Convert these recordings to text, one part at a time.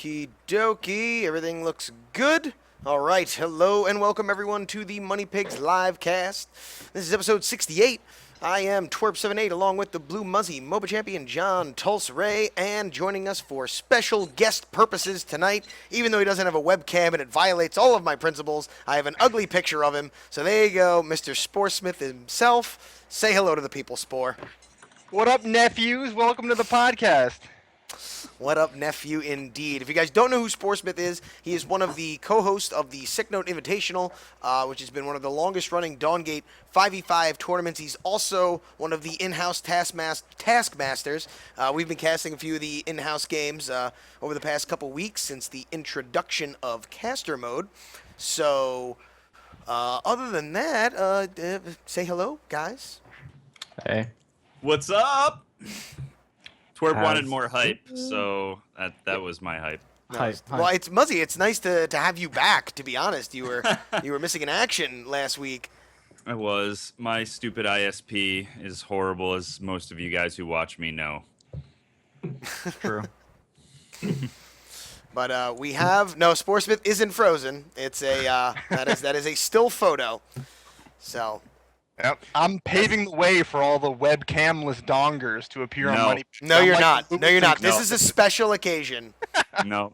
Okie dokie. Everything looks good. All right. Hello and welcome everyone to the Money Pigs Livecast. This is episode 68. I am Twerp78 along with the Blue Muzzy, MOBA champion John Tulsa-Ray, and joining us for special guest purposes tonight, even though he doesn't have a webcam and it violates all of my principles, I have an ugly picture of him. So there you go, Mr. Sporesmith himself. Say hello to the people, Spore. What up, nephews? Welcome to the podcast. What up, nephew, indeed. If you guys don't know who Sporesmith is, he is one of the co-hosts of the Sick Note Invitational, which has been one of the longest-running Dawngate 5v5 tournaments. He's also one of the in-house taskmasters. We've been casting a few of the in-house games over the past couple weeks since the introduction of caster mode. So, other than that, say hello, guys. Hey. What's up? Twerp wanted more hype, so that was my hype. Nice. Well, it's Muzzy. It's nice to have you back. To be honest, you were missing in action last week. I was. My stupid ISP is horrible, as most of you guys who watch me know. True. But we have Sporesmith isn't frozen. It's a that is a still photo. So. Yep. I'm paving the way for all the webcamless dongers to appear on Money. No, you're not. No, you're not. This is a special occasion. No.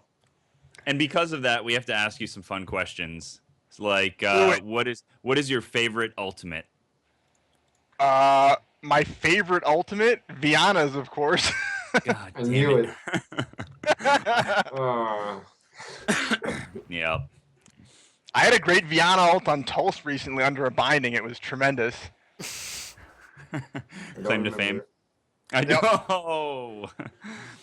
And because of that, we have to ask you some fun questions. It's like, what is your favorite ultimate? My favorite ultimate, Viana's, of course. God I knew it. Yeah. I had a great Viana ult on Tulsa recently under a binding. It was tremendous. Claim to fame. I know.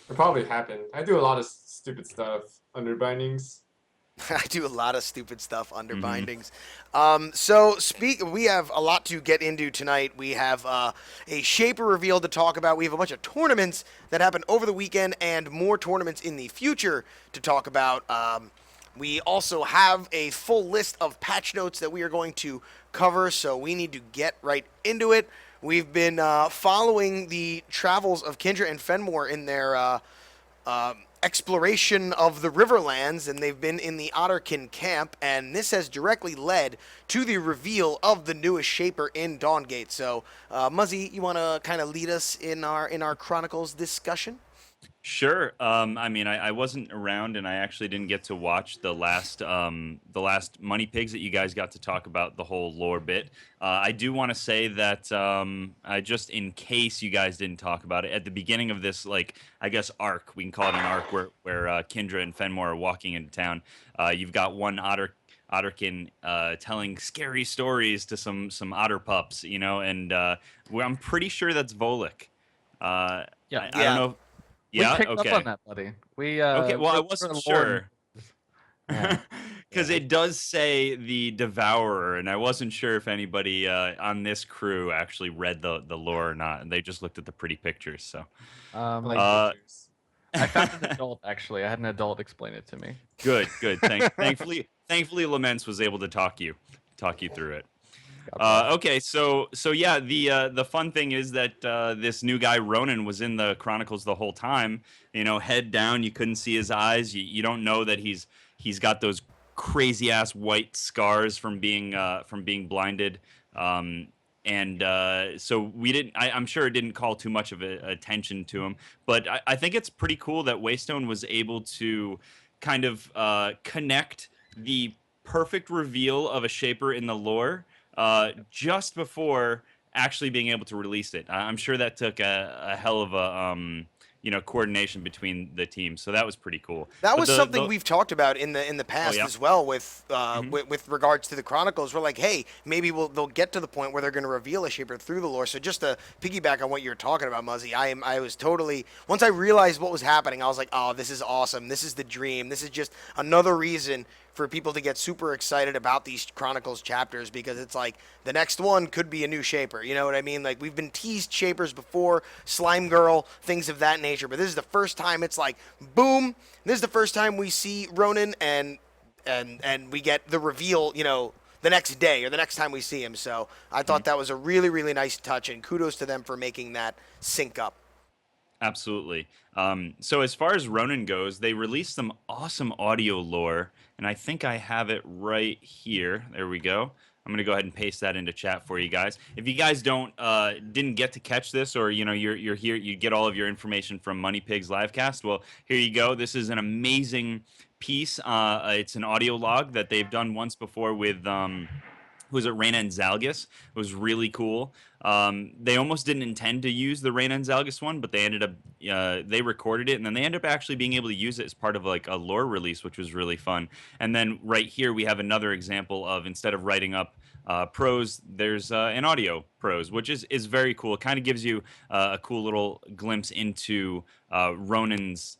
It probably happened. I do a lot of stupid stuff under bindings. I do a lot of stupid stuff under bindings. So we have a lot to get into tonight. We have a Shaper reveal to talk about. We have a bunch of tournaments that happened over the weekend and more tournaments in the future to talk about. We also have a full list of patch notes that we are going to cover, so we need to get right into it. We've been following the travels of Kindra and Fenmore in their exploration of the Riverlands, and they've been in the Otterkin camp, and this has directly led to the reveal of the newest Shaper in Dawngate. So, Muzzy, you want to kind of lead us in our Chronicles discussion? Sure. I mean, I wasn't around, and I actually didn't get to watch the last Money Pigs that you guys got to talk about the whole lore bit. I do want to say that just in case you guys didn't talk about it, at the beginning of this, like, I guess arc, we can call it an arc, where Kindra and Fenmore are walking into town. You've got one Otterkin telling scary stories to some otter pups, and I'm pretty sure that's Volek. I don't know. Yeah, We picked okay. up on that, buddy. Okay, well, I wasn't sure. Because it does say the Devourer, and I wasn't sure if anybody on this crew actually read the lore or not, and they just looked at the pretty pictures. So, Pictures. I found an adult, actually. I had an adult explain it to me. good. Thankfully, Laments was able to talk you through it. Okay, so yeah, the fun thing is that this new guy Ronan was in the Chronicles the whole time. Head down, you couldn't see his eyes. You don't know that he's got those crazy ass white scars from being blinded. So we didn't. I'm sure it didn't call too much of attention to him, but I think it's pretty cool that Waystone was able to kind of connect the perfect reveal of a Shaper in the lore just before actually being able to release it. I'm sure that took a hell of a coordination between the teams, so that was pretty cool. That was something we've talked about in the past as well with regards to the Chronicles. We're like, hey, maybe they'll get to the point where they're going to reveal a Shaper through the lore. So just to piggyback on what you're talking about, Muzzy, I was totally, once I realized what was happening, I was like, oh, this is awesome. This is the dream. This is just another reason for people to get super excited about these Chronicles chapters, because it's like the next one could be a new Shaper. You know what I mean? Like, we've been teased Shapers before, Slime Girl, things of that nature, but this is the first time it's like, boom, this is the first time we see Ronan and we get the reveal, the next day or the next time we see him. So I thought that was a really, really nice touch, and kudos to them for making that sync up. Absolutely. So as far as Ronan goes, they released some awesome audio lore, and I think I have it right here. There we go. I'm gonna go ahead and paste that into chat for you guys. If you guys didn't get to catch this, or you're here, you get all of your information from Money Pigs Livecast. Well, here you go. This is an amazing piece. It's an audio log that they've done once before with who was it, Ronan. It was really cool. They almost didn't intend to use the Ronan one, but they ended up they recorded it, and then they ended up actually being able to use it as part of like a lore release, which was really fun. And then right here we have another example of, instead of writing up prose, there's an audio prose, which is very cool. It kind of gives you a cool little glimpse into Ronan's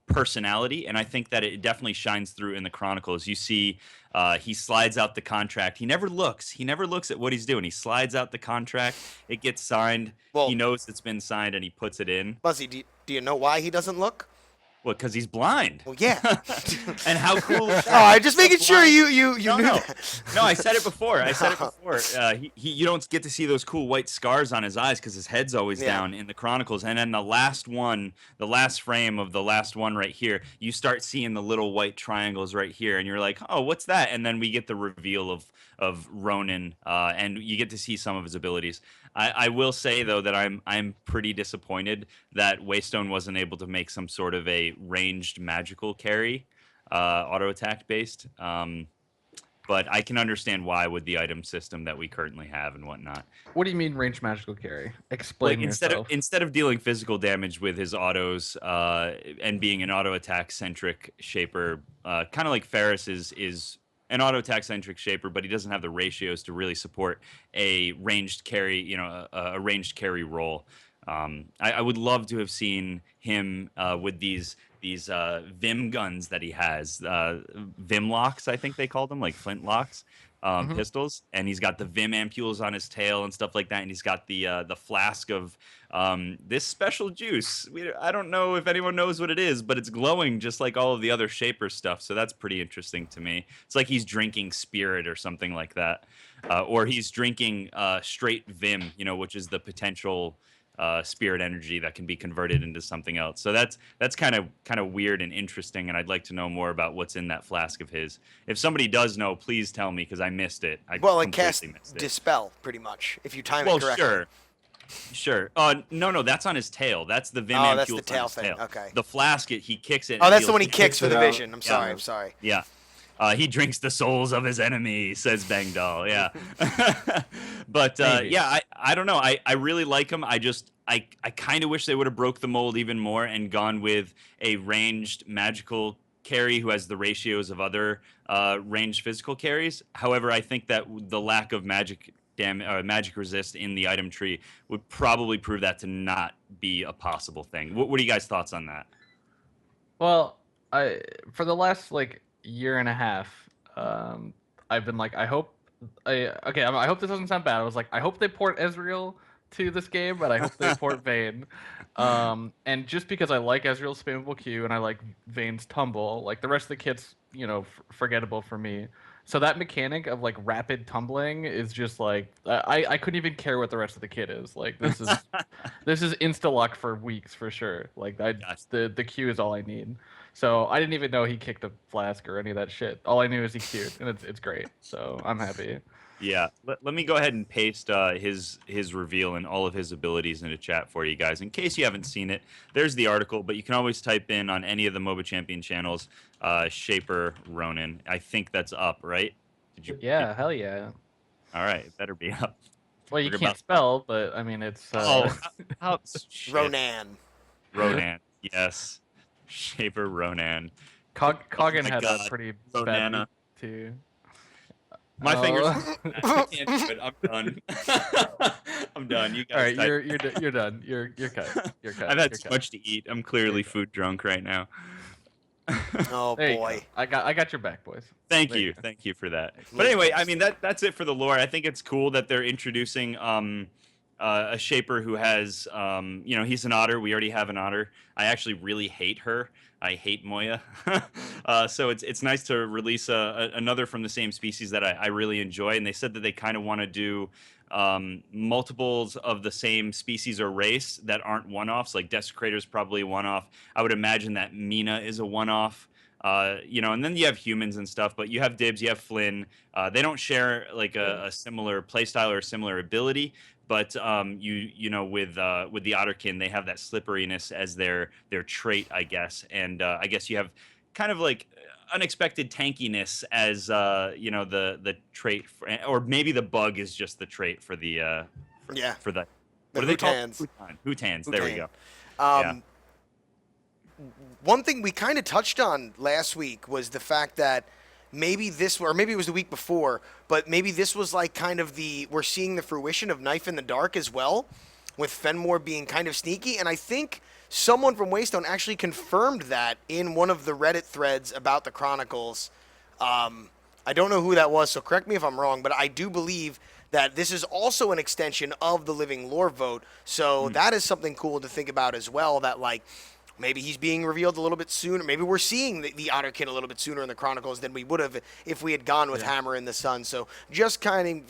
personality, and I think that it definitely shines through in the Chronicles. You see, he slides out the contract. He never looks at what he's doing. He slides out the contract. It gets signed. Well, he knows it's been signed, and he puts it in. Muzzy, do you know why he doesn't look? Well, because he's blind. Well, yeah. And how cool is that? Oh, I'm just making sure you No, knew no. that. No, I said it before. You don't get to see those cool white scars on his eyes because his head's always down in the Chronicles. And then the last frame of the last one right here, you start seeing the little white triangles right here, and you're like, oh, what's that? And then we get the reveal of Ronan, and you get to see some of his abilities. I will say though that I'm pretty disappointed that Waystone wasn't able to make some sort of a ranged magical carry, auto attack based. But I can understand why with the item system that we currently have and whatnot. What do you mean ranged magical carry? Explain yourself. Instead of dealing physical damage with his autos and being an auto attack centric shaper, kind of like Ferris is an auto attack centric shaper, but he doesn't have the ratios to really support a ranged carry, a ranged carry role. I would love to have seen him with these Vim guns that he has, Vim locks, I think they call them, like flint locks, pistols, and he's got the Vim ampules on his tail and stuff like that, and he's got the flask of this special juice. I don't know if anyone knows what it is, but it's glowing just like all of the other shaper stuff, so that's pretty interesting to me. It's like he's drinking spirit or something like that, or he's drinking straight Vim, which is the potential spirit energy that can be converted into something else. So that's kind of weird and interesting, and I'd like to know more about what's in that flask of his. If somebody does know, please tell me, because I missed it. It casts Dispel, pretty much, if you time it correctly. Sure. No, that's on his tail. That's the Vim that's the ampule tail on his thing. tail. Okay. The flask, he kicks it. Oh, and that's the one he deals- kicks for the it out. vision. I'm sorry. Yeah. He drinks the souls of his enemy, says Bang Doll. Yeah. But I don't know. I really like him. I kind of wish they would have broke the mold even more and gone with a ranged magical carry who has the ratios of other ranged physical carries. However, I think that the lack of magic resist in the item tree would probably prove that to not be a possible thing. What are you guys' thoughts on that? Well, for the last year and a half, I've been like, I hope this doesn't sound bad. I was like, I hope they port Ezreal to this game, but I hope they port Vayne. And just because I like Ezreal's spammable Q and I like Vayne's tumble, like the rest of the kit's, forgettable for me. So that mechanic of rapid tumbling is just I couldn't even care what the rest of the kit is. This is insta luck for weeks for sure. The Q is all I need. So I didn't even know he kicked a flask or any of that shit. All I knew is he Q'd, and it's great. So I'm happy. Yeah, let me go ahead and paste his reveal and all of his abilities into chat for you guys. In case you haven't seen it, there's the article, but you can always type in on any of the MOBA Champion channels, Shaper Ronan. I think that's up, right? Yeah, hell yeah. All right, it better be up. Well, you can't spell, but I mean, it's... Ronan. Ronan, yes. Shaper Ronan. Coggin had God. a pretty Ronana. bad week, too. My fingers. I can't do it. I'm done. I'm done. You guys. All right, you're done. You're cut. You're cut. I've had You're too cut. much to eat. I'm clearly food drunk right now. Oh There you boy. go. I got your back, boys. Thank There you you. go. Thank you for that. But anyway, I mean that's it for the lore. I think it's cool that they're introducing a shaper who has, he's an otter. We already have an otter. I actually really hate her. I hate Moya. So it's nice to release another from the same species that I really enjoy. And they said that they kind of want to do multiples of the same species or race that aren't one-offs. Like Desecrator's probably a one-off. I would imagine that Mina is a one-off. And then you have humans and stuff, but you have Dibs, you have Flynn. They don't share like a similar playstyle or a similar ability, but with the Otterkin, they have that slipperiness as their trait, I guess. And I guess you have kind of like unexpected tankiness as the trait, or maybe the bug is just the trait for the for the what are they called? Hootans. There we go. Yeah. One thing we kind of touched on last week was the fact that maybe or maybe it was the week before, but maybe this was like kind of we're seeing the fruition of Knife in the Dark as well, with Fenmore being kind of sneaky. And I think someone from Waystone actually confirmed that in one of the Reddit threads about the Chronicles. I don't know who that was, so correct me if I'm wrong, but I do believe that this is also an extension of the Living Lore vote. So that is something cool to think about as well, that like, maybe he's being revealed a little bit sooner. Maybe we're seeing the Otterkin a little bit sooner in the Chronicles than we would have if we had gone with Hammer in the Sun. So just kind of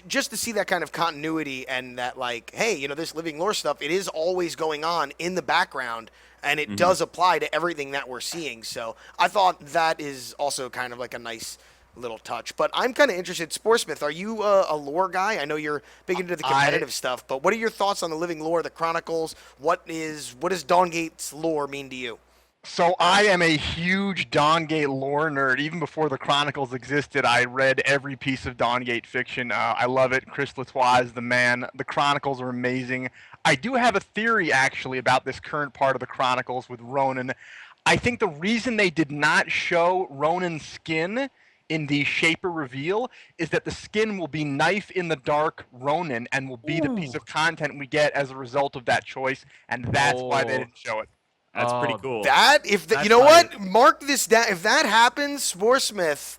just to see that kind of continuity and that like, hey, this Living Lore stuff, it is always going on in the background, and it does apply to everything that we're seeing. So I thought that is also kind of like a nice little touch. But I'm kind of interested, Sporesmith, are you a lore guy? I know you're big into the competitive stuff, but what are your thoughts on the Living Lore, the Chronicles? What does Dawngate's lore mean to you? So I am a huge Dawngate lore nerd. Even before the Chronicles existed, I read every piece of Dawngate fiction. I love it. Chris Latois is the man. The Chronicles are amazing. I do have a theory, actually, about this current part of the Chronicles with Ronan. I think the reason they did not show Ronan's skin in the Shaper reveal is that the skin will be Knife in the Dark Ronan and will be the piece of content we get as a result of that choice, and that's why they didn't show it. That's pretty cool. What? Mark this down. If that happens, Sporesmith,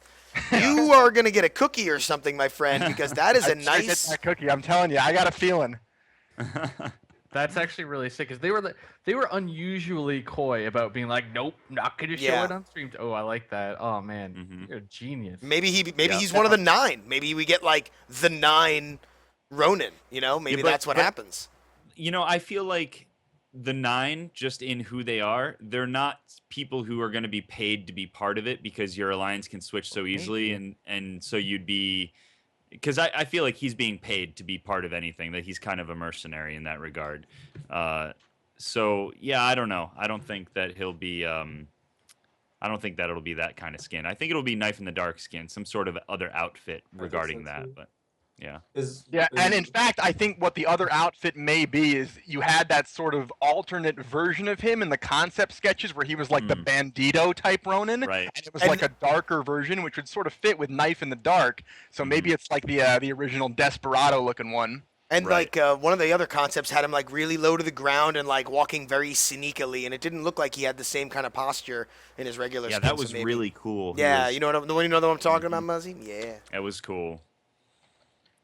you are gonna get a cookie or something, my friend, because that is a nice that cookie. I'm telling you, I got a feeling. That's actually really sick, because they were unusually coy about being like, nope, not gonna show it on stream. Oh, I like that. Oh man, you're a genius. Maybe he's one of the 9. Maybe we get like the 9 Ronan. Maybe that's what happens. I feel like the 9, just in who they are, they're not people who are going to be paid to be part of it, because your alliance can switch so easily, and so you'd be. Because I feel like he's being paid to be part of anything, that he's kind of a mercenary in that regard. So, yeah, I don't know. I don't think that he'll be... I don't think that it'll be that kind of skin. I think it'll be Knife in the Dark skin, some sort of other outfit regarding that. But yeah. And in fact, I think what the other outfit may be is you had that sort of alternate version of him in the concept sketches where he was like the Bandito type Ronan, right? And it was like a darker version, which would sort of fit with Knife in the Dark. So maybe it's like the original Desperado looking one. And like one of the other concepts had him like really low to the ground and like walking very sneakily, and it didn't look like he had the same kind of posture in his regular. Yeah, that was really cool. Yeah, you know what I'm talking about, Muzzy? Yeah, that was cool.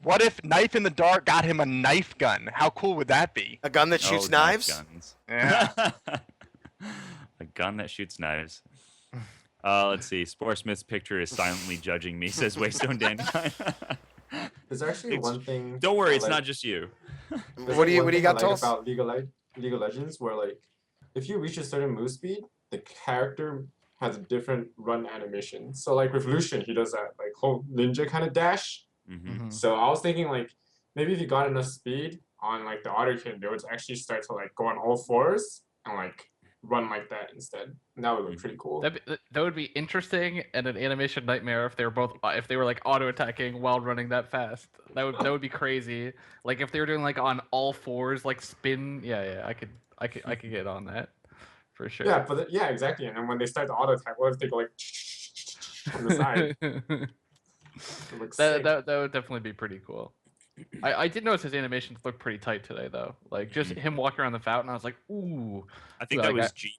What if Knife in the Dark got him a knife gun? How cool would that be? A gun that shoots knives? Guns. Yeah. A gun that shoots knives. Let's see. Sporesmith's picture is silently judging me, says Waystone Dandelion. There's actually one thing. Don't worry, it's not just you. What do you got to tell us about League of Legends, where like if you reach a certain move speed, the character has a different run animation. So like with Lucian, he does that like whole ninja kind of dash. So I was thinking like maybe if you got enough speed on like the Otterkin, they would actually start to like go on all fours and like run like that instead. And that would look pretty cool. That would be interesting and an animation nightmare if they were like auto attacking while running that fast. That would be crazy. Like if they were doing like on all fours, like spin. Yeah, I could get on that for sure. Yeah, but exactly. And then when they start the auto attack, what if they go like on the side? That would definitely be pretty cool. I did notice his animations look pretty tight today, though. Like just him walking around the fountain, I was like, ooh. I think that was G,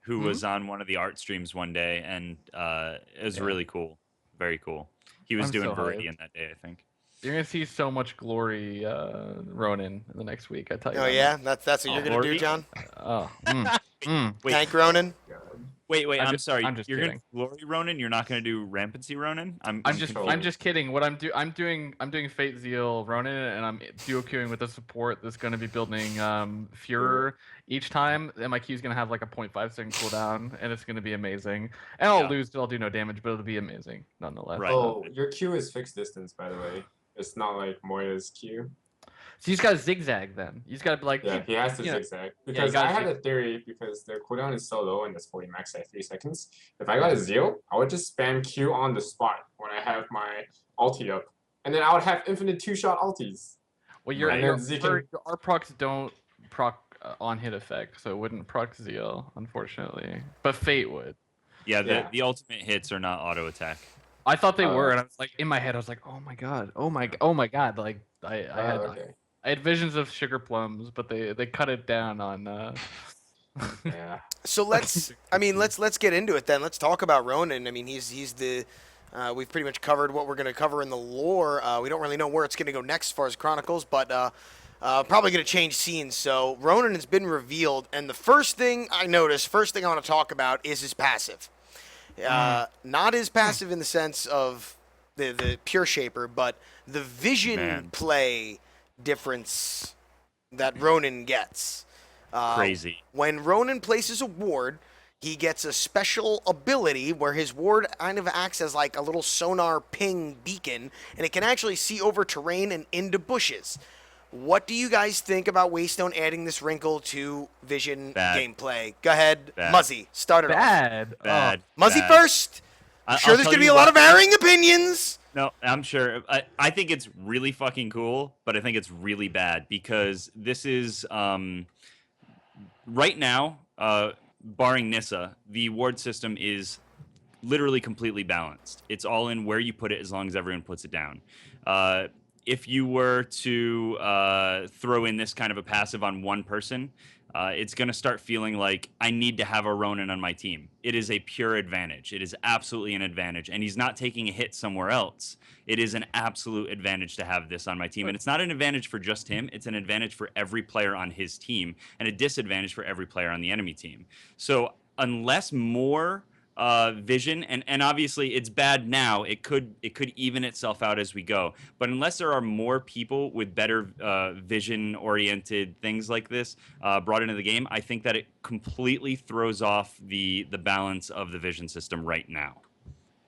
who was on one of the art streams one day, and it was really cool, very cool. He was doing Viridian that day, I think. You're gonna see so much glory, Ronan, in the next week. I tell you Oh that yeah, much. that's what you're gonna do, Glory? John. Oh, Wait, Tank Ronan. God. wait. I'm sorry. I'm just You're kidding. gonna glory Ronan. You're not gonna do rampancy Ronan. I'm I'm confused. just kidding. What I'm doing Fate Zeal Ronin, and I'm duo queuing with a support that's going to be building Führer each time, and my Q is going to have like a 0.5 second cooldown, and it's going to be amazing. And I'll lose, but I'll do no damage, but it'll be amazing nonetheless. Right. Oh, your Q is fixed distance, by the way. It's not like Moya's Q. So you just got to zigzag then. You just got to be like, Yeah, he has to you know, zigzag. Because gotta I had a theory, because their cooldown is so low and it's 40 max at 3 seconds. If I got a Zeal, I would just spam Q on the spot when I have my ulti up. And then I would have infinite 2-shot ultis. well, Right. your And then Zeke our procs don't proc on hit effect, so it wouldn't proc Zeal, unfortunately. But Fate would. Yeah, the ultimate hits are not auto attack. I thought they were, Oh. and I was like, in my head, I was like, oh my god, oh my god, like okay. I had visions of sugar plums, but they cut it down on. Yeah. So let's get into it then. Let's talk about Ronan. I mean, he's the we've pretty much covered what we're going to cover in the lore. We don't really know where it's going to go next as far as Chronicles, but probably going to change scenes. So Ronan has been revealed, and the first thing I want to talk about is his passive. Not his passive in the sense of the pure shaper, but the vision play difference that Ronan gets. Crazy. When Ronan places a ward, he gets a special ability where his ward kind of acts as like a little sonar ping beacon, and it can actually see over terrain and into bushes. What do you guys think about Waystone adding this wrinkle to Vision gameplay? Go ahead, Muzzy. Start it off. Bad. Muzzy first. I'm sure there's going to be a lot of varying opinions. No, I'm sure. I think it's really fucking cool, but I think it's really bad because this is right now, barring Nissa, the ward system is literally completely balanced. It's all in where you put it as long as everyone puts it down. If you were to throw in this kind of a passive on one person, it's going to start feeling like I need to have a Ronan on my team. It is a pure advantage. It is absolutely an advantage. And he's not taking a hit somewhere else. It is an absolute advantage to have this on my team. And it's not an advantage for just him. It's an advantage for every player on his team and a disadvantage for every player on the enemy team. So unless more vision, and obviously it's bad now. It could even itself out as we go. But unless there are more people with better vision-oriented things like this brought into the game, I think that it completely throws off the balance of the vision system right now.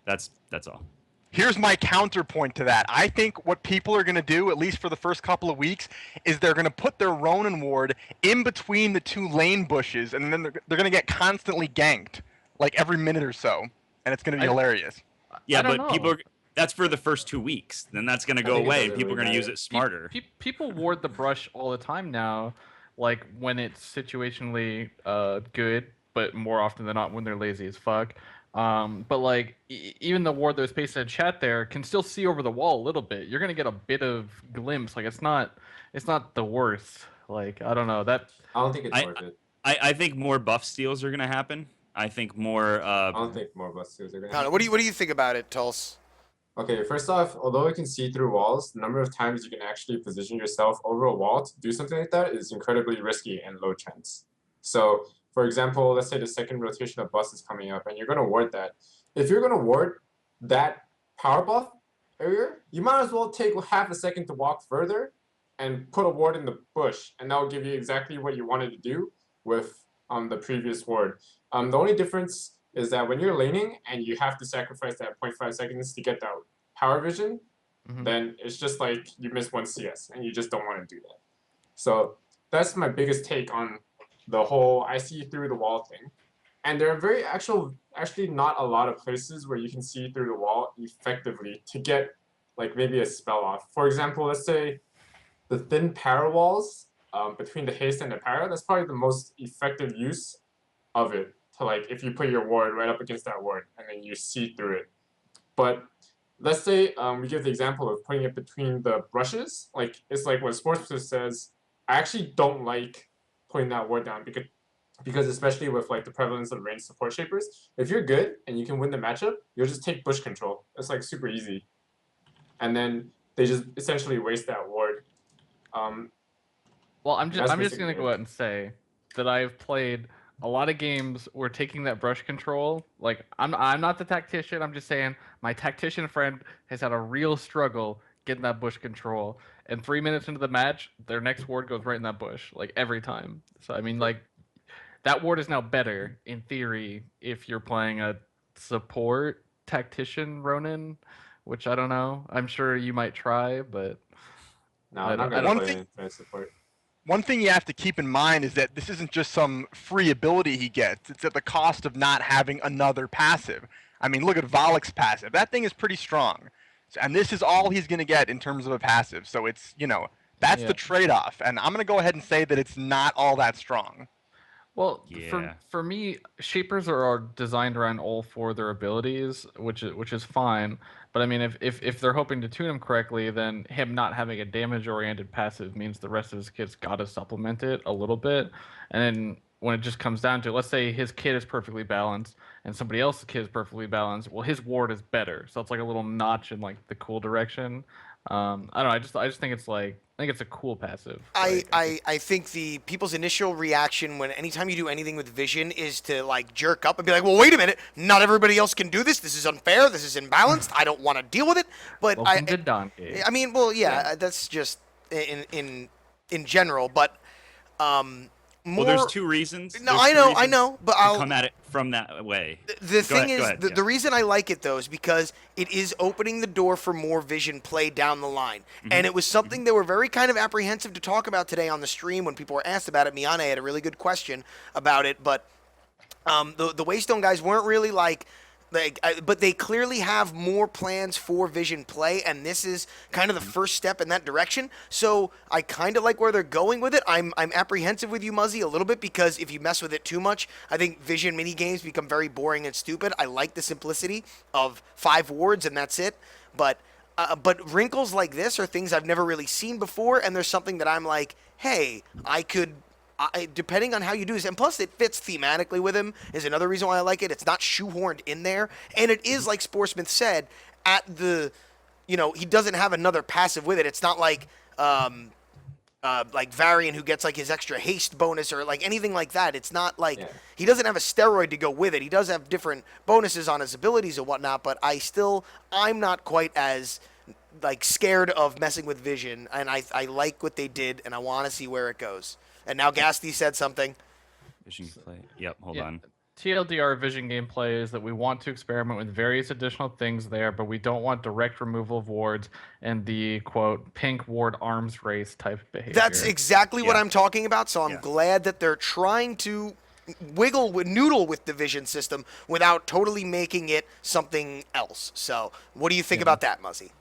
That's all. Here's my counterpoint to that. I think what people are going to do, at least for the first couple of weeks, is they're going to put their Ronan ward in between the two lane bushes, and then they're going to get constantly ganked, like every minute or so, and it's going to be hilarious. Yeah, but people that's for the first 2 weeks. Then that's going to go away, and people are going to use it smarter. People ward the brush all the time now, like when it's situationally good, but more often than not when they're lazy as fuck. But like even the ward that was pasted in chat there can still see over the wall a little bit. You're gonna get a bit of glimpse. Like it's not the worst. Like I don't know that. I don't think it's worth it. I think more buff steals are gonna happen. I think more. I don't think more buff steals are gonna happen. What do you think about it, Tulse? Okay, first off, although it can see through walls, the number of times you can actually position yourself over a wall to do something like that is incredibly risky and low chance. So, for example, let's say the second rotation of bus is coming up and you're going to ward that. If you're going to ward that power buff area, you might as well take half a second to walk further and put a ward in the bush, and that will give you exactly what you wanted to do with the previous ward. The only difference is that when you're laning and you have to sacrifice that 0.5 seconds to get that power vision, then it's just like you miss one CS and you just don't want to do that. So that's my biggest take on the whole I see through the wall thing. And there are actually not a lot of places where you can see through the wall effectively to get like maybe a spell off. For example, let's say the thin para walls between the haste and the para, that's probably the most effective use of it. To like if you put your ward right up against that ward and then you see through it. But let's say we give the example of putting it between the brushes. Like it's like what Sporesmith says, I actually don't like putting that ward down because especially with like the prevalence of ranged support shapers, if you're good and you can win the matchup, you'll just take bush control. It's like super easy. And then they just essentially waste that ward. Well, I'm just basically gonna it. go out and say that I've played a lot of games where taking that brush control, like I'm not the tactician. I'm just saying my tactician friend has had a real struggle getting that bush control, and 3 minutes into the match, their next ward goes right in that bush, like every time. So I mean, like that ward is now better in theory if you're playing a support tactician Ronan, which I don't know. I'm sure you might try, but No, I I'm not don't. I gonna don't. One play thing, infinite support. one thing you have to keep in mind is that this isn't just some free ability he gets. It's at the cost of not having another passive. I mean, look at Volek's passive. That thing is pretty strong. And this is all he's going to get in terms of a passive. So it's, that's Yeah. the trade-off. And I'm going to go ahead and say that it's not all that strong. Well, Yeah. for me, shapers are designed around all four of their abilities, which is fine. But I mean, if they're hoping to tune him correctly, then him not having a damage oriented passive means the rest of his kit's got to supplement it a little bit. And then when it just comes down to, let's say his kit is perfectly balanced and somebody else's kit is perfectly balanced, well, his ward is better, so it's like a little notch in like the cool direction. I don't know. I just think it's like I think it's a cool passive. I think the people's initial reaction when anytime you do anything with vision is to like jerk up and be like, well, wait a minute, not everybody else can do this. This is unfair. This is imbalanced. I don't want to deal with it. But Welcome to Donkey. I mean, well, yeah, that's just in general. But more. Well, there's two reasons. No, There's I two know, reasons but to I'll come at it from that way. The thing is, go ahead, the reason I like it though is because it is opening the door for more vision play down the line, and it was something they were very kind of apprehensive to talk about today on the stream when people were asked about it. Miyane had a really good question about it, but the Waystone guys weren't really but they clearly have more plans for vision play, and this is kind of the first step in that direction. So I kind of like where they're going with it. I'm apprehensive with you, Muzzy, a little bit, because if you mess with it too much, I think vision mini games become very boring and stupid. I like the simplicity of 5 wards and that's it. But wrinkles like this are things I've never really seen before, and there's something that I'm like, hey, depending on how you do this, and plus it fits thematically with him is another reason why I like it. It's not shoehorned in there, and it is like Sporesmith said, he doesn't have another passive with it. It's not like Varian who gets like his extra haste bonus or like anything like that. It's not like he doesn't have a steroid to go with it. He does have different bonuses on his abilities and whatnot, but I'm not quite as like scared of messing with vision, and I like what they did, and I want to see where it goes. And now Gasty said something. Vision play. Yep, hold on. TLDR vision gameplay is that we want to experiment with various additional things there, but we don't want direct removal of wards and the, quote, pink ward arms race type behavior. That's exactly what I'm talking about, so I'm glad that they're trying to noodle with the vision system without totally making it something else. So what do you think about that, Muzzy?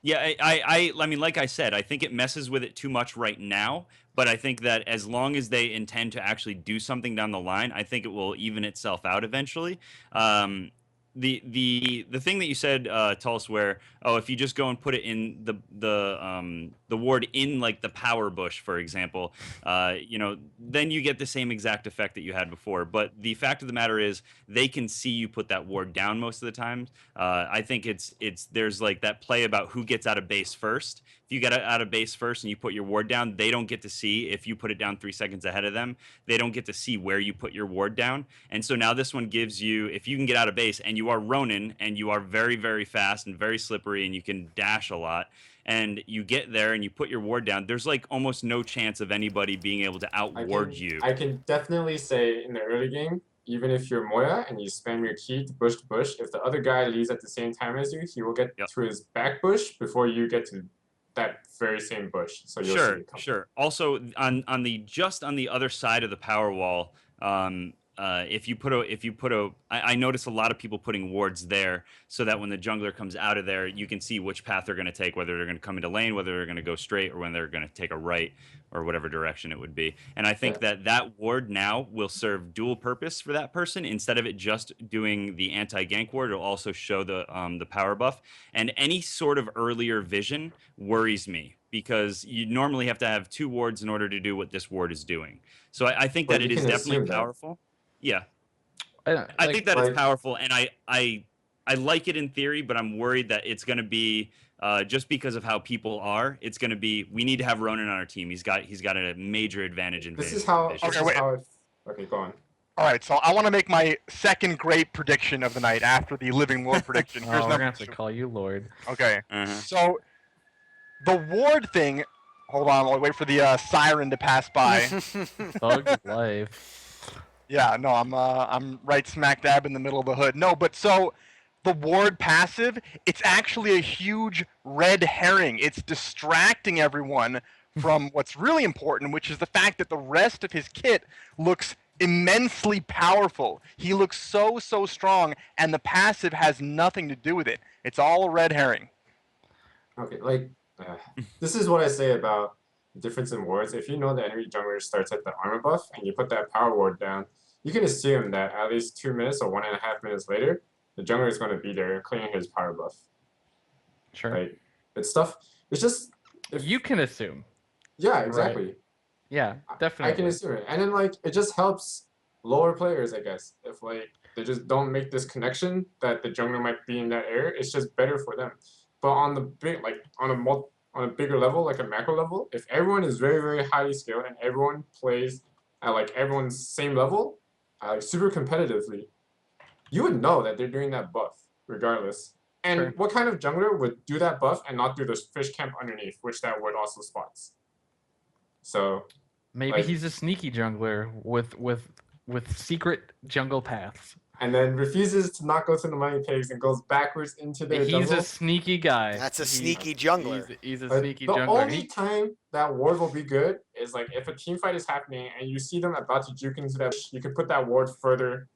Yeah, I mean, like I said, I think it messes with it too much right now. But I think that as long as they intend to actually do something down the line, I think it will even itself out eventually. The thing that you said, Tulse, where if you just go and put it in the ward in like the power bush, for example, then you get the same exact effect that you had before. But the fact of the matter is, they can see you put that ward down most of the time. I think there's like that play about who gets out of base first. If you get out of base first and you put your ward down, they don't get to see if you put it down 3 seconds ahead of them. They don't get to see where you put your ward down. And so now this one gives you, if you can get out of base and you are Ronan and you are very, very fast and very slippery and you can dash a lot, and you get there and you put your ward down, there's like almost no chance of anybody being able to outward you. I can definitely say in the early game, even if you're Moya and you spam your key to bush, if the other guy leaves at the same time as you, he will get to his back bush before you get to that very same bush. So you'll see it come. Sure. Also, on the other side of the power wall, if you put a, I notice a lot of people putting wards there so that when the jungler comes out of there, you can see which path they're going to take, whether they're going to come into lane, whether they're going to go straight, or when they're going to take a right or whatever direction it would be. And I think that ward now will serve dual purpose for that person. Instead of it just doing the anti-gank ward, it'll also show the power buff. And any sort of earlier vision worries me, because you normally have to have 2 wards in order to do what this ward is doing. So I think that it is definitely powerful. Yeah, I think that it's powerful, and I like it in theory, but I'm worried that it's going to be just because of how people are, it's going to be. We need to have Ronan on our team. He's got a major advantage in This vision. is how. vision. This is how. Okay, go on. All right, so I want to make my second great prediction of the night after the Living Lord prediction. Oh, we're gonna have to call you Lord. Okay, so the ward thing. Hold on, while I wait for the siren to pass by. Thug life. Yeah, no, I'm right smack dab in the middle of the hood. No, but so the ward passive, it's actually a huge red herring. It's distracting everyone from what's really important, which is the fact that the rest of his kit looks immensely powerful. He looks so strong, and the passive has nothing to do with it. It's all a red herring. Okay, like this is what I say about the difference in wards. If you know the enemy jungler starts at the armor buff and you put that power ward down, you can assume that at least 2 minutes or 1.5 minutes later, the jungler is going to be there clearing his power buff. Sure. Like it's stuff. It's just you can assume. Yeah, exactly. Right. Yeah, definitely. I can assume it, and then like it just helps lower players, I guess. If like they just don't make this connection that the jungler might be in that area, it's just better for them. But on the big, like on a bigger level, like a macro level, if everyone is very highly skilled and everyone plays at like everyone's same level, like super competitively, you would know that they're doing that buff regardless. And what kind of jungler would do that buff and not do the fish camp underneath, which that ward also spots? So maybe like, he's a sneaky jungler with secret jungle paths. And then refuses to not go to the money pigs and goes backwards into their jungle. He's a sneaky guy. That's a sneaky jungler. He's a like, sneaky the jungler. The only time that ward will be good is like if a team fight is happening and you see them about to juke into that bush, you can put that ward further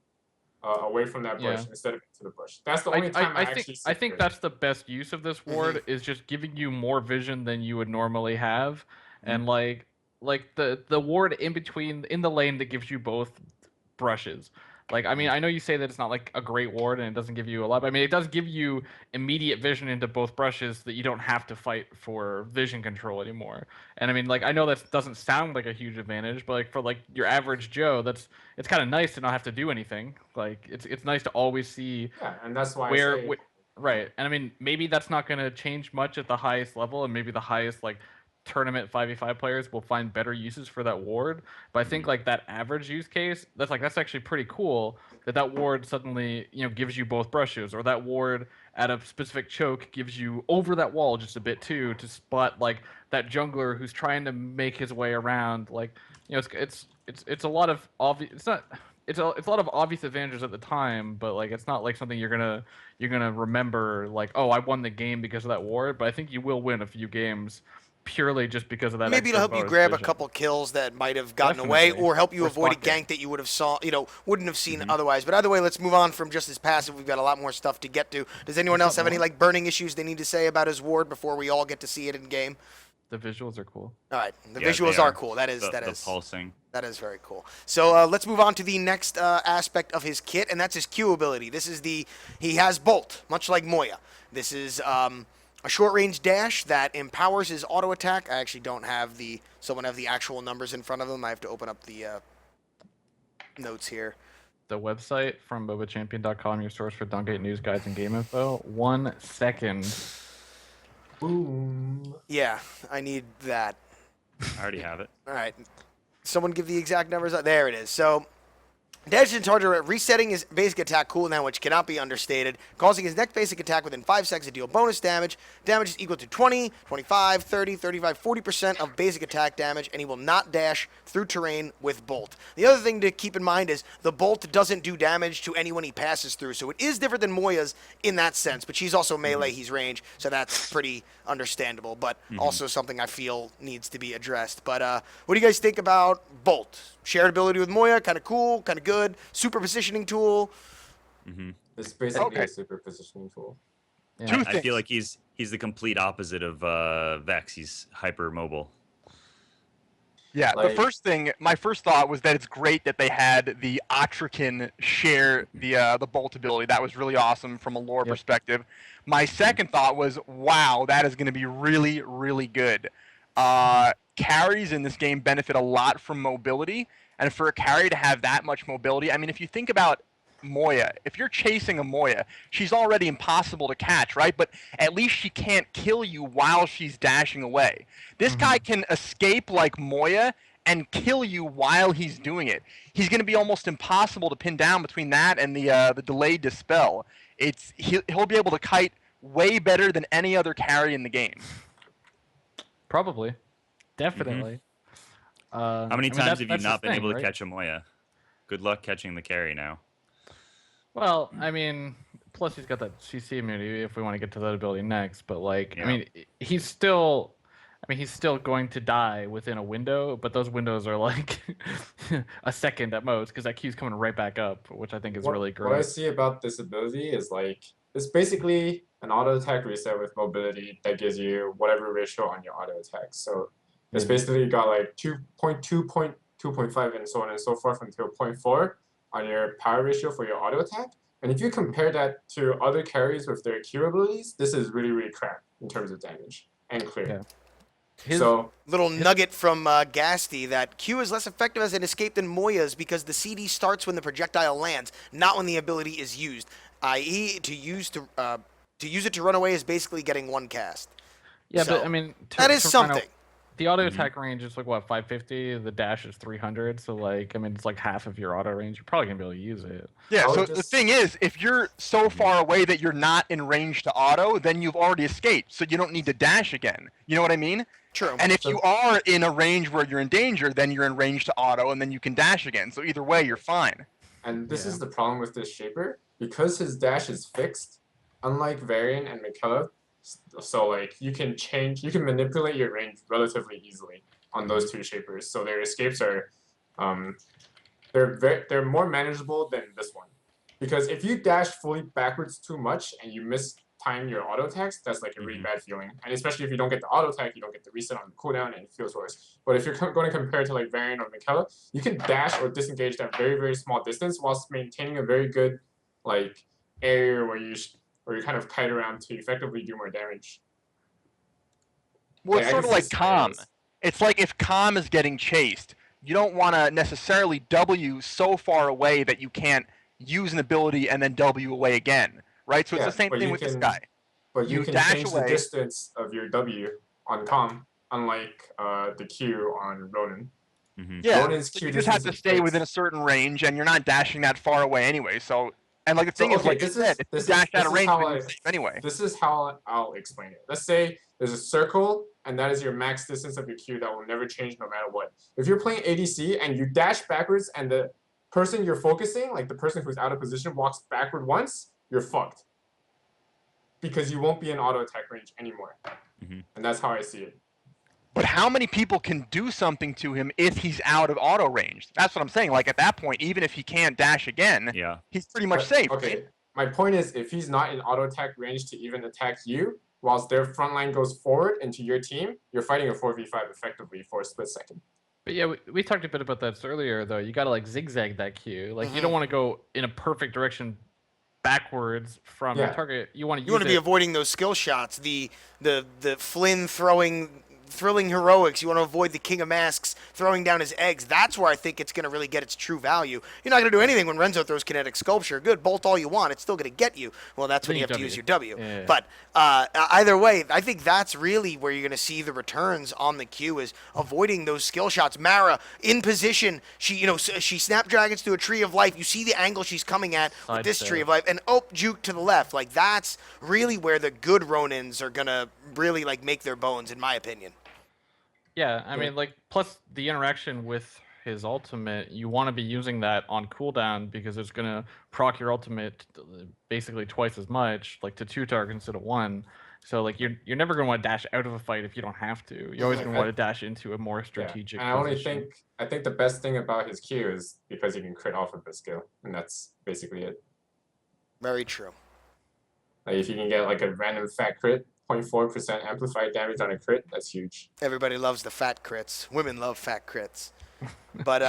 away from that bush instead of into the bush. That's the only time I think that's the best use of this ward is just giving you more vision than you would normally have, and like the ward in between in the lane that gives you both brushes. Like, I mean, I know you say that it's not like a great ward and it doesn't give you a lot, but I mean, it does give you immediate vision into both brushes that you don't have to fight for vision control anymore. And I mean, like, I know that doesn't sound like a huge advantage, but like for like your average Joe, it's kind of nice to not have to do anything. Like, it's nice to always see. Yeah, and that's why right. And I mean, maybe that's not going to change much at the highest level, and maybe the highest like tournament 5v5 players will find better uses for that ward, but I think like that average use case, that's actually pretty cool that ward suddenly gives you both brushes, or that ward at a specific choke gives you over that wall just a bit too to spot like that jungler who's trying to make his way around. Like it's a lot of obvious. It's a lot of obvious advantages at the time, but like it's not like something you're gonna remember like, oh, I won the game because of that ward. But I think you will win a few games purely just because of that. Maybe to help you grab a couple kills that might have gotten away, or help you avoid a gank that you would have wouldn't have seen otherwise. But either way, let's move on from just his passive. We've got a lot more stuff to get to. Does anyone else have any like burning issues they need to say about his ward before we all get to see it in game? The visuals are cool. All right, the visuals are cool. That is the pulsing. That is very cool. So let's move on to the next aspect of his kit, and that's his Q ability. This is he has Bolt, much like Moya. This is a short-range dash that empowers his auto attack. I actually don't have someone have the actual numbers in front of them. I have to open up the notes here. The website from bobachampion.com, your source for Dungate news, guides, and game info. 1 second. Boom. Yeah, I need that. I already have it. All right. Someone give the exact numbers. There it is. So Dash is target resetting his basic attack cooldown, which cannot be understated, causing his next basic attack within 5 seconds to deal bonus damage. Damage is equal to 20, 25, 30, 35, 40% of basic attack damage, and he will not dash through terrain with Bolt. The other thing to keep in mind is the Bolt doesn't do damage to anyone he passes through, so it is different than Moya's in that sense, but she's also melee, he's range, so that's pretty understandable, but also something I feel needs to be addressed. But what do you guys think about Bolt? Shared ability with Moya, kind of cool, kind of good. Super positioning tool. It's basically a super positioning tool. Yeah. I feel like he's the complete opposite of Vex. He's hyper mobile. Yeah, my first thought was that it's great that they had the Atrakan share the Bolt ability. That was really awesome from a lore perspective. My second thought was, wow, that is going to be really, really good. Carries in this game benefit a lot from mobility, and for a carry to have that much mobility, I mean, if you think about Moya. If you're chasing a Moya, she's already impossible to catch, right? But at least she can't kill you while she's dashing away. This guy can escape like Moya and kill you while he's doing it. He's going to be almost impossible to pin down between that and the delayed dispel. He'll be able to kite way better than any other carry in the game. Probably. Definitely. How many times have you not been able to catch a Moya? Good luck catching the carry now. Well, I mean, plus he's got that CC immunity if we want to get to that ability next. But like, I mean, he's still going to die within a window, but those windows are like a second at most because that Q's coming right back up, which I think is really great. What I see about this ability is like it's basically an auto attack reset with mobility that gives you whatever ratio on your auto attack. So it's basically got like 2.2, 2.5, and so on and so forth until 0.4 on your power ratio for your auto attack. And if you compare that to other carries with their Q abilities, this is really, really crap in terms of damage and clear. So little nugget from Gasty that Q is less effective as an escape than Moya's because the CD starts when the projectile lands, not when the ability is used. I.e., to use it to run away is basically getting one cast. Yeah, so, but I mean, that is something. The auto attack range is like what, 550. The dash is 300. So like, I mean, it's like half of your auto range. You're probably gonna be able to use it. Yeah. So the thing is, if you're so far away that you're not in range to auto, then you've already escaped. So you don't need to dash again. You know what I mean? True. And if you are in a range where you're in danger, then you're in range to auto, and then you can dash again. So either way, you're fine. And this is the problem with this shaper because his dash is fixed. Unlike Varian and Mikella. So like you can manipulate your range relatively easily on those two shapers. So their escapes are, they're more manageable than this one, because if you dash fully backwards too much and you miss time your auto attacks, that's like a really bad feeling. And especially if you don't get the auto attack, you don't get the reset on the cooldown, and it feels worse. But if you're going to compare to like Varian or Mikella, you can dash or disengage that very, very small distance whilst maintaining a very good like area where you kind of kite around to effectively do more damage. Well, it's sort of like Calm. It's like if Calm is getting chased, you don't want to necessarily W so far away that you can't use an ability and then W away again, right? So it's the same thing with this guy. But you can change the distance of your W on Calm, unlike the Q on Ronan. Yeah, Ronan's Q you just have to stay within a certain range, and you're not dashing that far away anyway, so... And like the thing is, like you said, if you dash out of range, you're safe anyway. This is how I'll explain it. Let's say there's a circle, and that is your max distance of your Q that will never change no matter what. If you're playing ADC and you dash backwards and the person you're focusing, like the person who's out of position, walks backward once, you're fucked. Because you won't be in auto attack range anymore. And that's how I see it. But how many people can do something to him if he's out of auto range? That's what I'm saying. Like at that point, even if he can't dash again, he's pretty much safe. Okay, right? My point is, if he's not in auto attack range to even attack you, whilst their front line goes forward into your team, you're fighting a 4v5 effectively for a split second. But yeah, we talked a bit about that earlier, though. You got to like zigzag that Q. Like you don't want to go in a perfect direction backwards from your target. You want to be avoiding those skill shots, the Flynn thrilling heroics. You want to avoid the King of Masks throwing down his eggs. That's where I think it's going to really get its true value. You're not going to do anything when Renzo throws kinetic sculpture. Good, bolt all you want. It's still going to get you. Well, that's when you have to use your W. Yeah. But either way, I think that's really where you're going to see the returns on the Q is avoiding those skill shots. Mara in position. She snapdragons to a tree of life. You see the angle she's coming at with this tree of life, and juke to the left. Like that's really where the good Ronins are going to really like make their bones, in my opinion. Yeah, I mean, like, plus the interaction with his ultimate, you want to be using that on cooldown because it's going to proc your ultimate basically twice as much, like to 2 targets instead of 1. So, like, you're never going to want to dash out of a fight if you don't have to. You're always going to want to dash into a more strategic position. I think the best thing about his Q is because you can crit off of the skill, and that's basically it. Very true. Like, if you can get, like, a random fat crit, 0.4% amplified damage on a crit, that's huge. Everybody loves the fat crits. Women love fat crits. But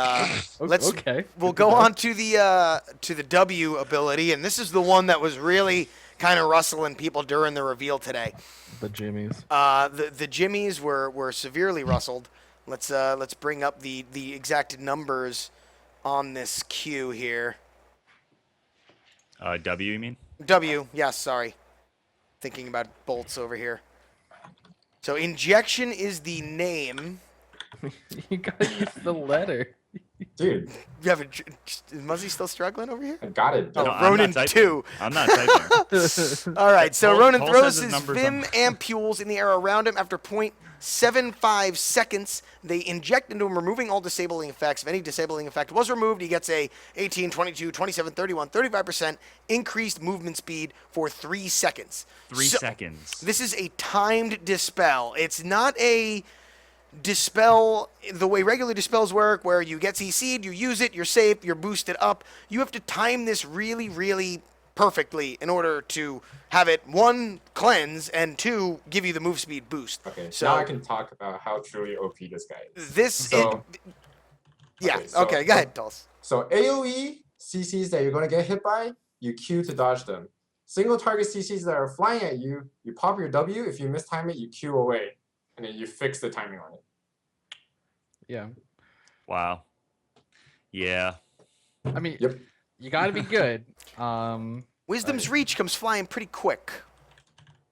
we'll go on to the W ability, and this is the one that was really kind of rustling people during the reveal today. The jimmies. The jimmies were severely rustled. Let's bring up the exact numbers on this Q here. W, you mean? W, yes, sorry. Thinking about bolts over here. So injection is the name. You gotta use the letter. Dude, You have is Muzzy still struggling over here? I got it. Oh, No, I'm Ronan not typing. 2. I'm not typing. All right, so Paul- Ronan Paul throws says his his numbers Vim on- ampules in the air around him. After 0.75 seconds, they inject into him, removing all disabling effects. If any disabling effect was removed, he gets a 18, 22, 27, 31, 35% increased movement speed for 3 seconds. 3 So, seconds. This is a timed dispel. It's not a dispel the way regular dispels work, where you get CC'd, you use it, you're safe, you're boosted up. You have to time this really, really perfectly in order to have it, 1, cleanse, and 2, give you the move speed boost. Okay, So now I can talk about how truly OP this guy is. Go ahead, Tulse. So AoE CCs that you're going to get hit by, you Q to dodge them. Single target CCs that are flying at you, you pop your W. If you mistime it, you Q away. And then you fix the timing on it. Yeah. Wow. Yeah. I mean, Yep. you gotta be good. Wisdom's Reach comes flying pretty quick.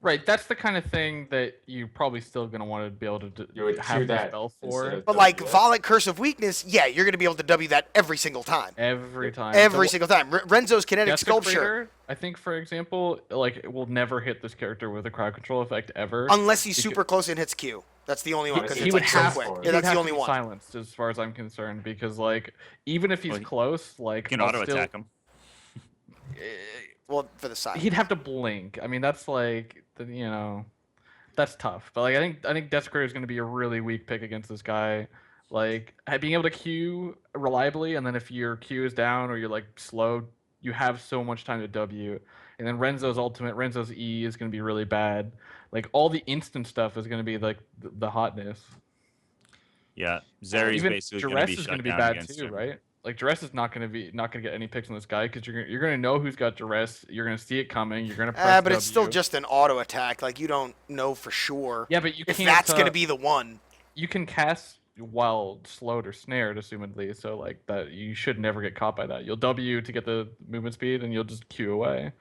Right, that's the kind of thing that you probably still gonna want to be able to You would have Q the that spell instead for of But like W. Volley Curse of Weakness, yeah, you're going to be able to W that every single time. every time. Every So, single time. Renzo's Kinetic Sculpture. Desecrator, I think, for example, like it will never hit this character with a crowd control effect ever. Unless he's Because- super close and hits Q. That's the only one. Because He it's would like so have quick. to. Yeah, He would that's have the to only be one. silenced, as far as I'm concerned, because like even if he's Well, close, like You can I'll auto still- attack him. Well, for the side. He'd have to blink. I mean, that's like that's tough. But like I think Desecrator is going to be a really weak pick against this guy. Like being able to Q reliably, and then if your Q is down or you're like slow, you have so much time to W. And then Renzo's ultimate, Renzo's E is going to be really bad. Like all the instant stuff is going to be like the hotness. Yeah. Zeri's Even basically going to Duress be is shut going to be down bad against too, him. right? Like Duress is not going to get any picks on this guy because you're going to know who's got Duress. You're going to see it coming. You're going to press But it's still W. just an auto attack. Like, you don't know for sure Yeah, but you if can't. that's going to be the one. You can cast while slowed or snared, assumedly. So like that, you should never get caught by that. You'll W to get the movement speed, and you'll just Q away.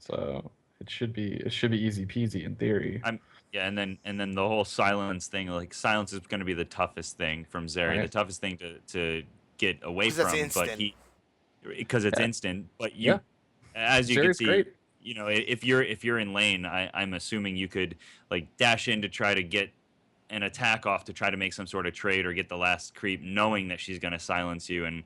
So it should be easy peasy in theory. Yeah, and then the whole silence thing, like silence is going to be the toughest thing from Zeri, Right. the toughest thing to get away 'Cause that's from. instant. But because it's Yeah. instant. But you, Yeah. as you can Zeri's see, great. if you're in lane, I'm assuming you could like dash in to try to get an attack off to try to make some sort of trade or get the last creep, knowing that she's going to silence you and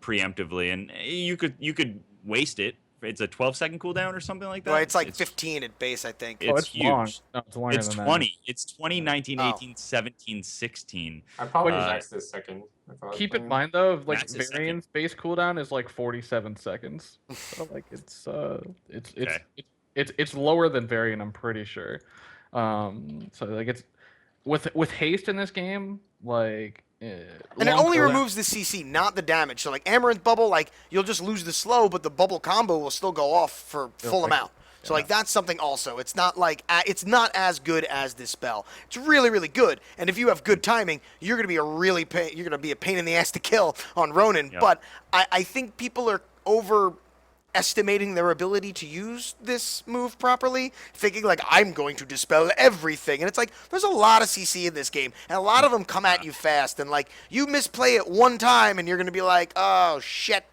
preemptively, and you could waste it. It's a 12-second cooldown or something like that. Well, it's like 15 at base, I think. It's It's long. huge. No, it's longer It's than 20. It's 20, 19, Oh. 18, 17, 16. I probably Uh, max this second. If I was Keep in playing. mind though, like Max is second. Varian's base cooldown is like 47 seconds. So like it's lower than Varian, I'm pretty sure. So like it's with haste in this game, like And it only removes the CC, not the damage. So, like, Amaranth Bubble, like, you'll just lose the slow, but the bubble combo will still go off for full Okay. amount. So, like, that's something also. It's not like, it's not as good as this spell. It's really, really good. And if you have good timing, you're going to be a pain in the ass to kill on Ronan. Yep. But I think people are overestimating their ability to use this move properly, thinking like, I'm going to dispel everything. And it's like, there's a lot of CC in this game, and a lot of them come at you fast, and like, you misplay it one time and you're going to be like, oh shit,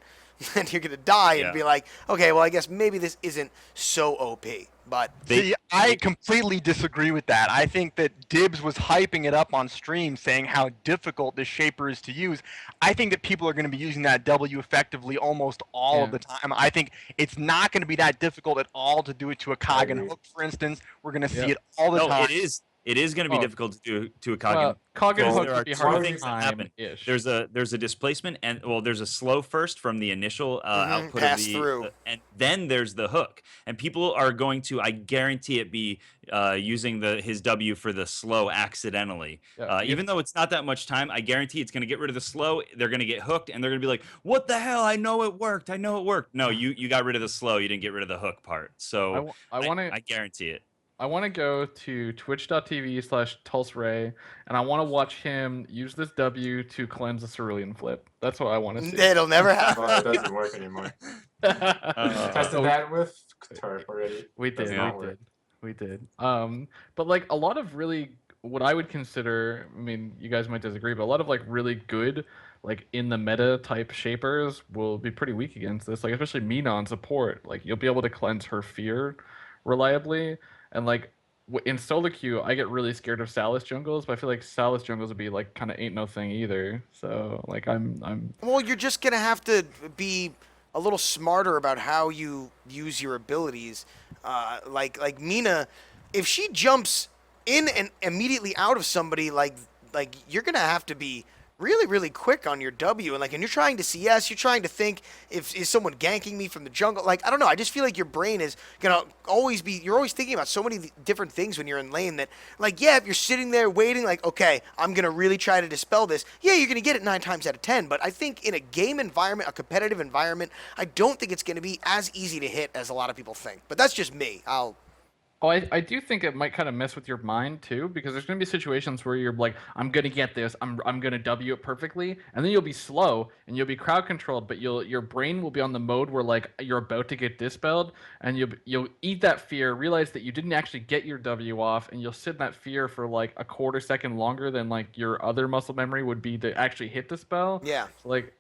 and you're going to die and Yeah. be like, okay, well, I guess maybe this isn't so OP. But See, I completely disagree with that. I think that Dibs was hyping it up on stream, saying how difficult this Shaper is to use. I think that people are going to be using that W effectively almost all of Yeah. the time. I think it's not going to be that difficult at all to do it to a Cog and agree. Hook, for instance. We're going to see Yeah. it all the No, time. it is. It is going to be Oh. difficult to do to a Cog. Well, Cog and because Hook there would are be two hard things that happen. time-ish. There's a displacement and there's a slow first from the initial output pass of the through. and then there's the hook, and people are going to, I guarantee it, be using his W for the slow accidentally. Yeah, Even though it's not that much time, I guarantee it's going to get rid of the slow. They're going to get hooked, and they're going to be like, "What the hell? I know it worked. I know it worked." No, you got rid of the slow. You didn't get rid of the hook part. So I want to I guarantee it. I want to go to twitch.tv/TulseRay, and I want to watch him use this W to cleanse the Cerulean flip. That's what I want to see. it'll never happen. Well, it doesn't work anymore. Tested that with turf already. We Does did, not work. we did. But like a lot of really, what I would consider, I mean, you guys might disagree, but a lot of like really good, like in the meta type shapers will be pretty weak against this. Like especially Mina on support, like you'll be able to cleanse her fear reliably, and like in solo queue, I get really scared of Salus jungles, but I feel like Salus jungles would be like kind of ain't no thing either. So like I'm. Well, you're just gonna have to be a little smarter about how you use your abilities. Like Mina, if she jumps in and immediately out of somebody, like you're gonna have to be really quick on your W, and you're trying to CS, you're trying to think, if is someone ganking me from the jungle, like I don't know, I just feel like your brain is gonna always be, you're always thinking about so many different things when you're in lane that, like, yeah, if you're sitting there waiting, like, okay, I'm gonna really try to dispel this, yeah, you're gonna get it 9 times out of 10, but I think in a game environment, a competitive environment, I don't think it's gonna be as easy to hit as a lot of people think, but that's just me. Oh, I do think it might kind of mess with your mind too, because there's going to be situations where you're like, I'm going to get this, I'm going to W it perfectly, and then you'll be slow and you'll be crowd controlled, but your brain will be on the mode where like you're about to get dispelled, and you'll eat that fear, realize that you didn't actually get your W off, and you'll sit in that fear for like a quarter second longer than like your other muscle memory would be to actually hit the spell. Yeah. So, like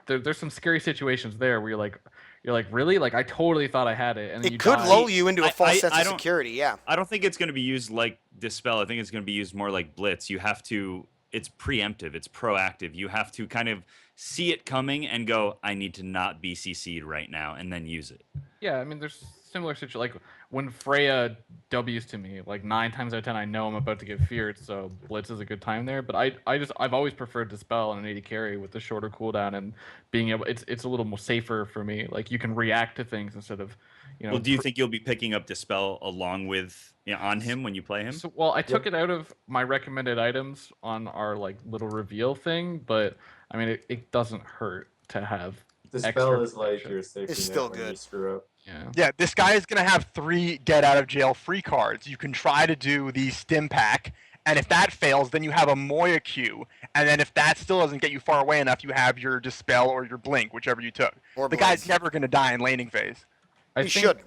there's some scary situations there where you're like, really? Like, I totally thought I had it, and then you It could die. lull you into a false sense I of don't- security, yeah. I don't think it's going to be used like Dispel. I think it's going to be used more like Blitz. You have to, it's preemptive, it's proactive. You have to kind of see it coming and go, I need to not be CC'd right now, and then use it. Yeah, I mean, there's similar situations. Like when Freya W's to me, like 9 times out of 10, I know I'm about to get feared, so Blitz is a good time there. But I've always preferred Dispel on an AD carry with the shorter cooldown and being able. It's a little more safer for me. Like you can react to things instead of, Well, do you think you'll be picking up Dispel along with on him when you play him? So, well, I took it out of my recommended items on our like little reveal thing, but I mean, it doesn't hurt to have. The extra spell is like protection. your safety It's net still when you good. screw up. Yeah. Yeah, this guy is going to have 3 get out of jail free cards. You can try to do the stim pack, and if that fails, then you have a Moya Q, and then if that still doesn't get you far away enough, you have your Dispel or your Blink, whichever you took. Or The guy's Blaze. never going to die in laning phase. You should.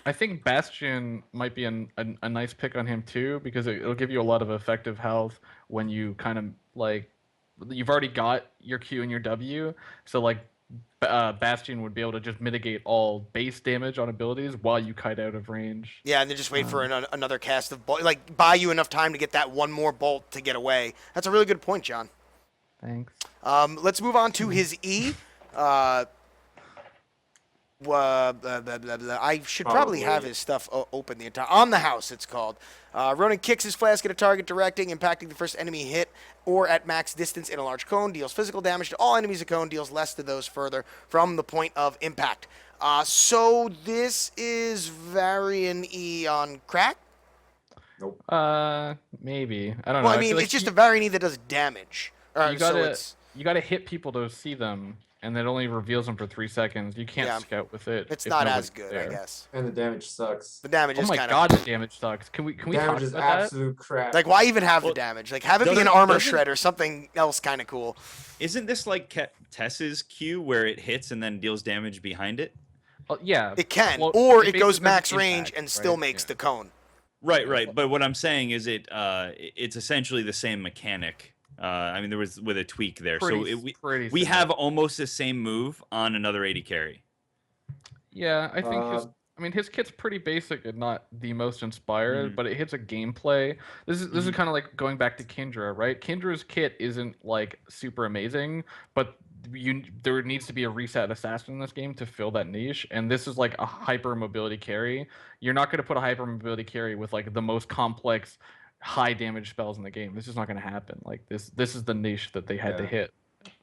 I think Bastion might be a nice pick on him too, because it'll give you a lot of effective health when you kind of like you've already got your Q and your W, so like Bastion would be able to just mitigate all base damage on abilities while you kite out of range. Yeah, and then just wait for another cast of bolt, like buy you enough time to get that one more bolt to get away. That's a really good point, John. Thanks. Let's move on to his E. I should probably have his stuff open the entire on the house. It's called. Ronan kicks his flask at a target, directing, impacting the first enemy hit, or at max distance in a large cone. Deals physical damage to all enemies. A cone deals less to those further from the point of impact. So this is Varian E on crack. Nope. Maybe I don't know. Well, I feel mean, like it's just a Varian E that does damage. you gotta So you gotta hit people to see them, and it only reveals them for 3 seconds. You can't Yeah. scout with it. it's if not nobody's as good, there. I guess. And the damage sucks. The damage Oh is my kind god, the damage sucks. Can we talk Damage is about that? absolute crap. like, why even have the Well, damage? Like, have it be an doesn't- armor doesn't- shred or something else kind of cool. Isn't this like Tess's Q where it hits and then deals damage behind it? Yeah. It can, Well, or it it goes basically max does range impact, and still right? makes Yeah. the cone. Right. But what I'm saying is it's essentially the same mechanic. I mean, there was with a tweak there. Pretty We similar. have almost the same move on another 80 carry. Yeah, I think his kit's pretty basic and not the most inspired, but it hits a gameplay. This is kind of like going back to Kindra, right? Kindra's kit isn't like super amazing, but there needs to be a reset assassin in this game to fill that niche, and this is like a hyper mobility carry. You're not going to put a hyper mobility carry with like the most complex high damage spells in the game. This is not going to happen. Like this is the niche that they had to hit.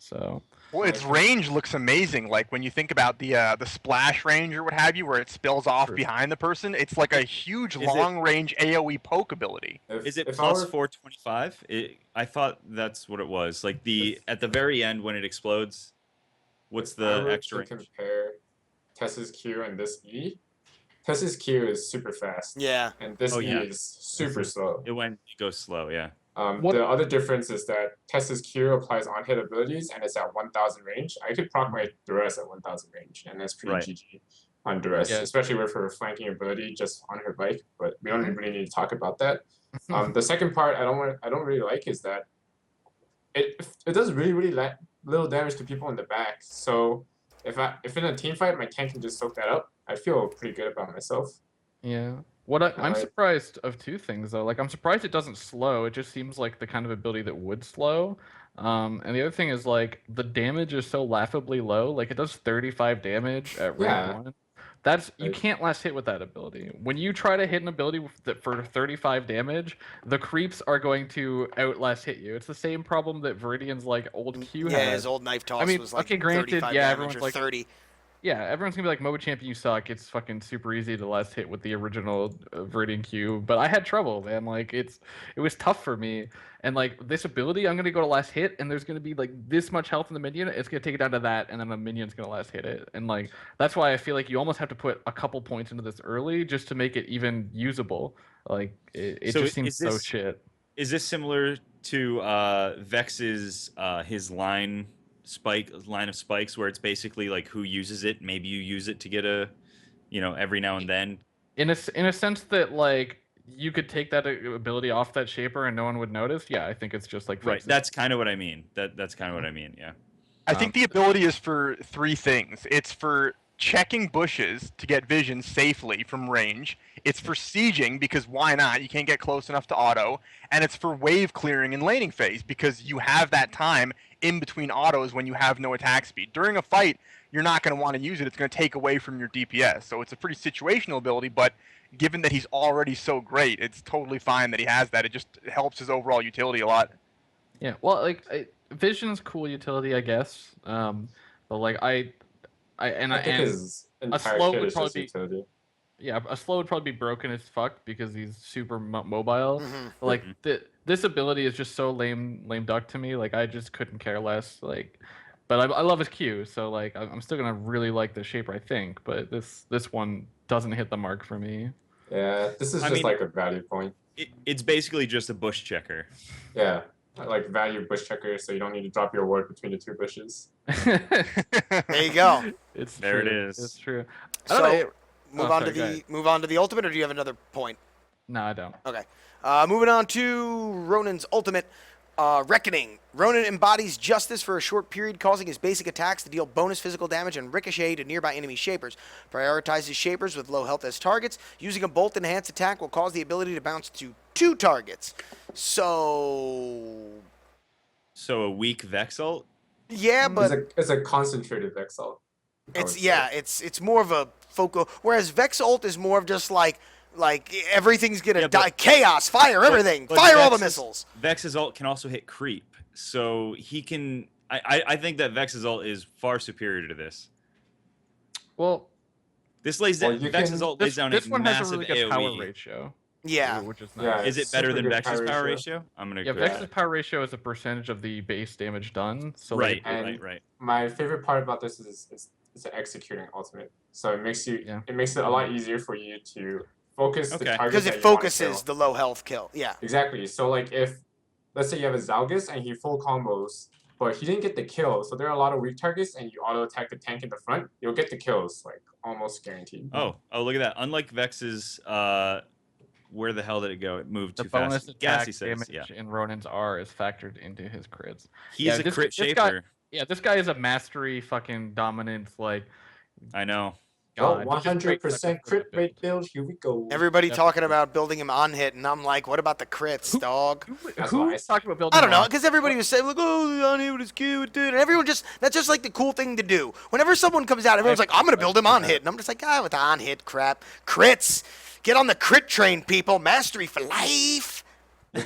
So Well, its range looks amazing. Like when you think about the splash range or what have you, where it spills off True. behind the person, it's like a huge long range AOE poke ability. Is it if plus I were- 425? I thought that's what it was. Like at the very end when it explodes, what's if I the were extra to range? compare Tess's Q and this E? Tess's Q is super fast. Yeah. And this Oh, E yeah. is super slow. It goes slow, yeah. The other difference is that Tessa's Q applies on-hit abilities and it's at 1000 range. I could proc my Duress at 1000 range, and that's pretty GG on Duress, especially with her flanking ability just on her bike. But we don't really need to talk about that. The second part I don't really like is that it does really little damage to people in the back. So if in a team fight my tank can just soak that up, I feel pretty good about myself. Yeah. I'm surprised of two things though. Like I'm surprised it doesn't slow. It just seems like the kind of ability that would slow. And the other thing is like the damage is so laughably low. Like it does 35 damage at rank 1. You can't last hit with that ability. When you try to hit an ability for 35 damage, the creeps are going to outlast hit you. It's the same problem that Viridian's like old Q had. Yeah, his old knife toss was like 35 damage or 30. Yeah, everyone's gonna be like, MOBA champion, you suck. It's fucking super easy to last hit with the original Viridian Q. But I had trouble, man. Like it was tough for me. And like this ability, I'm gonna go to last hit, and there's gonna be like this much health in the minion. It's gonna take it down to that, and then the minion's gonna last hit it. And like that's why I feel like you almost have to put a couple points into this early just to make it even usable. Like it just seems so shit. Is this similar to Vex's his line of spikes, where it's basically like who uses it? Maybe you use it to get a, every now and then. In a sense that like you could take that ability off that shaper and no one would notice. Yeah, I think it's just like right. That's kind of what I mean. That's kind of what I mean. Yeah. I think the ability is for 3 things. It's for checking bushes to get vision safely from range. It's for sieging, because why not? You can't get close enough to auto. And it's for wave clearing in laning phase, because you have that time in between autos when you have no attack speed. During a fight, you're not going to want to use it. It's going to take away from your DPS. So it's a pretty situational ability, but given that he's already so great, it's totally fine that he has that. It just helps his overall utility a lot. Yeah, well, like Vision's cool utility, I guess. But like I think his entire kit is just utility. Yeah, a slow would probably be broken as fuck because he's super mobile. Like this ability is just so lame duck to me. Like I just couldn't care less. Like, but I love his Q, so like I'm still gonna really like the shaper, I think. But this one doesn't hit the mark for me. Yeah, this is just like a value point. It's basically just a bush checker. Yeah, like value bush checker, so you don't need to drop your ward between the 2 bushes. There you go. It's there. True. It is. It's true. So move on to the ultimate, or do you have another point? No, I don't. Okay. Moving on to Ronan's ultimate. Reckoning. Ronan embodies justice for a short period, causing his basic attacks to deal bonus physical damage and ricochet to nearby enemy shapers. Prioritizes shapers with low health as targets. Using a bolt enhanced attack will cause the ability to bounce to 2 targets. So a weak Vex ult? Yeah, but it's a concentrated Vex ult. It's more of a focal, whereas Vex ult is more of just like everything's gonna die, chaos, fire everything, fire all the missiles. Vex's ult can also hit creep, so he can. I think that Vex's ult is far superior to this. Well, Vex's ult lays down this a one massive has a really good AoE. power ratio. Yeah, which is nice. Yeah, is it better than Vex's power ratio? I'm gonna. Yeah, Vex's power ratio is a percentage of the base damage done. So right. My favorite part about this is it's an executing ultimate, so it makes it a lot easier for you to focus the target, because it focuses the low health kill. Yeah, exactly. So like if let's say you have a Zalgus and he full combos, but he didn't get the kill, so there are a lot of weak targets, and you auto attack the tank in the front, you'll get the kills, like almost guaranteed. Oh, look at that! Unlike Vex's, where the hell did it go? It moved too fast. The bonus attack says, damage in Ronan's R is factored into his crits. He's a crit shaper. This guy is a mastery fucking dominant, like. I know. God, 100% crit rate build. Here we go. Everybody talking about building him on hit, and I'm like, what about the crits, dog? Who's talking about building? I don't know, because everybody was saying like, oh, the on hit was cute, dude, and everyone that's just like the cool thing to do. Whenever someone comes out, everyone's like, I'm gonna build him on hit, and I'm just like, with the on hit crap, crits, get on the crit train, people, mastery for life.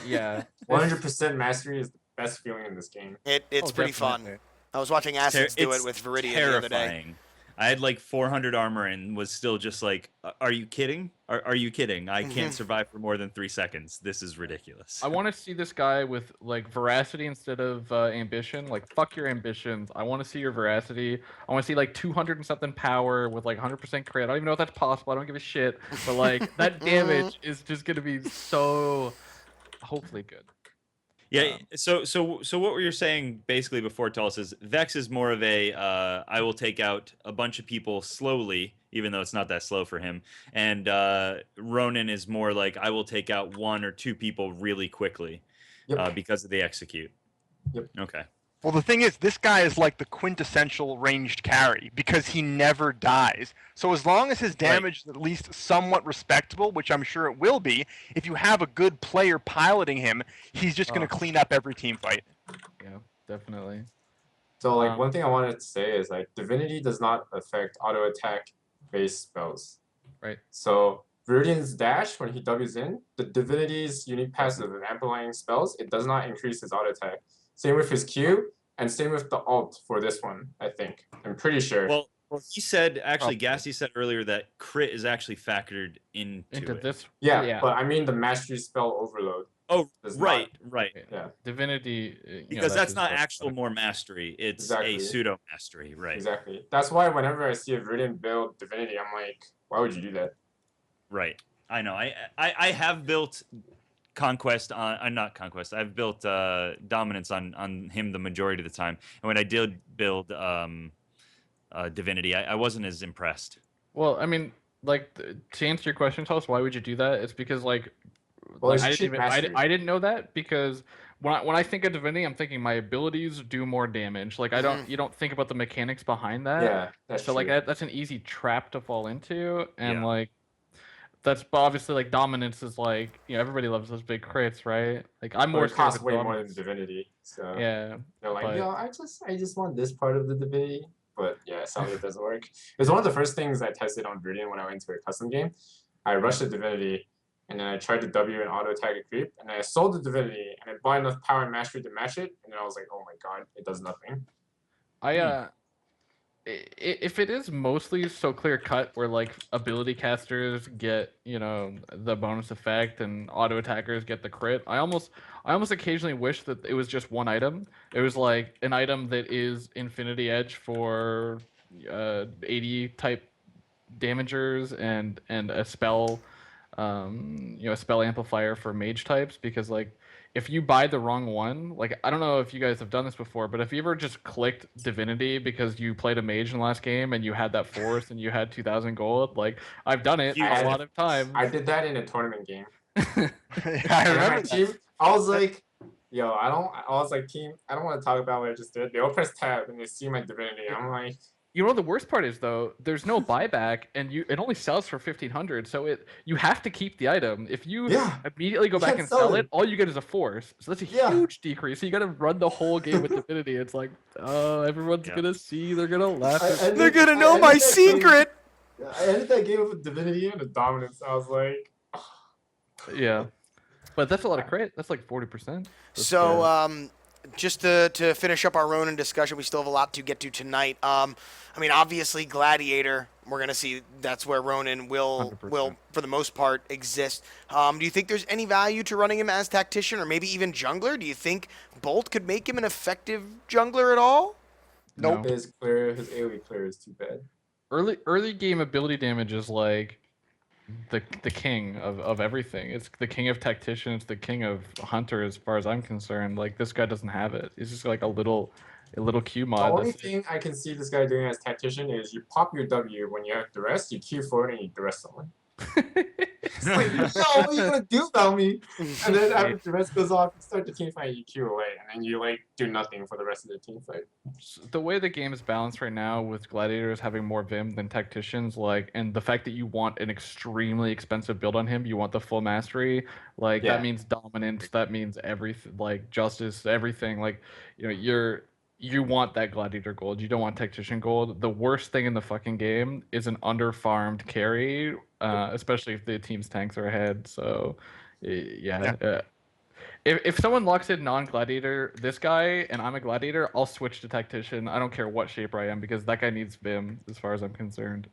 Yeah, 100% mastery is the best feeling in this game. It's pretty fun. I was watching Acids do it with Viridian the other day. I had like 400 armor and was still just like, are you kidding? Are you kidding? I can't survive for more than 3 seconds. This is ridiculous. I want to see this guy with like veracity instead of ambition. Like fuck your ambitions. I want to see your veracity. I want to see like 200 and something power with like 100% crit. I don't even know if that's possible. I don't give a shit. But like that damage is just gonna be so hopefully good. Yeah. So what were you saying basically before, Tullis, is Vex is more of a I will take out a bunch of people slowly, even though it's not that slow for him, and Ronan is more like I will take out 1 or 2 people really quickly, Yep. because they execute. Yep. Okay. Well, the thing is, this guy is like the quintessential ranged carry because he never dies. So as long as his damage is at least somewhat respectable, which I'm sure it will be, if you have a good player piloting him, he's just going to clean up every team fight. Yeah, definitely. So like one thing I wanted to say is like Divinity does not affect auto attack based spells. Right. So Viridian's dash, when he W's in, the Divinity's unique passive of amplifying spells, it does not increase his auto attack. Same with his Q, and same with the alt for this one, I think. I'm pretty sure. Well, he said, actually, Gassy said earlier that crit is actually factored into it. This. Yeah, but I mean the mastery spell overload. Oh, right. Yeah. Divinity. Because that's not actual more mastery. It's a pseudo mastery, right? Exactly. That's why whenever I see a Viridian build Divinity, I'm like, why would you do that? Right. I know. I have built Conquest on not Conquest. I've built Dominance on him the majority of the time. And when I did build Divinity, I wasn't as impressed. Well, I mean, like to answer your question, tell us why would you do that? It's because like well, I didn't know that because when I think of Divinity, I'm thinking my abilities do more damage. Like you don't think about the mechanics behind that. Yeah, that's so true. like that's an easy trap to fall into, and like that's obviously like Dominance is like everybody loves those big crits, right? Like I'm more. It costs way more than Divinity. So yeah, they're like, I just want this part of the Divinity. But yeah, sadly it doesn't work. It was one of the first things I tested on Viridian when I went to a custom game. I rushed the Divinity, and then I tried to W and auto attack a creep, and then I sold the Divinity, and I bought enough power and mastery to match it, and then I was like, oh my god, it does nothing. If it is mostly so clear cut where like ability casters get the bonus effect and auto attackers get the crit, I almost occasionally wish that it was just one item. It was like an item that is Infinity Edge for 80 type damagers and a spell a spell amplifier for mage types, because like if you buy the wrong one, like I don't know if you guys have done this before, but if you ever just clicked Divinity because you played a mage in the last game and you had that force and you had 2,000 gold, like I've done it a lot of times. I did that in a tournament game. I remember my team. I was like, yo, I was like, team, I don't want to talk about what I just did. They all press tab and they see my Divinity. I'm like. You know what the worst part is though? There's no buyback, and it only sells for 1,500. So you have to keep the item. If you immediately go back and sell it, all you get is a force. So that's a huge decrease. So you got to run the whole game with Divinity. It's like, oh, everyone's gonna see. They're gonna laugh. They're gonna know my secret. I ended that game with a Divinity and a Dominance. I was like, yeah, but that's a lot of crit. That's like 40%. So just to finish up our Ronan discussion, we still have a lot to get to tonight. I mean, obviously, Gladiator, we're going to see that's where Ronan will, for the most part, exist. Do you think there's any value to running him as Tactician or maybe even Jungler? Do you think Bolt could make him an effective Jungler at all? Nope. His AoE clear is too bad. Early game ability damage is like the king of everything. It's the king of Tactician. It's the king of Hunter as far as I'm concerned. Like this guy doesn't have it. He's just like a little Q mod. The only thing I can see this guy doing as Tactician is you pop your W when you have duress, you Q forward and you duress someone. It's like, yo, what are you gonna do about me? And then after duress goes off, you start the team fight, you Q away, and then you like do nothing for the rest of the team fight. The way the game is balanced right now with Gladiators having more Vim than Tacticians, like, and the fact that you want an extremely expensive build on him, you want the full mastery, like that means dominance, that means everything, like justice, everything, like you want that Gladiator gold. You don't want Tactician gold. The worst thing in the fucking game is an underfarmed carry, especially if the team's tanks are ahead. So, if someone locks in non-Gladiator, this guy, and I'm a Gladiator, I'll switch to Tactician. I don't care what shaper I am because that guy needs Vim as far as I'm concerned.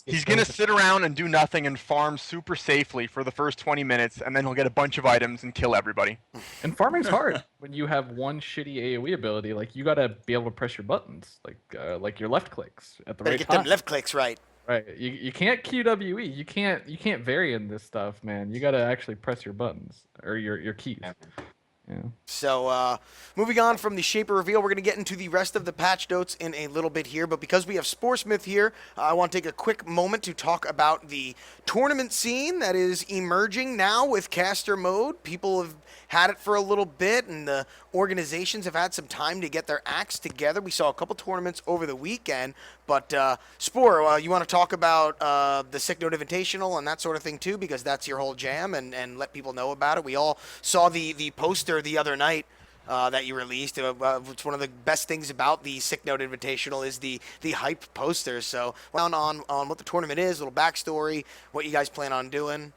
He's going to sit around and do nothing and farm super safely for the first 20 minutes, and then he'll get a bunch of items and kill everybody. And farming's hard when you have one shitty AoE ability. Like, you got to be able to press your buttons, like your left clicks at the right get time. Them left clicks right. Right. You can't QWE. You can't vary in this stuff, man. You got to actually press your buttons or your keys. Yeah. So moving on from the Shaper reveal, we're going to get into the rest of the patch notes in a little bit here. But because we have Sporesmith here, I want to take a quick moment to talk about the tournament scene that is emerging now with caster mode. People have had it for a little bit, and the organizations have had some time to get their acts together. We saw a couple tournaments over the weekend. But Spore, you want to talk about the Sick Note Invitational and that sort of thing too, because that's your whole jam, and let people know about it. We all saw the poster the other night that you released. It's one of the best things about the Sick Note Invitational is the hype poster. So on what the tournament is, a little backstory, what you guys plan on doing.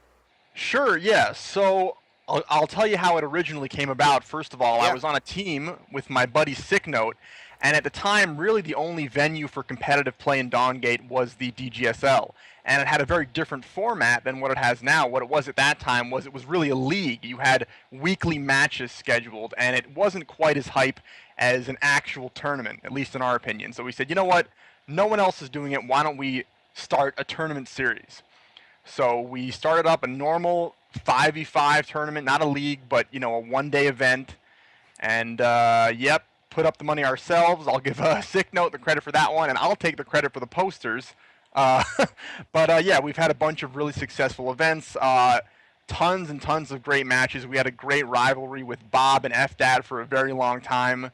Sure, yeah. So I'll tell you how it originally came about. First of all, Yeah. I was on a team with my buddy Sick Note, and at the time, really the only venue for competitive play in Dawngate was the DGSL. And it had a very different format than what it has now. What it was at that time was it was really a league. You had weekly matches scheduled, and it wasn't quite as hype as an actual tournament, at least in our opinion. So we said, you know what? No one else is doing it. Why don't we start a tournament series? So we started up a normal 5v5 tournament, not a league, but a one-day event. And yep, put up the money ourselves. I'll give Sick Note the credit for that one, and I'll take the credit for the posters. But yeah, we've had a bunch of really successful events, tons and tons of great matches. We had a great rivalry with Bob and FDAT for a very long time.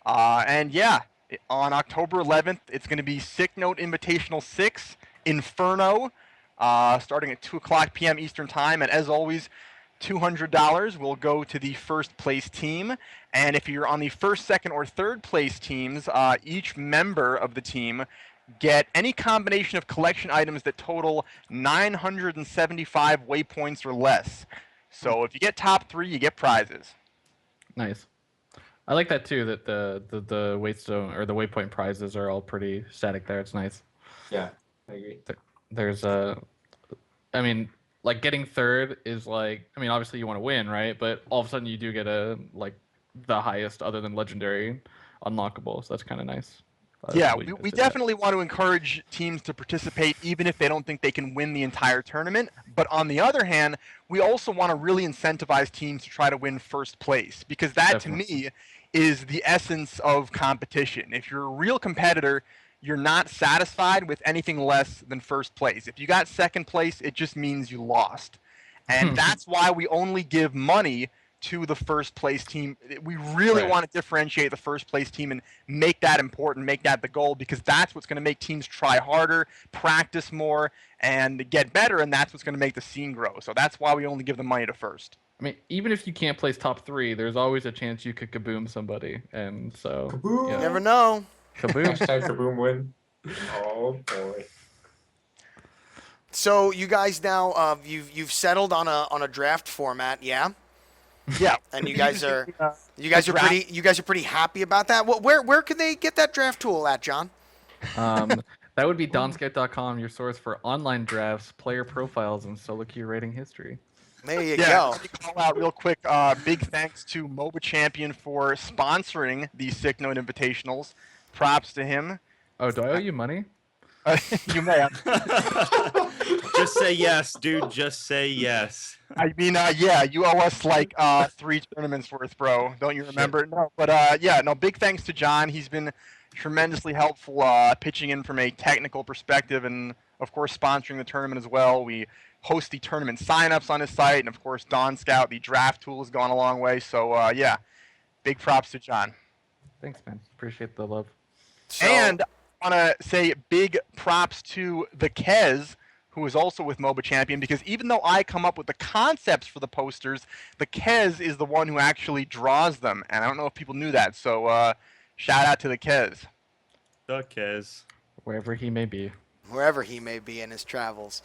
And yeah, on October 11th, it's going to be Sick Note Invitational 6 Inferno, starting at 2:00 p.m. Eastern Time. And as always, $200 will go to the first place team. And if you're on the first, second, or third place teams, each member of the team get any combination of collection items that total 975 waypoints or less. So if you get top 3, you get prizes. Nice. I like that too. That the waystone or the waypoint prizes are all pretty static there. It's nice. Yeah, I agree. There's I mean, like getting third is like, I mean, obviously you want to win, right? But all of a sudden you do get the highest other than legendary unlockable. So that's kind of nice. Yeah, we definitely want to encourage teams to participate even if they don't think they can win the entire tournament. But on the other hand, we also want to really incentivize teams to try to win first place, because that Definitely. to me is the essence of competition. If you're a real competitor, you're not satisfied with anything less than first place. If you got second place, it just means you lost. And that's why we only give money to the first place team. We really want to differentiate the first place team and make that important, make that the goal, because that's what's going to make teams try harder, practice more, and get better, and that's what's going to make the scene grow. So that's why we only give the money to first. I mean, even if you can't place top 3, there's always a chance you could kaboom somebody, and so Kaboom! You never know. Kaboom. Hashtag kaboom win. Oh boy. So you guys now you've settled on a draft format, yeah? Yeah. And you guys are pretty happy about that. Where can they get that draft tool at, John? That would be donscout.com, your source for online drafts, player profiles, and solo queue rating history. There you Yeah, go. let me call out real quick. Big thanks to MOBA Champion for sponsoring these Sick Note Invitationals. Props to him. Oh, do I owe you money? You may have. Just say yes, dude. Just say yes. I mean, yeah, you owe us like 3 tournaments worth, bro. Don't you remember? No, but yeah, no. Big thanks to John. He's been tremendously helpful, pitching in from a technical perspective, and of course sponsoring the tournament as well. We host the tournament signups on his site, and of course Dawn Scout, the draft tool, has gone a long way. So yeah, big props to John. Thanks, man. Appreciate the love. So, And I want to say big props to the Kez, who is also with MOBA Champion, because even though I come up with the concepts for the posters, the Kez is the one who actually draws them, and I don't know if people knew that. So shout out to the Kez. The Kez. Wherever he may be. wherever he may be in his travels.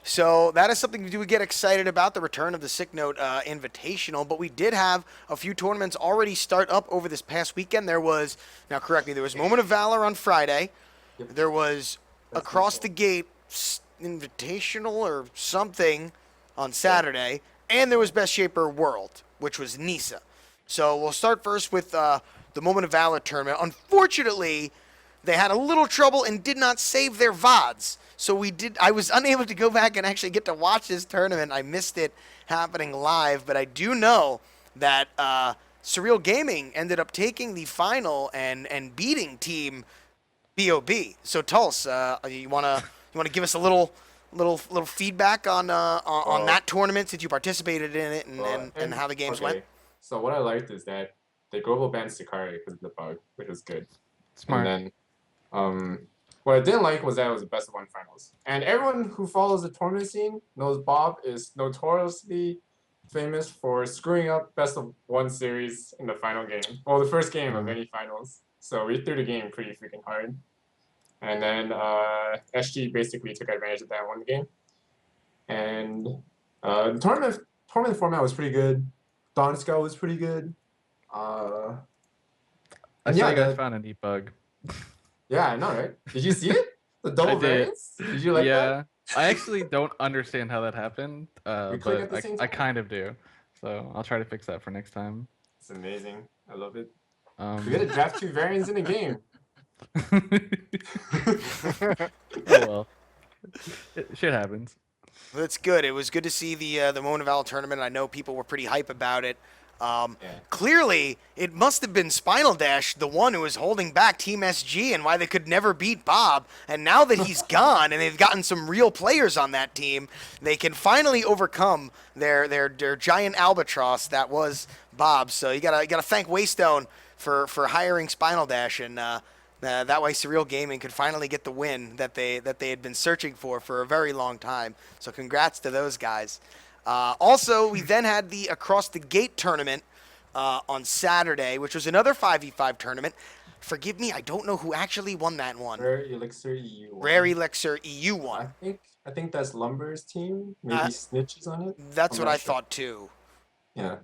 So that is something we do get excited about, the return of the Sick Note Invitational. But we did have a few tournaments already start up over this past weekend. There was, now correct me, there was Moment of Valor on Friday. Yep. There was Across the Gate Invitational or something on Saturday. And there was Best Shaper World, which was Nisa. So we'll start first with the Moment of Valor tournament. Unfortunately, they had a little trouble and did not save their VODs. So I was unable to go back and actually get to watch this tournament. I missed it happening live, but I do know that Surreal Gaming ended up taking the final and beating Team BOB. So Tulse, you wanna give us a little feedback on that tournament since you participated in it and how the games went? So what I liked is that they global banned Sakari because of the bug, which was good. Smart. And then what I didn't like was that it was the best of one finals. And everyone who follows the tournament scene knows Bob is notoriously famous for screwing up best of one series in the final game. Well, the first game of any finals. So we threw the game pretty freaking hard. And then SG basically took advantage of that and won the game. And the tournament format was pretty good. Dawn Scout was pretty good. I saw you guys found a neat bug. Yeah, I know, right? Did you see it? The double variants? Did you like that? Yeah, I actually don't understand how that happened, but I kind of do. So I'll try to fix that for next time. It's amazing. I love it. We gotta draft 2 variants in a game. Oh well, shit happens. That's good. It was good to see the Mona Val tournament. I know people were pretty hype about it. Clearly, it must have been Spinal Dash, the one who was holding back Team SG and why they could never beat Bob. And now that he's gone and they've gotten some real players on that team, they can finally overcome their giant albatross that was Bob. So you gotta thank Waystone for hiring Spinal Dash, and that way Surreal Gaming could finally get the win that they had been searching for a very long time. So congrats to those guys. Also, we then had the Across the Gate tournament on Saturday, which was another 5v5 tournament. Forgive me, I don't know who actually won that one. Rare Elixir EU won. Rare Elixir EU won. I think that's Lumber's team. Maybe Snitch is on it. That's what I thought too. Yeah.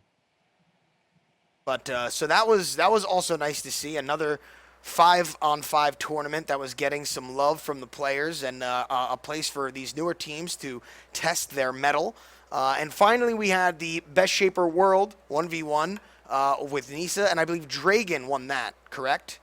But so that was also nice to see, another 5-on-5 tournament that was getting some love from the players and a place for these newer teams to test their mettle. And finally, we had the Best Shaper World 1v1 with Nisa, and I believe Dragon won that, correct?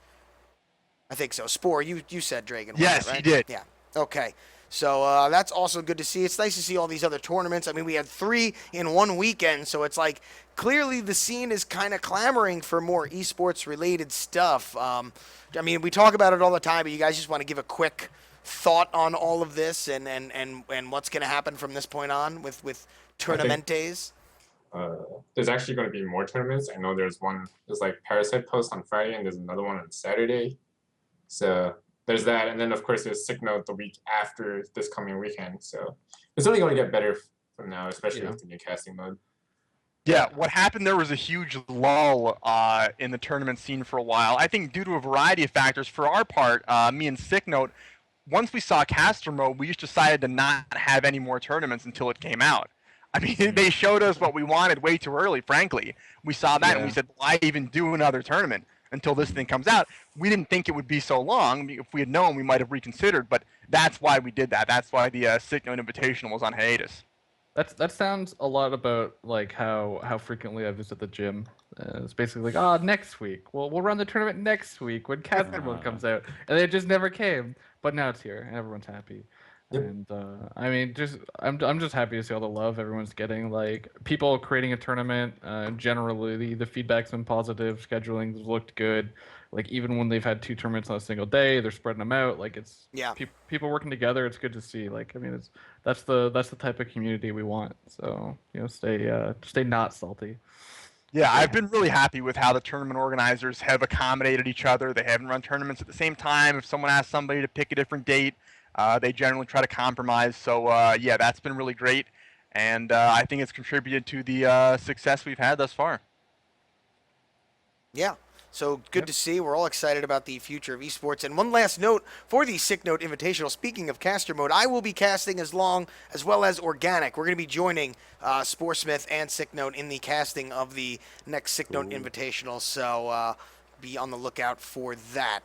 I think so. Spore, you said Dragon won yes, that, right? he did. Yeah. Okay. So that's also good to see. It's nice to see all these other tournaments. I mean, we had 3 in one weekend, so it's like clearly the scene is kind of clamoring for more esports-related stuff. I mean, we talk about it all the time, but you guys just want to give a quick thought on all of this and what's going to happen from this point on with tournamentes? There's actually going to be more tournaments. I know there's like Parasite Post on Friday, and there's another one on Saturday. So there's that, and then of course there's Sick Note the week after this coming weekend. So it's only going to get better from now, especially with the new casting mode. Yeah, what happened there was a huge lull in the tournament scene for a while. I think due to a variety of factors. For our part, me and Sick Note, once we saw caster mode, we just decided to not have any more tournaments until it came out. I mean, they showed us what we wanted way too early, frankly. We saw that and we said, why even do another tournament until this thing comes out? We didn't think it would be so long. If we had known, we might have reconsidered, but that's why we did that. That's why the Sick Note Invitational was on hiatus. That sounds a lot about like how frequently I visit the gym. It's basically like, next week. Well, we'll run the tournament next week when caster mode comes out, and it just never came. But now it's here, and everyone's happy. Yep. And I mean, I'm just happy to see all the love everyone's getting. Like people creating a tournament. Generally, the feedback's been positive. Scheduling's looked good. Like even when they've had 2 tournaments on a single day, they're spreading them out. Like it's people working together. It's good to see. Like I mean, that's the type of community we want. So stay not salty. Yeah, I've been really happy with how the tournament organizers have accommodated each other. They haven't run tournaments at the same time. If someone asks somebody to pick a different date, they generally try to compromise. So yeah, that's been really great, and I think it's contributed to the success we've had thus far. Yeah. So good to see. We're all excited about the future of esports. And one last note for the Sick Note Invitational. Speaking of caster mode, I will be casting as well as organic. We're going to be joining Sporesmith and Sick Note in the casting of the next Sick Note Invitational. So be on the lookout for that.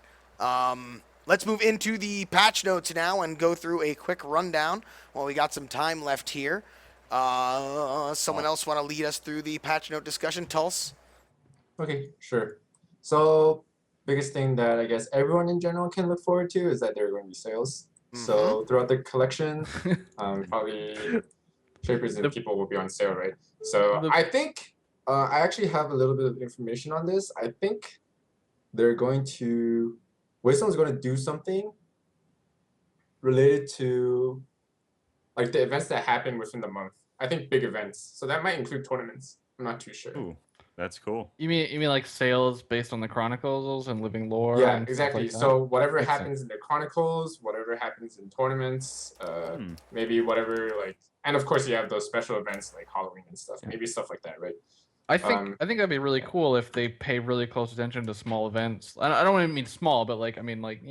Let's move into the patch notes now and go through a quick rundown while we got some time left here. Someone else want to lead us through the patch note discussion? Tulse? Okay, sure. So biggest thing that I guess everyone in general can look forward to is that there are going to be sales. So throughout the collection, probably Shapers and people will be on sale, right? So I think I actually have a little bit of information on this. I think they're going to Waystone's going to do something related to like the events that happen within the month. I think big events. So that might include tournaments. I'm not too sure. Ooh, that's cool. You mean like sales based on the Chronicles and Living Lore? Yeah, and exactly. Stuff like So whatever Makes happens in the Chronicles, whatever happens in tournaments, maybe whatever like, and of course you have those special events like Halloween and stuff. Maybe stuff like that, right? I think that'd be really cool if they pay really close attention to small events. I don't even mean small, but like I mean like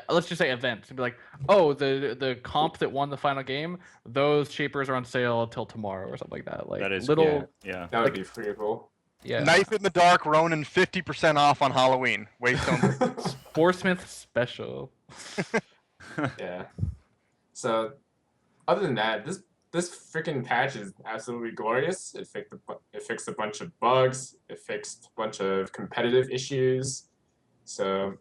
let's just say events and be like, oh, the comp that won the final game, those shapers are on sale till tomorrow or something like that. Like That is little, cool. Yeah. That would be pretty cool. yeah. Knife in the Dark, Ronan 50% off on Halloween. Waystone. Sporesmith special. Yeah. So, other than that, this freaking patch is absolutely glorious. It fixed a bunch of bugs. It fixed a bunch of competitive issues. So,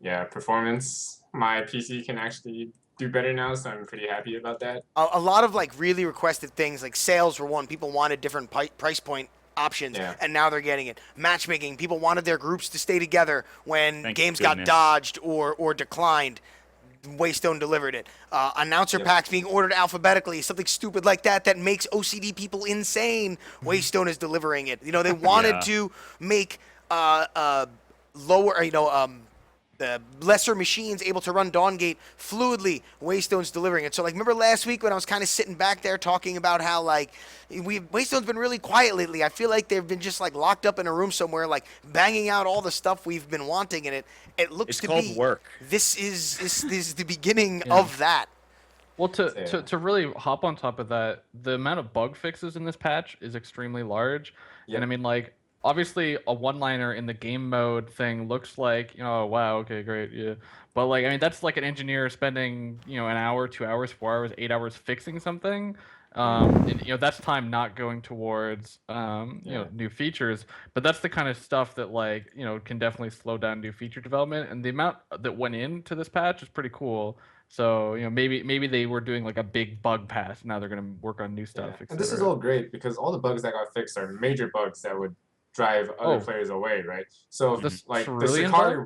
yeah, performance. My PC can actually do better now, so I'm pretty happy about that. A lot of like really requested things, like sales were one. People wanted different price point options, and now they're getting it. Matchmaking, people wanted their groups to stay together when games got dodged or declined. Waystone delivered it. Announcer packs being ordered alphabetically, something stupid like that makes OCD people insane. Waystone is delivering it. They wanted to make lower, the lesser machines able to run Dawngate fluidly. Waystone's delivering it. So, like, remember last week when I was kind of sitting back there talking about how, like, Waystone's been really quiet lately. I feel like they've been just, like, locked up in a room somewhere, like, banging out all the stuff we've been wanting, and it looks to be... It's called work. This is the beginning of that. Well, to really hop on top of that, the amount of bug fixes in this patch is extremely large. And I mean, like, obviously a one-liner in the game mode thing looks like, oh, wow, okay, great, yeah. But, like, I mean, that's like an engineer spending, an hour, 2 hours, 4 hours, 8 hours fixing something. And, that's time not going towards, new features. But that's the kind of stuff that, like, can definitely slow down new feature development. And the amount that went into this patch is pretty cool. So, maybe they were doing like a big bug patch. Now they're going to work on new stuff. And this is all great because all the bugs that got fixed are major bugs that would drive other players away, right? So, like the Sakari,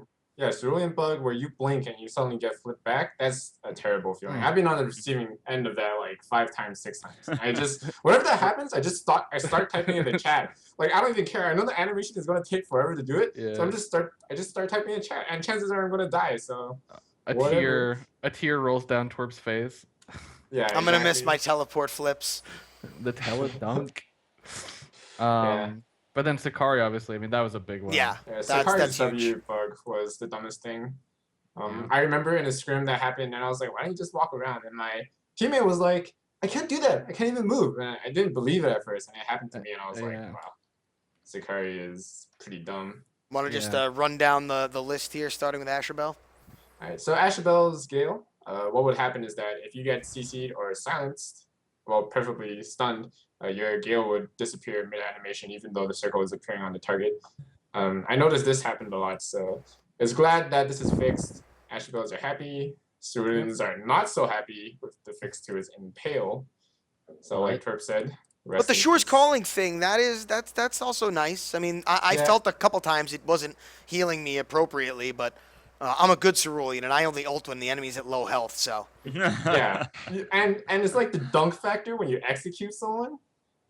cerulean bug where you blink and you suddenly get flipped back, that's a terrible feeling. I've been on the receiving end of that like 5 times, 6 times. I just, whenever that happens, I start typing in the chat. Like, I don't even care. I know the animation is going to take forever to do it. Yeah. So I just start typing in chat, and chances are I'm going to die. So a tear rolls down Twerp's face. Yeah, I'm going to miss my teleport flips. The teledunk. But then Sakari, obviously, I mean, that was a big one. Yeah, Sakari's W bug was the dumbest thing. I remember in a scrim that happened, and I was like, why don't you just walk around? And my teammate was like, I can't do that. I can't even move. And I didn't believe it at first, and it happened to me, and I was like, wow, Sakari is pretty dumb. Want to just run down the list here, starting with Asherbell? All right, so Asherbell's Gale, what would happen is that if you get CC'd or silenced, well, preferably stunned, your Gale would disappear mid-animation even though the circle is appearing on the target. I noticed this happened a lot, so it's glad that this is fixed. Asherbells are happy. Ceruleans are not so happy with the fix to his Impale. So like Twerp said, but the Shore's Calling thing, that's also nice. I mean, I felt a couple times it wasn't healing me appropriately, but I'm a good Cerulean, and I only ult when the enemy's at low health, so. Yeah, and it's like the dunk factor when you execute someone.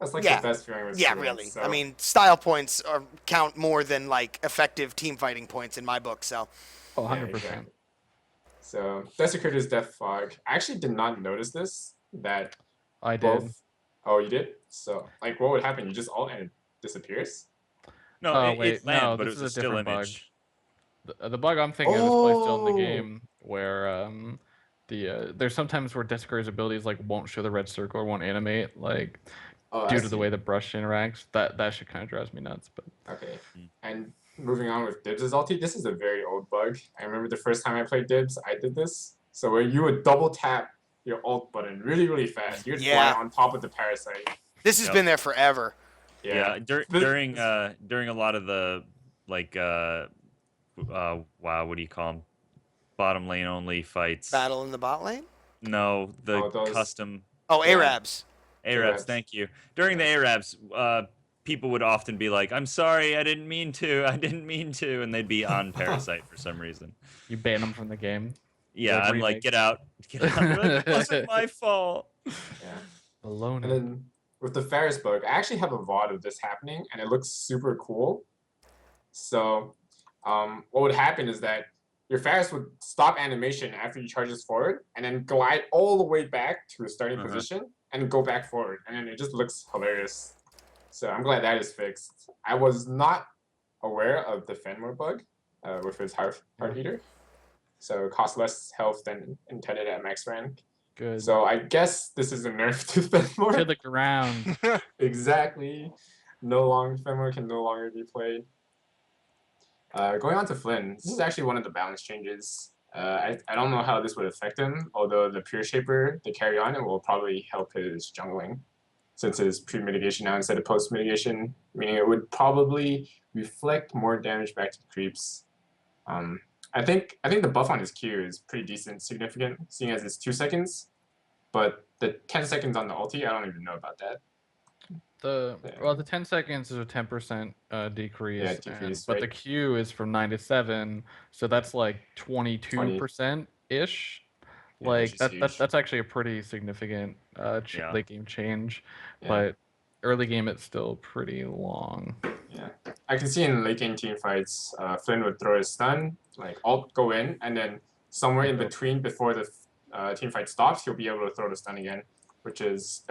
That's like the best feeling with Cerulean, really. So. I mean, style points count more than, like, effective team fighting points in my book, so. Oh, 100%. Exactly. So, Desecrator's Death Fog. I actually did not notice this, that I did. Oh, you did? So, like, what would happen? You just ult and it disappears? No, it lands, but it was a still image. The bug I'm thinking of is probably still in the game where there's sometimes where Desecrator's abilities like won't show the red circle or won't animate like due to the way the brush interacts. That shit kind of drives me nuts. But okay, and moving on with Dibs' ulti, this is a very old bug. I remember the first time I played Dibs, I did this. So where you would double tap your ult button really, really fast. You'd fly on top of the parasite. This has been there forever. Yeah, during a lot of the like wow, what do you call them? Bottom lane only fights. Battle in the bot lane? No, the custom. Oh, Arabs. Arabs, thank you. During the Arabs, people would often be like, "I'm sorry, I didn't mean to, and they'd be on Parasite for some reason. You ban them from the game. Yeah, Like I'm like, remake. get out. They're like, it wasn't my fault. Yeah. Alone. And then with the Ferris bug, I actually have a VOD of this happening, and it looks super cool. So, what would happen is that your Ferris would stop animation after you charges forward, and then glide all the way back to a starting position, and go back forward, and then it just looks hilarious. So I'm glad that is fixed. I was not aware of the Fenway bug with his heart heater, so it costs less health than intended at max rank. Good. So I guess this is a nerf to Fenmore. To the ground. Exactly. Fenmore can no longer be played. Going on to Flynn, this is actually one of the balance changes. I don't know how this would affect him, although the Pure Shaper, the carry on, it will probably help his jungling, since it's pre-mitigation now instead of post-mitigation, meaning it would probably reflect more damage back to the creeps. I think the buff on his Q is pretty decent, significant, seeing as it's 2 seconds. But the 10 seconds on the ulti, I don't even know about that. The 10 seconds is a 10% decrease. Yeah, decrease, but right? the Q is from 9 to 7, so that's like 22% ish. Yeah, Like which is huge. that's actually a pretty significant late game change. But early game it's still pretty long. Yeah, I can see in late game team fights, Flynn would throw his stun, like ult go in, and then somewhere in between before the team fight stops, he'll be able to throw the stun again, which is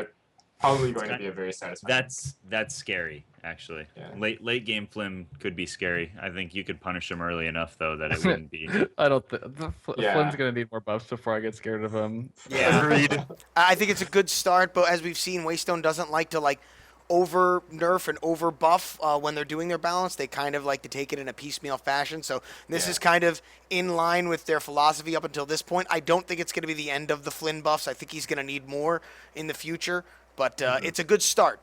probably going to be a very satisfying. That's scary, actually. Yeah. Late game Flim could be scary. I think you could punish him early enough though that it wouldn't be. I don't think Flynn's gonna need more buffs before I get scared of him. Yeah, Agreed. I think it's a good start, but as we've seen, Waystone doesn't like to over nerf and over buff when they're doing their balance. They kind of like to take it in a piecemeal fashion. So this is kind of in line with their philosophy up until this point. I don't think it's going to be the end of the Flynn buffs. I think he's going to need more in the future, but it's a good start.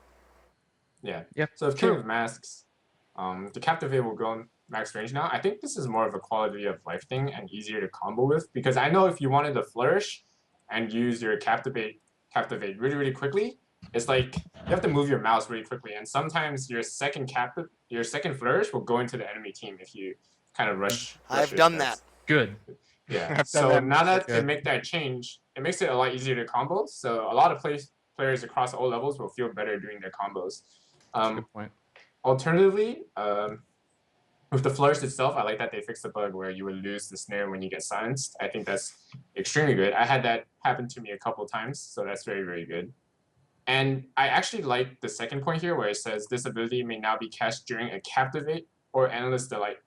Yeah. Yep. So if King of Masks, the Captivate will go on max range now. I think this is more of a quality of life thing and easier to combo with, because I know if you wanted to flourish and use your Captivate really, really quickly, it's like you have to move your mouse really quickly, and sometimes your second flourish will go into the enemy team if you kind of rush. I've done that. Good. Yeah. So now that they make that change, it makes it a lot easier to combo. So a lot of players across all levels will feel better doing their combos. That's a good point. Alternatively, with the flourish itself, I like that they fixed the bug where you would lose the snare when you get silenced. I think that's extremely good. I had that happen to me a couple times, so that's very, very good. And I actually like the second point here where it says this ability may now be cast during a Captivate or Endless Delight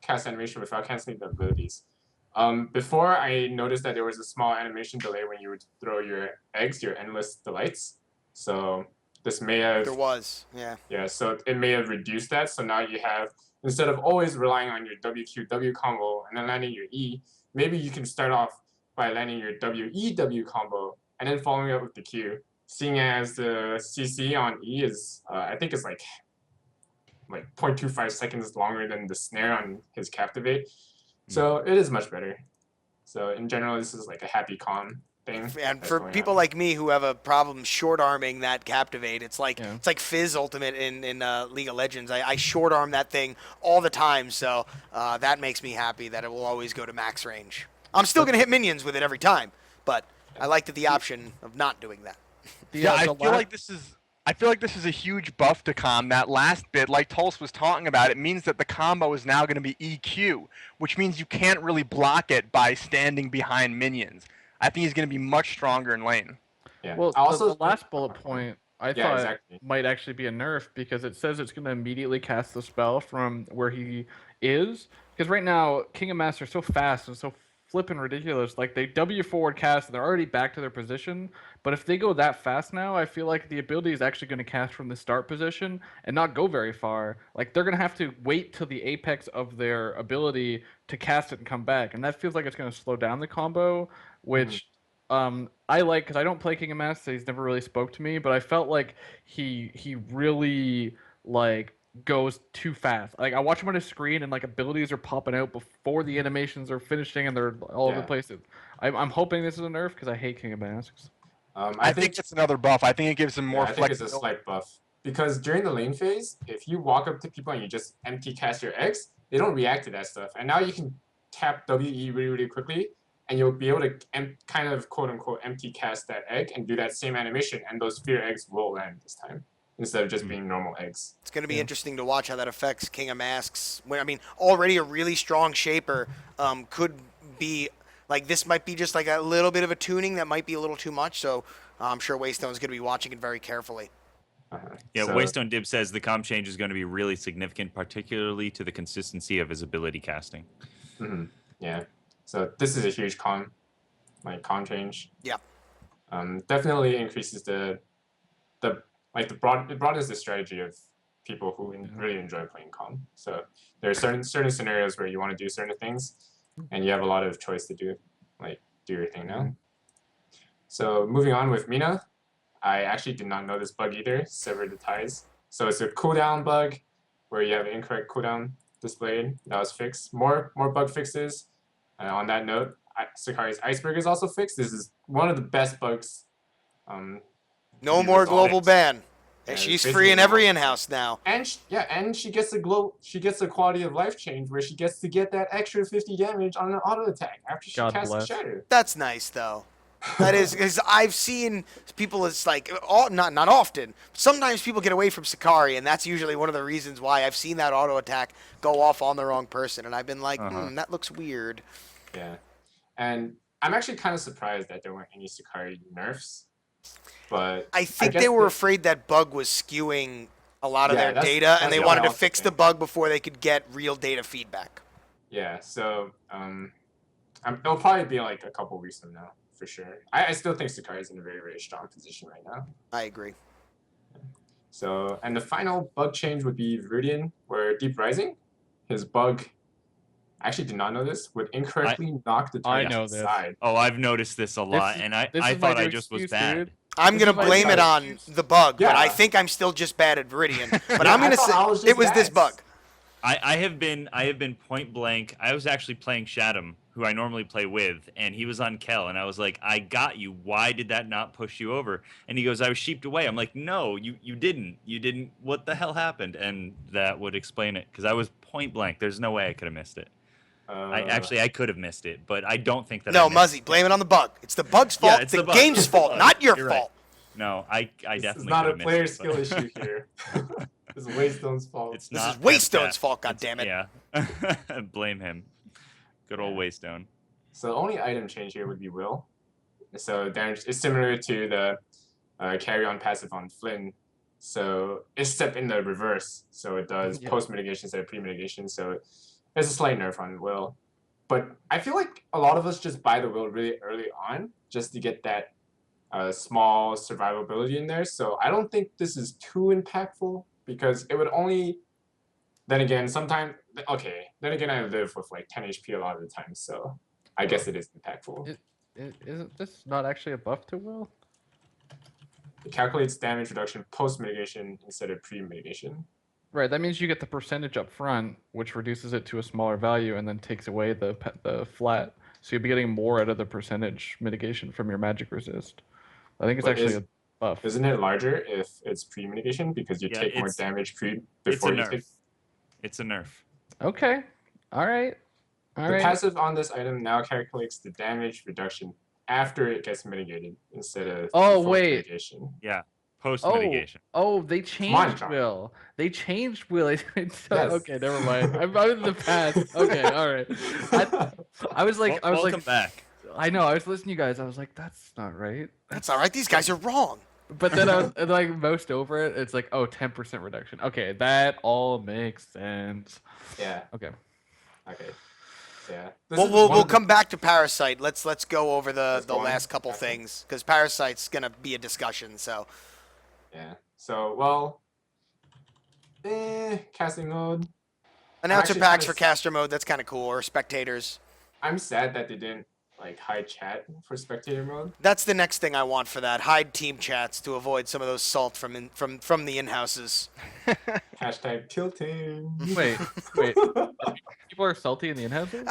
cast animation without canceling the abilities. Before, I noticed that there was a small animation delay when you would throw your eggs, your Endless Delights. So this may have... There was, yeah. Yeah, so it may have reduced that. So now you have, instead of always relying on your WQW combo and then landing your E, maybe you can start off by landing your WEW combo and then following up with the Q. Seeing as the CC on E is, I think it's like 0.25 seconds longer than the snare on his Captivate. So it is much better. So in general, this is like a happy calm thing. And for people like me who have a problem short arming that Captivate, it's like Fizz Ultimate in League of Legends. I short arm that thing all the time, so that makes me happy that it will always go to max range. I'm still gonna hit minions with it every time, but I like the option of not doing that. I feel like this is a huge buff to calm that last bit. Like Tulse was talking about, it means that the combo is now going to be EQ, which means you can't really block it by standing behind minions. I think he's going to be much stronger in lane. Yeah. Well, also, the last bullet point I thought might actually be a nerf, because it says it's going to immediately cast the spell from where he is. Because right now, King of Masks are so fast and so flipping ridiculous. Like, they W forward cast and they're already back to their position. But if they go that fast now, I feel like the ability is actually going to cast from the start position and not go very far. Like, they're going to have to wait till the apex of their ability to cast it and come back. And that feels like it's going to slow down the combo, which I like, because I don't play King of Masks, so he's never really spoke to me. But I felt like he really, like, goes too fast. Like, I watch him on his screen and like abilities are popping out before the animations are finishing and they're all over the place. I'm hoping this is a nerf because I hate King of Masks. I think it's another buff. I think it gives him more flexibility. I think it's a slight buff. because during the lane phase, if you walk up to people and you just empty cast your eggs, they don't react to that stuff. And now you can tap WE really, really quickly, and you'll be able to kind of quote unquote empty cast that egg and do that same animation, and those fear eggs will land this time instead of just being normal eggs. It's going to be interesting to watch how that affects King of Masks. When I mean, already a really strong shaper could be like this. Might be just like a little bit of a tuning that might be a little too much. So I'm sure Waystone's going to be watching it very carefully. Yeah, So- Waystone Dib says the comp change is going to be really significant, particularly to the consistency of his ability casting. Yeah. So this is a huge con change. Yeah. Definitely increases it broadens the strategy of people who really enjoy playing com. So there are certain scenarios where you want to do certain things, and you have a lot of choice to do your thing now. So moving on with Mina, I actually did not know this bug either. Sever the ties. So it's a cooldown bug where you have an incorrect cooldown displayed. That was fixed. More bug fixes. On that note, Sakari's iceberg is also fixed. This is one of the best bugs. No more global ban. Yeah, She's basically free in no every more. in-house now. And she gets a quality of life change where she gets to get that extra 50 damage on an auto attack after she God casts bless. Shatter. That's nice though. That is because I've seen people it's like not often. Sometimes people get away from Sakari, and that's usually one of the reasons why I've seen that auto attack go off on the wrong person, and I've been like, that looks weird. Yeah, and I'm actually kind of surprised that there weren't any Sakari nerfs. But I think guess they were afraid that bug was skewing a lot of their that's- data, and that's they what wanted I to also fix the think. bug before they could get real data feedback. Yeah, so it'll probably be like a couple weeks from now for sure. I still think Sakari is in a very, very strong position right now. I agree. So, and the final bug change would be Viridian, where Deep Rising, his bug, I actually did not know this, would incorrectly knock the I target know to the this. side. Oh, I've noticed this a lot, and I this is thought my I new just was excuse, bad. dude. I'm This gonna is my blame it side on excuse. the bug, but Yeah. I think I'm still just bad at Viridian. But Yeah, I'm gonna I thought say I was it just was this bad. bug. I have been point blank. I was actually playing Shaddam, who I normally play with, and he was on Kel, and I was like, I got you. Why did that not push you over? And he goes, I was sheeped away. I'm like, no, you didn't. You didn't. What the hell happened? And that would explain it, because I was point blank. There's no way I could have missed it. I could have missed it, but I don't think that. No, I missed Muzzy, blame it on the bug. It's the bug's Yeah, fault. it's the the bug. game's It's the fault, bug. not your You're right. fault. No, I This definitely is not a could have player missed skill it, issue here. This is Waystone's fault. It's This not is Waystone's fault, It's- goddammit. Yeah, blame him. Good old Yeah. Waystone. So the only item change here would be Will. So damage is similar to the carry on passive on Flynn. So except in the reverse. So it does post mitigation instead of pre mitigation. So there's a slight nerf on Will. But I feel like a lot of us just buy the Will really early on just to get that small survivability in there. So I don't think this is too impactful because it would only. Then again, Then again, I live with like 10 HP a lot of the time, so I guess it is impactful. Isn't this not actually a buff to Will? It calculates damage reduction post mitigation instead of pre mitigation. Right, that means you get the percentage up front, which reduces it to a smaller value and then takes away the flat. So you'll be getting more out of the percentage mitigation from your magic resist. I think it's But actually a buff. Isn't it larger if it's pre mitigation because you Yeah, take more it's- damage It's before a you nerf. take. It's a nerf. Okay. All right. All The right. passive on this item now calculates the damage reduction after it gets mitigated instead of Oh, before wait. mitigation. Yeah, post mitigation. Oh, they on, changed John. Will. They changed Will. Yes. Okay, never mind. I'm in the past. Okay, all right. I was like, Welcome back. I know. I was listening to you guys. I was like, that's not right. That's all right. These guys are wrong. But then I was like, most over it. It's like, oh, 10% reduction. Okay, that all makes sense. Yeah. Okay. Okay. So, yeah. We'll come back to Parasite. Let's go over the go on. last couple Okay. things because Parasite's gonna be a discussion. So Yeah. So casting mode. announcer actually packs kinda for caster mode. That's kind of cool. Or spectators. I'm sad that they didn't hide chat for spectator mode. That's the next thing I want for that. Hide team chats to avoid some of those salt from the in-houses. Hashtag tilting. Wait. People are salty in the in-houses?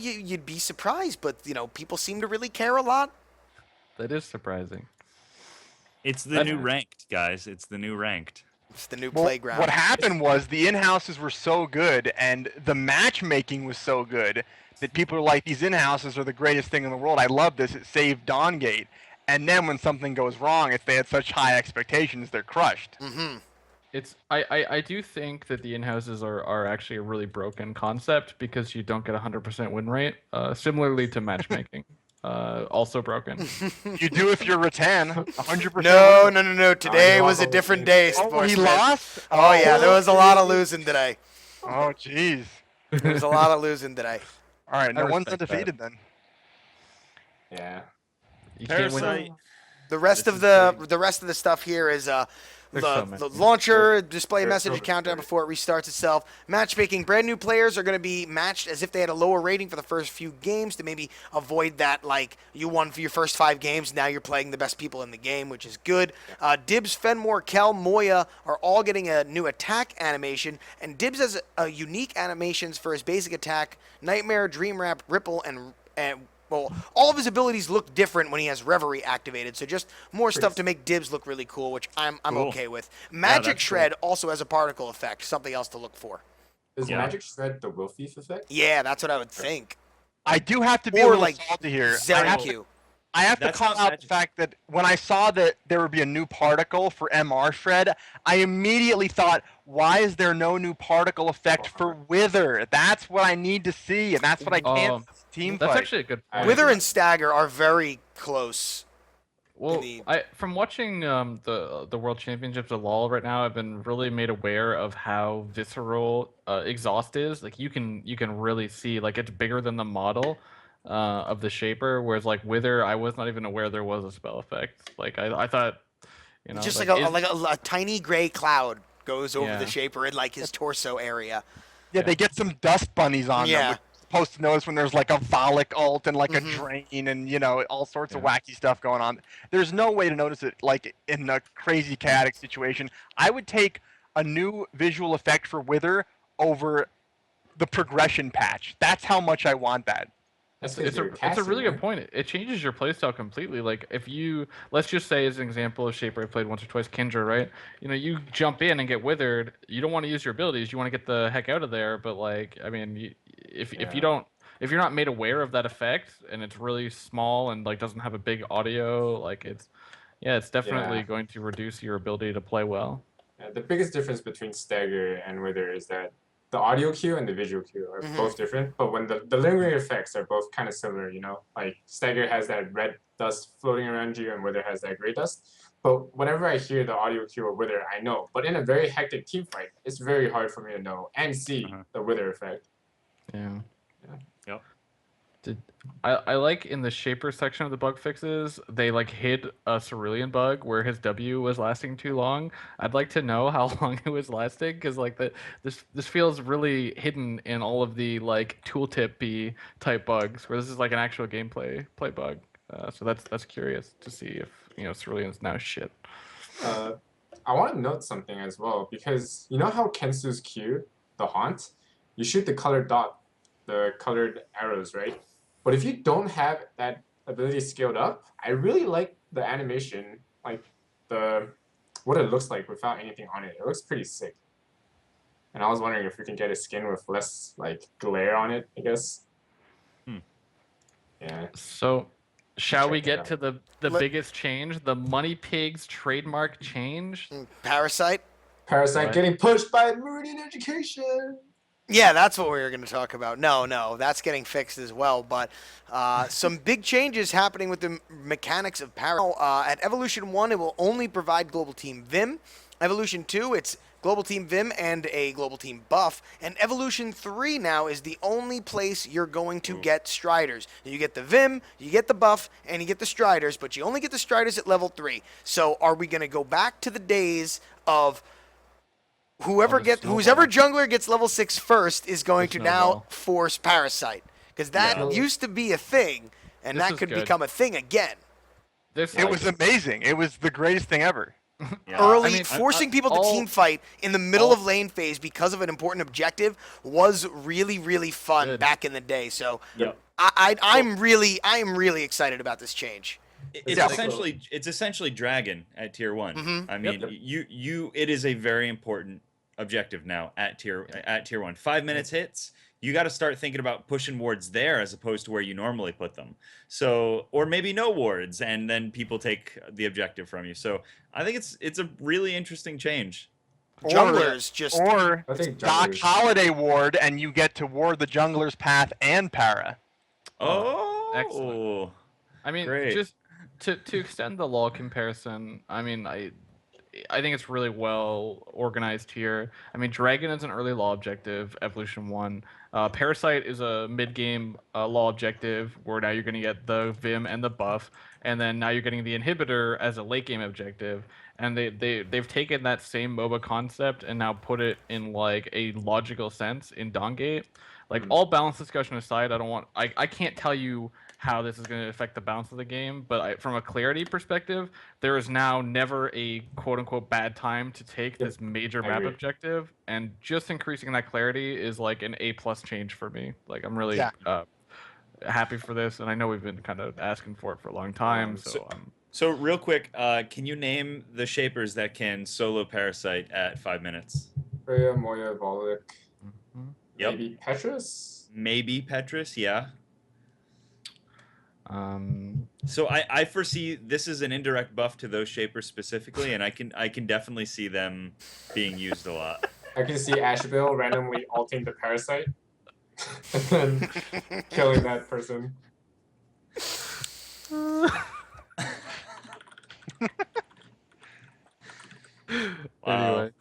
You'd be surprised, but people seem to really care a lot. That is surprising. It's the new ranked, guys. It's the new ranked. It's the new Well, playground. what happened was the in-houses were so good and the matchmaking was so good that people were like, these in-houses are the greatest thing in the world. I love this. It saved Dawngate. And then when something goes wrong, if they had such high expectations, they're crushed. Mm-hmm. I do think that the in-houses are actually a really broken concept because you don't get 100% win rate. Similarly to matchmaking, also broken. You do if you're Rattan, 100%. No. Today was a different day, Oh, he Sporesmith. lost? Oh, yeah, there was a lot of losing today. Oh, jeez. There was a lot of losing today. All right, no one's respect undefeated then. Yeah. You can't win. Parasite. The rest This of is the rest of the stuff here is There's so the many. launcher, display message, perfect. countdown before it restarts itself. Matchmaking. Brand new players are going to be matched as if they had a lower rating for the first few games to maybe avoid that, like, you won for your first 5 games, now you're playing the best people in the game, which is good. Dibs, Fenmore, Kel, Moya are all getting a new attack animation, and Dibs has unique animations for his basic attack, Nightmare, Dream Wrap, Ripple, and well, all of his abilities look different when he has Reverie activated, so just more stuff to make Dibs look really cool, which I'm Cool. okay with. Magic that's Shred also has a particle effect, something else to look for. Is Yeah. Magic Shred the Will Thief effect? Yeah, that's what I would think. I do have to be a Or little like salty here. I have to That's call not out magic. the fact that when I saw that there would be a new particle for MR Shred, I immediately thought, why is there no new particle effect for Wither? That's what I need to see, and that's what I can't team That's fight. actually a good I point. Wither and Stagger are very close. Well, the- from watching the World Championships of LoL right now, I've been really made aware of how visceral exhaust is. Like you can really see like it's bigger than the model of the Shaper, whereas like Wither, I was not even aware there was a spell effect. Like I thought, you know, Just like, like a tiny gray cloud goes over Yeah. the Shaper in like his torso area. Yeah, they get some dust bunnies on Yeah. them. Which you're supposed to notice when there's like a Volek ult and like Mhm. a drain and all sorts of Yeah. wacky stuff going on. There's no way to notice it like in a crazy chaotic situation. I would take a new visual effect for Wither over the progression patch. That's how much I want that. That's It's a really good point. It changes your playstyle completely. Like if you let's just say as an example of Shaper I played once or twice Kindra, right? You know, you jump in and get withered. You don't want to use your abilities. You want to get the heck out of there. But like, I mean, if you're not made aware of that effect and it's really small and like doesn't have a big audio, like it's definitely Yeah. going to reduce your ability to play well. The biggest difference between Stagger and Wither is that the audio cue and the visual cue are both different, but when the lingering effects are both kind of similar, like Stagger has that red dust floating around you and Wither has that gray dust. But whenever I hear the audio cue of Wither, I know. But in a very hectic team fight, it's very hard for me to know and see the Wither effect. Yeah. Yep. I like in the Shaper section of the bug fixes, they like hid a Cerulean bug where his W was lasting too long. I'd like to know how long it was lasting because like this feels really hidden in all of the like tooltip-y type bugs where this is like an actual gameplay bug. So that's curious to see if Cerulean's now shit. I want to note something as well because you know how Kensu's Q, the Haunt, you shoot the colored dot, the colored arrows, right? But if you don't have that ability scaled up, I really like the animation, like what it looks like without anything on it. It looks pretty sick. And I was wondering if we can get a skin with less like glare on it, I guess. Yeah. So, shall we Check it get out. to the biggest change, the Money Pigs trademark change? Parasite. Parasite What? getting pushed by Meridian Education. Yeah, that's what we were going to talk about. No, that's getting fixed as well. But some big changes happening with the mechanics of Parasite. At Evolution 1, it will only provide Global Team Vim. Evolution 2, it's Global Team Vim and a Global Team buff. And Evolution 3 now is the only place you're going to get Striders. You get the Vim, you get the buff, and you get the Striders, but you only get the Striders at level 3. So are we going to go back to the days of whoever jungler gets level 6 first is going to now snowball. force Parasite? Because that used to be a thing, and This that is could good. become a thing again. It was amazing. It was the greatest thing ever. Early, forcing people to team fight in the middle all- of lane phase because of an important objective was really, really fun Good. back in the day. So Yep. I am really excited about this change. it's essentially Dragon at tier 1. Mm-hmm. I mean, it is a very important objective now at tier 1. 5 minutes hits, you got to start thinking about pushing wards there as opposed to where you normally put them. So, or maybe no wards, and then people take the objective from you. So I think it's a really interesting change. Or Doc Holiday ward, and you get to ward the jungler's path and para. Oh, excellent. I mean, great. Just to extend the law comparison, I mean, I think it's really well organized here. I mean, Dragon is an early law objective, Evolution 1. Parasite is a mid-game law objective, where now you're going to get the Vim and the buff, and then now you're getting the Inhibitor as a late-game objective. And they've taken that same MOBA concept and now put it in, like, a logical sense in Dawngate. Like, all balance discussion aside, I can't tell you how this is going to affect the balance of the game, but from a clarity perspective, there is now never a quote-unquote bad time to take this major map objective, and just increasing that clarity is like an A+ change for me. Like, I'm really happy for this, and I know we've been kind of asking for it for a long time. So real quick, can you name the shapers that can solo Parasite at 5 minutes? Freya, Moya, Volek. Yep. Maybe Petrus? Maybe Petrus, yeah. So I foresee this is an indirect buff to those shapers specifically, and I can definitely see them being used a lot. I can see Asheville randomly ulting the Parasite and then killing that person. Wow. Anyway.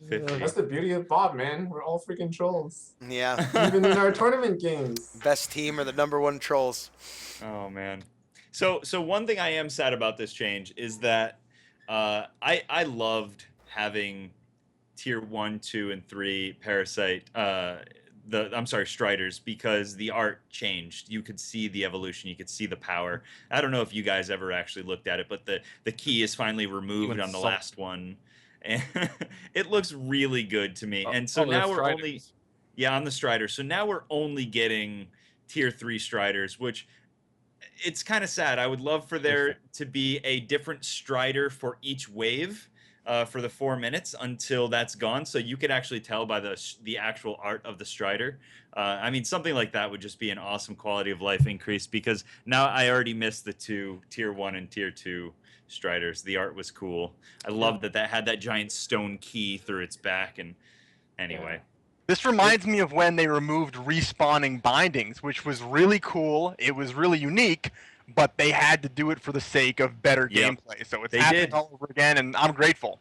50. That's the beauty of Bob, man. We're all freaking trolls. Yeah. Even in our tournament games. Best team are the #1 trolls. Oh man. So one thing I am sad about this change is that I loved having tier 1, 2, and 3 Parasite Striders, because the art changed. You could see the evolution, you could see the power. I don't know if you guys ever actually looked at it, but the key is finally removed on the last one. And it looks really good to me. And so now we're only on the Strider. So now we're only getting tier 3 Striders, which it's kind of sad. I would love for there to be a different Strider for each wave for the 4 minutes until that's gone, so you could actually tell by the actual art of the Strider. I mean, something like that would just be an awesome quality of life increase, because now I already missed the 2 tier 1 and tier 2 Striders. The art was cool. I loved that had that giant stone key through its back. And anyway. This reminds me of when they removed respawning bindings, which was really cool. It was really unique, but they had to do it for the sake of better gameplay. So it's happening all over again, and I'm grateful.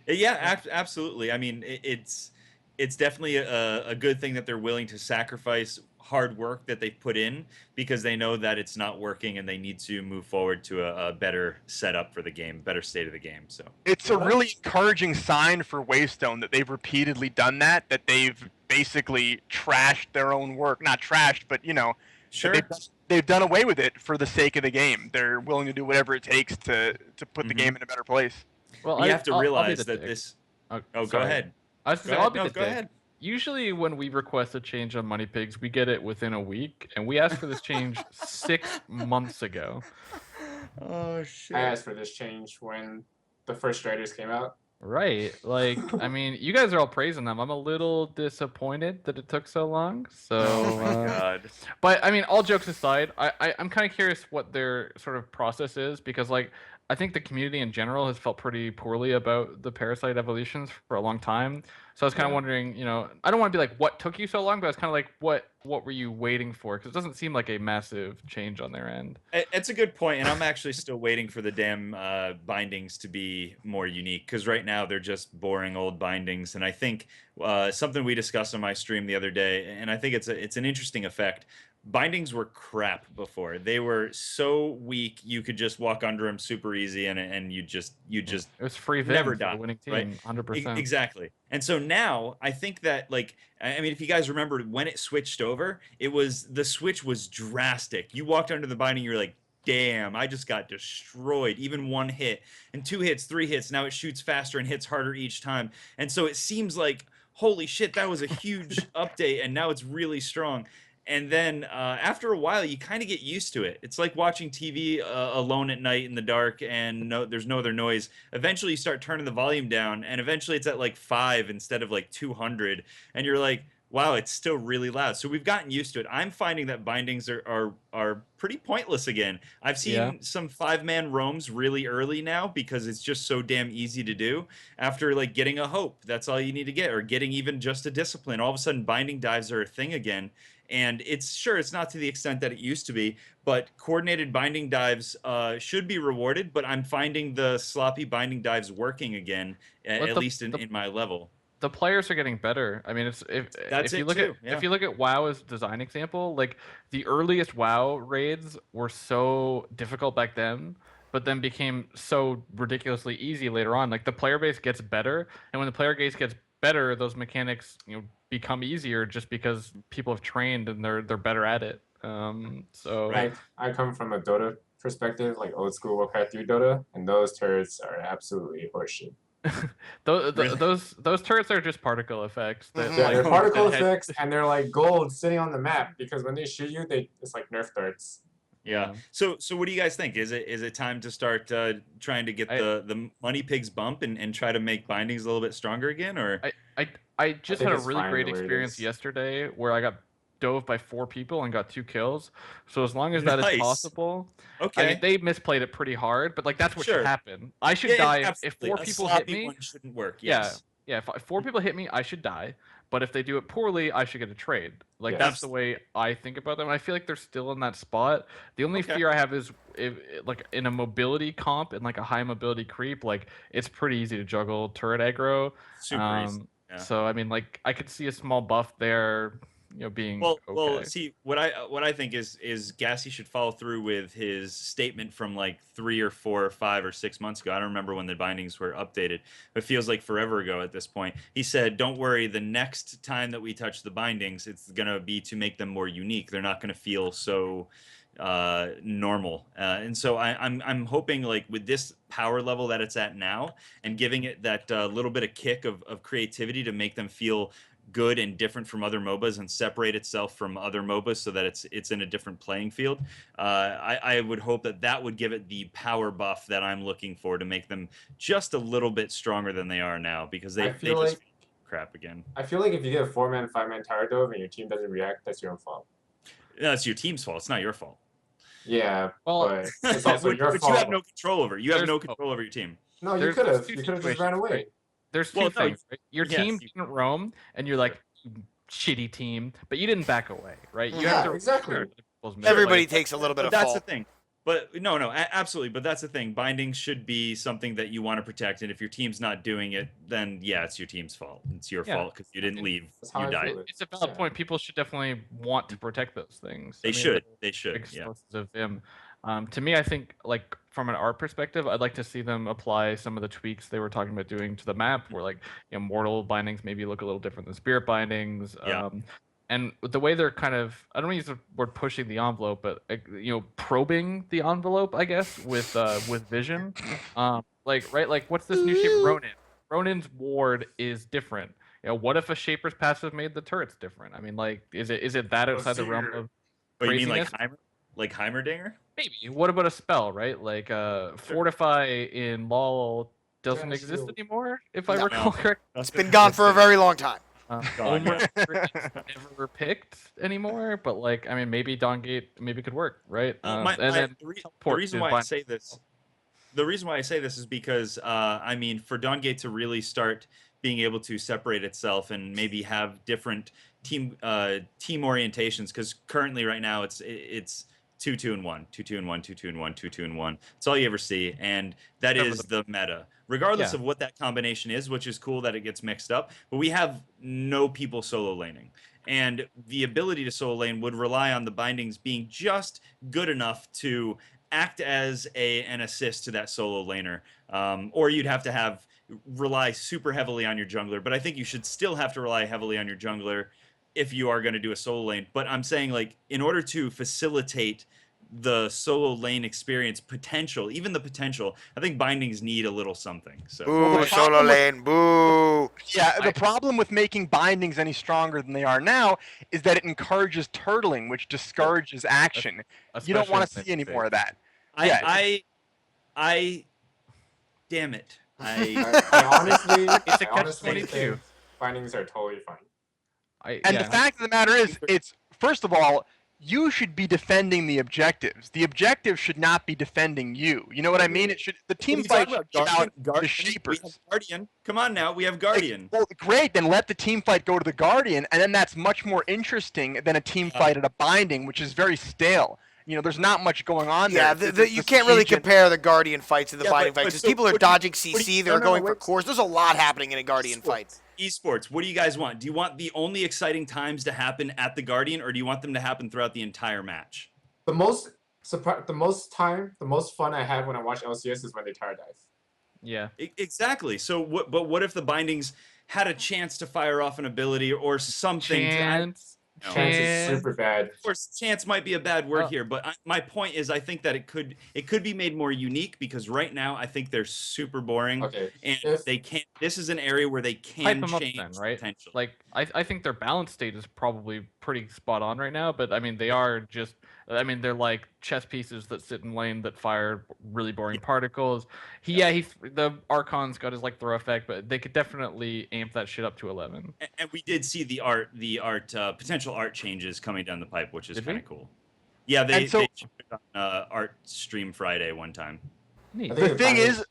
Yeah, absolutely. I mean, it's definitely a good thing that they're willing to sacrifice hard work that they've put in, because they know that it's not working and they need to move forward to a better setup for the game, better state of the game. So it's a really encouraging sign for Wavestone that they've repeatedly done that they've basically trashed their own work. Not trashed, but sure, they've done away with it for the sake of the game. They're willing to do whatever it takes to put the game in a better place. Well, you have to realize that this. Oh, go ahead. I was going to say, go ahead. Usually when we request a change on Money Pigs, we get it within a week, and we asked for this change 6 months ago. Oh, shit. I asked for this change when the first Striders came out. Right. Like, I mean, you guys are all praising them. I'm a little disappointed that it took so long. So, oh my God. But, I mean, all jokes aside, I'm kind of curious what their sort of process is, because, like, I think the community in general has felt pretty poorly about the Parasite evolutions for a long time. So I was kind of wondering, I don't want to be like, what took you so long? But I was kind of like, what were you waiting for? Because it doesn't seem like a massive change on their end. It's a good point, and I'm actually still waiting for the damn bindings to be more unique, because right now they're just boring old bindings. And I think something we discussed on my stream the other day, and I think it's an interesting effect. Bindings were crap before. They were so weak, you could just walk under them super easy, and you just it was free Vim never for die, the winning team, right? 100%. Exactly. And so now I think that, like, I mean, if you guys remember when it switched over, the switch was drastic. You walked under the binding, you're like, damn, I just got destroyed. Even 1 hit, and 2 hits, 3 hits. Now it shoots faster and hits harder each time. And so it seems like, holy shit, that was a huge update, and now it's really strong. And then after a while, you kind of get used to it. It's like watching TV alone at night in the dark, and there's no other noise. Eventually, you start turning the volume down, and eventually, it's at like 5 instead of like 200, and you're like, wow, it's still really loud. So we've gotten used to it. I'm finding that bindings are pretty pointless again. I've Yeah. seen some 5-man roams really early now because it's just so damn easy to do. After like getting a hope, that's all you need to get, or getting even just a discipline. All of a sudden, binding dives are a thing again. And it's not to the extent that it used to be, but coordinated binding dives should be rewarded. But I'm finding the sloppy binding dives working again, But at least in my level. the players are getting better. I mean, it's That's if you it look too, at if you look at WoW as a design example, like the earliest WoW raids were so difficult back then, but then became so ridiculously easy later on. Like the player base gets better, and when the player base gets better, those mechanics become easier just because people have trained and they're better at it. So Right. I come from a Dota perspective, like old school Warcraft 3 Dota, and those turrets are absolutely horseshit. Really? those turrets are just particle effects. That, Yeah, like, they're particle that had- effects, and they're like gold sitting on the map because when they shoot you, it's like Nerf darts. Yeah. So what do you guys think? Is it time to start trying to get the money pigs bump and try to make bindings a little bit stronger again, or? I just think had a it's really fine great the way it experience is. yesterday where I got dove by 4 people and got 2 kills. So as long as that is Nice. possible, Okay. I mean they misplayed it pretty hard, but like that's what Sure. should happen. I should Yeah, die if absolutely. 4 A people hit sloppy me. one shouldn't work. Yeah, Yes. yeah. If 4 people hit me, I should die. But if they do it poorly, I should get a trade. Like that's the way I think about them. And I feel like they're still in that spot. The only Okay. fear I have is if like in a mobility comp and like a high mobility creep, like it's pretty easy to juggle turret aggro. Super easy. Yeah. So I mean, like I could see a small buff there, being Well, okay. see what I think is Gassy should follow through with his statement from like 3 or 4 or 5 or 6 months ago. I don't remember when the bindings were updated, but it feels like forever ago at this point. He said, "Don't worry, the next time that we touch the bindings, it's gonna be to make them more unique. They're not gonna feel so normal." And so I'm hoping like with this power level that it's at now, and giving it that little bit of kick of creativity to make them feel good and different from other MOBAs and separate itself from other MOBAs so that it's in a different playing field. I would hope that would give it the power buff that I'm looking for to make them just a little bit stronger than they are now, because they feel just like- feel crap again. I feel like if you get a 4-man, 5-man tower dove and your team doesn't react, that's your own fault. No, it's your team's fault. It's not your fault. Yeah, Well, but it's also but your but fault. you have no control over it. You have There's no hope. control over your team. No, you There's could have. two You could have just situations, ran away. right? There's 2 Well, no, things. Right? Your yes, team you- didn't roam, and you're like shitty team, but you didn't back away, right? You Yeah, have to exactly. respect people's Everybody like, takes a little bit But of that's fault. the thing. But no, absolutely. But that's the thing. Bindings should be something that you want to protect, and if your team's not doing it, then yeah, it's your team's fault. It's your Yeah. fault because you didn't leave. That's how You I died. feel it. It's a valid Yeah. point. People should definitely want to protect those things. They I mean, should. they're They should. big Yeah. sources of them. To me, I think like from an art perspective, I'd like to see them apply some of the tweaks they were talking about doing to the map, where like mortal bindings maybe look a little different than spirit bindings. Yeah. And the way they're kind of, I don't want to use the word pushing the envelope, but probing the envelope, I guess, with vision. Like what's this new shape? Ronan. Ronan's ward is different. What if a Shaper's passive made the turrets different? I mean, like, is it that outside the realm of Oh, you mean craziness? like Heimerdinger? Maybe. What about a spell, right? Like Fortify in LoL doesn't Giant exist shield. anymore, if I No. recall correctly. It's been gone for a very long time. Gone, Omer never picked anymore, but like, I mean, maybe Dawngate maybe could work, right? The teleport reason to why I bind- say this, is because I mean, for Dawngate to really start being able to separate itself and maybe have different team orientations, because currently right now it's 2-2-1, 2-2-1, 2-2-1, 2-2-1. It's all you ever see, and that Remember is the meta. Regardless Yeah. of what that combination is, which is cool that it gets mixed up, but we have no people solo laning. And the ability to solo lane would rely on the bindings being just good enough to act as an assist to that solo laner. Or you'd have to rely super heavily on your jungler, but I think you should still have to rely heavily on your jungler if you are going to do a solo lane. But I'm saying, like, in order to facilitate the solo lane experience potential, even the potential, I think bindings need a little something. So Boo, solo lane, boo. Yeah, the problem with making bindings any stronger than they are now is that it encourages turtling, which discourages action. You don't want to see any more of that. I damn it. I honestly, It's a I honestly catch-22. think bindings are totally fine. And the fact of the matter is, it's first of all, you should be defending the objectives. The objectives should not be defending you. You know what I mean? It should. The team fight should be about the shapers. We have Guardian. Come on now, we have Guardian. Well, great. Then let the team fight go to the Guardian, and then that's much more interesting than a team fight at a binding, which is very stale. You know, there's not much going on there. Yeah, you can't really compare the Guardian fight to the binding fight because people are dodging CC, they're going for cores. There's a lot happening in a Guardian fight. Esports, what do you guys want? Do you want the only exciting times to happen at the Guardian, or do you want them to happen throughout the entire match? The most fun I have when I watch LCS is when they tower dive. Yeah. Exactly. So what if the bindings had a chance to fire off an ability or something? Chance is super bad. Of course, chance might be a bad word here, but my point is, I think that it could be made more unique because right now I think they're super boring. Okay. And they can't. This is an area where they can change then, right? potentially. Like I think their balance state is probably pretty spot on right now, but I mean they are just. I mean they're like chess pieces that sit in lane that fire really boring particles. The Archon's got his like throw effect, but they could definitely amp that shit up to 11. And we did see the potential art changes coming down the pipe, which is kind of cool. Yeah, they showed it on Art Stream Friday one time. Neat. The thing is,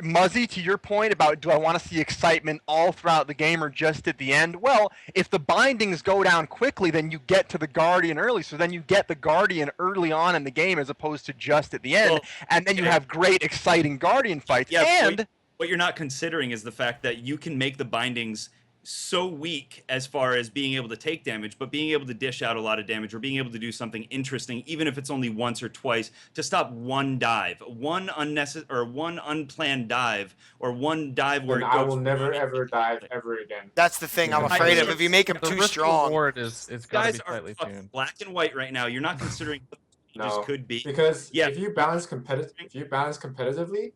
Muzzy, to your point about do I want to see excitement all throughout the game or just at the end? Well, if the bindings go down quickly, then you get to the Guardian early. So then you get the Guardian early on in the game as opposed to just at the end. Well, and then you have great, exciting Guardian fights. Yeah, and what you're not considering is the fact that you can make the bindings so weak as far as being able to take damage, but being able to dish out a lot of damage or being able to do something interesting, even if it's only once or twice, to stop one dive, one unplanned dive, or one dive where I will never ever dive ever again. That's the thing I'm afraid of. If you make them too strong, reward is got to be slightly tuned. Black and white right now. You're not considering what the changes could be. Because if you balance competitively,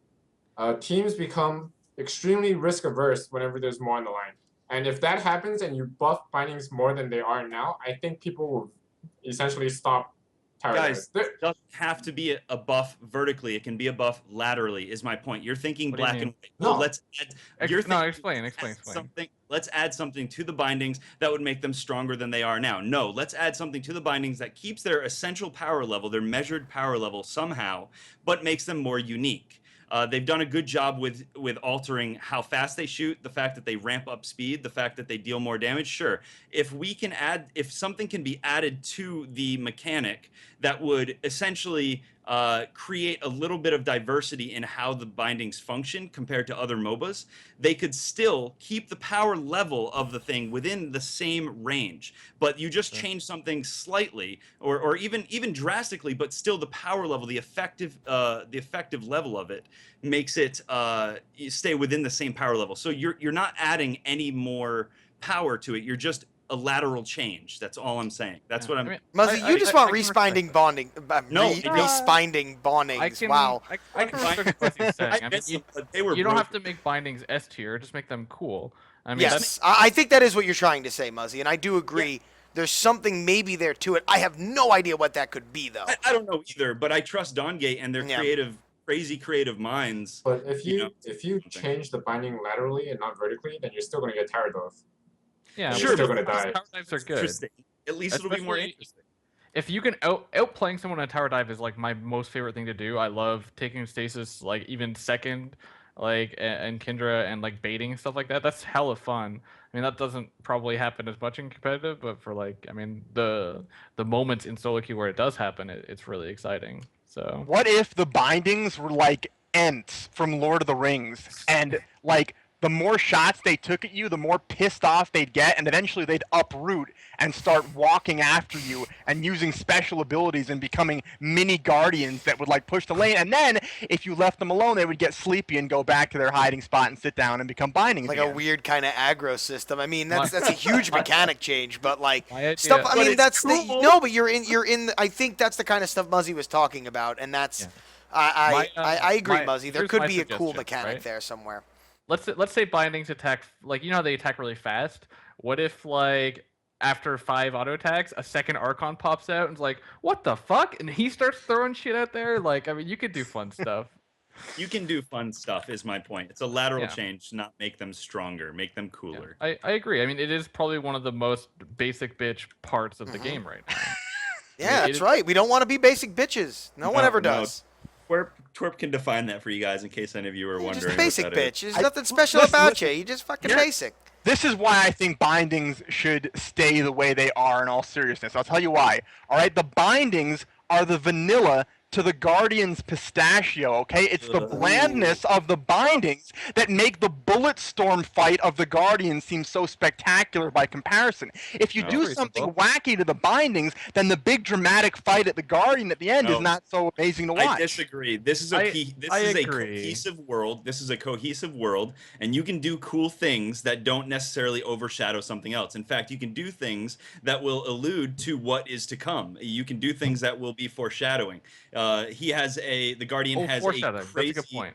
teams become extremely risk averse whenever there's more on the line. And if that happens and you buff bindings more than they are now, I think people will essentially stop tower Guys, dives. it doesn't have to be a buff vertically. It can be a buff laterally, is my point. You're thinking black and white. No. Let's add, explain. Let's add something to the bindings that would make them stronger than they are now. No, let's add something to the bindings that keeps their essential power level, their measured power level somehow, but makes them more unique. They've done a good job with altering how fast they shoot, the fact that they ramp up speed, the fact that they deal more damage. Sure, if something can be added to the mechanic that would essentially create a little bit of diversity in how the bindings function compared to other MOBAs, they could still keep the power level of the thing within the same range. But you just change something slightly, or even drastically, but still the power level, the effective level of it makes it stay within the same power level. So you're not adding any more power to it. You're just a lateral change. That's all I'm saying. That's what I'm. Muzzy, you just want respinding bonding. Respinding bondings. Wow. I can respect what he's saying. They were you don't have to make bindings S tier. Just make them cool. I mean, yes, I think that is what you're trying to say, Muzzy, and I do agree. Yeah. There's something maybe there to it. I have no idea what that could be, though. I don't know either, but I trust Dawngate and their crazy creative minds. But if you change the binding laterally and not vertically, then you're still going to get tower dive. Yeah, you're still going to die. Tower dives are good. At least it'll be more interesting. If you can outplaying someone on a tower dive is like my most favorite thing to do. I love taking stasis like even second, like and Kindra and like baiting stuff like that. That's hella fun. I mean that doesn't probably happen as much in competitive, but for like the moments in solo queue where it does happen, it's really exciting. So what if the bindings were like Ents from Lord of the Rings and like the more shots they took at you, the more pissed off they'd get, and eventually they'd uproot and start walking after you and using special abilities and becoming mini guardians that would like push the lane. And then if you left them alone, they would get sleepy and go back to their hiding spot and sit down and become bindings like again. a weird kind of aggro system. I mean, that's a huge mechanic change, but like stuff. I But mean, that's cool. no, but you're in. I think that's the kind of stuff Muzzy was talking about, and that's. I agree, Muzzy. There here's could my be a cool suggestion, mechanic right? there somewhere. Let's say bindings attack, like, you know how they attack really fast. What if, like, after 5 auto attacks, a second Archon pops out and is like, what the fuck? And he starts throwing shit out there. Like, I mean, you could do fun stuff. You can do fun stuff, is my point. It's a lateral Yeah. change, not make them stronger, make them cooler. I agree. I mean, it is probably one of the most basic bitch parts of the game right now. Yeah, that's right. We don't want to be basic bitches. No one ever does. Twerp can define that for you guys in case any of you are You're wondering. just a basic what that is. bitch. There's nothing special about you. You're just fucking basic. This is why I think bindings should stay the way they are in all seriousness. I'll tell you why. All right, the bindings are the vanilla to the Guardian's pistachio, okay? It's the blandness of the bindings that make the Bulletstorm fight of the Guardian seem so spectacular by comparison. If you do something wacky to the bindings, then the big dramatic fight at the Guardian at the end is not so amazing to watch. I disagree. This is a cohesive world. This is a cohesive world, and you can do cool things that don't necessarily overshadow something else. In fact, you can do things that will allude to what is to come. You can do things that will be foreshadowing. The Guardian has a crazy. That's a good point.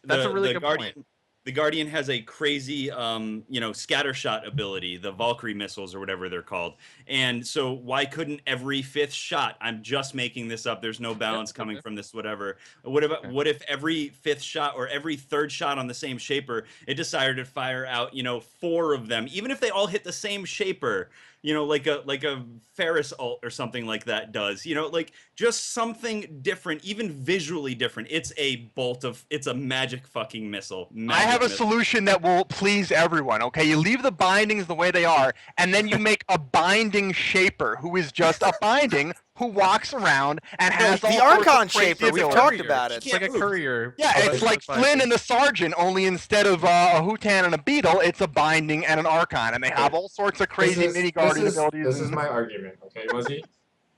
That's a really good point. The Guardian has a crazy, scattershot ability, the Valkyrie missiles or whatever they're called. And so why couldn't every 5th shot, I'm just making this up, there's no balance coming from this, whatever. What if every 5th shot or every 3rd shot on the same shaper, it decided to fire out, 4 of them, even if they all hit the same shaper, like a Ferris ult or something like that does, like just something different, even visually different. It's a magic fucking missile. I have a solution that will please everyone, okay? You leave the bindings the way they are, and then you make a binding shaper who is just a binding who walks around and has the Archon shaper. We've talked about it. It's like a courier. Yeah, it's like Flynn and the Sergeant, only instead of a Hutan and a Beetle, it's a binding and an Archon, and they have all sorts of crazy mini guardian abilities. This is my argument, okay, Muzzy?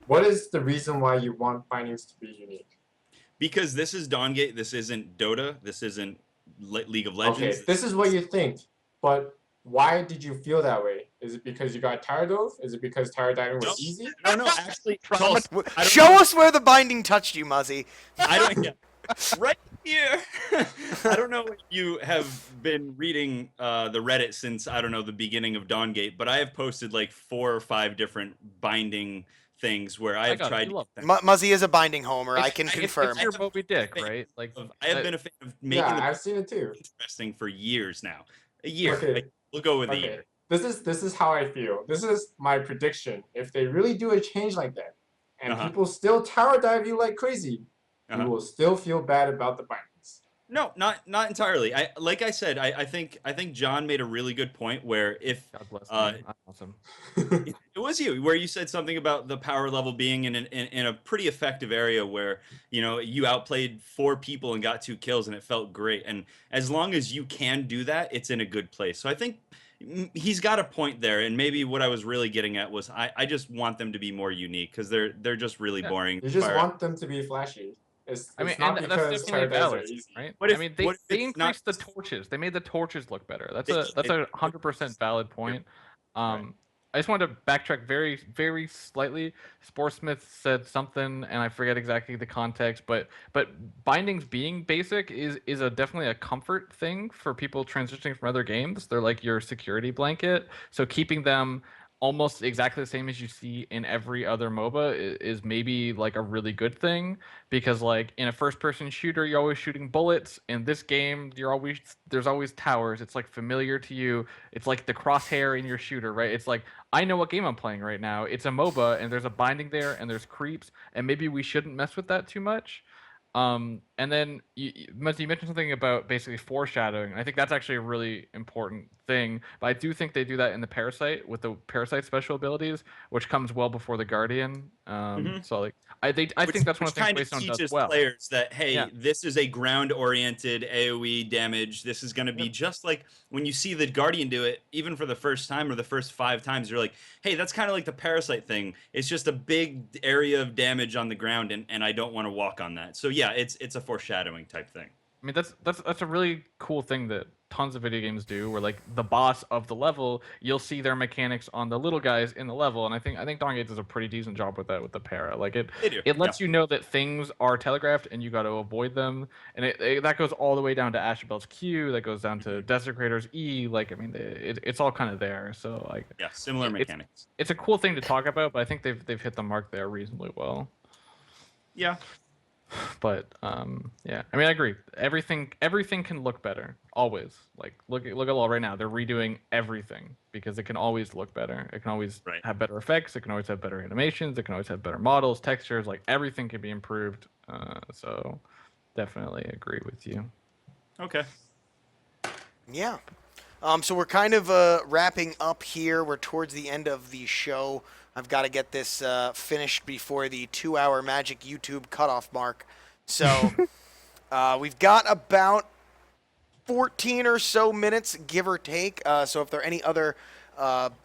What is the reason why you want bindings to be unique? Because this is Dawngate, this isn't Dota, this isn't League of Legends. Okay, this is what you think, but why did you feel that way? Is it because you got tired of? Is it because tower diving was easy? No, actually, Show us where the binding touched you, Muzzy. Right here. I don't know if you have been reading the Reddit since, the beginning of Dawngate, but I have posted like 4 or 5 different binding things where I have tried. Muzzy is a binding homer. I can confirm. It's your Moby Dick, right? Like I have been a fan of making I've seen it too. Interesting for years now. A year. Okay. We'll go with a year. This is how I feel. This is my prediction. If they really do a change like that, and people still tower dive you like crazy, you will still feel bad about the bindings. No, not entirely. Like I said, I think John made a really good point where if God bless him. Awesome. It was you where you said something about the power level being in a pretty effective area where you outplayed 4 people and got 2 kills and it felt great. And as long as you can do that, it's in a good place. So I think he's got a point there. And maybe what I was really getting at was I just want them to be more unique because they're just really boring. You just want them to be flashy. It's not and because that's definitely valid, right? What if, they increased the torches. They made the torches look better. That's a 100% valid point. I just wanted to backtrack very, very slightly. Sporesmith said something, and I forget exactly the context, but bindings being basic is definitely a comfort thing for people transitioning from other games. They're like your security blanket. So keeping them almost exactly the same as you see in every other MOBA is maybe like a really good thing, because like in a first-person shooter you're always shooting bullets. In this game there's always towers. It's like familiar to you. It's like the crosshair in your shooter, right? It's like I know what game I'm playing right now. It's a MOBA and there's a binding there and there's creeps, and maybe we shouldn't mess with that too much. And then Muzzy, you mentioned something about basically foreshadowing. I think that's actually a really important thing. But I do think they do that in the Parasite with the Parasite special abilities, which comes well before the Guardian. So like I think that's one of the things kind of Waystone does teaches well. players that hey, Yeah. this is a ground-oriented AOE damage. This is going to be just like when you see the Guardian do it, even for the first time or the first 5 times, you're like, hey, that's kind of like the Parasite thing. It's just a big area of damage on the ground, and I don't want to walk on that. So yeah, it's a foreshadowing type thing. I mean, that's a really cool thing that tons of video games do, where like the boss of the level, you'll see their mechanics on the little guys in the level, and I think Dawn does a pretty decent job with that with the para. Like They do, it lets you know that things are telegraphed and you got to avoid them, and that goes all the way down to Ashabel's Q, that goes down to Desecrator's E. Like I mean, it's all kind of there. So like yeah, similar mechanics. It's a cool thing to talk about, but I think they've hit the mark there reasonably well. Yeah. But yeah, I mean, I agree. Everything can look better always. Like look at LoL right now. They're redoing everything because it can always look better. It can always have better effects. It can always have better animations. It can always have better models, textures. Like everything can be improved. So definitely agree with you. Okay. Yeah. So we're kind of wrapping up here. We're towards the end of the show. I've got to get this finished before the 2-hour Magic YouTube cutoff mark. So we've got about 14 or so minutes, give or take. So if there are any other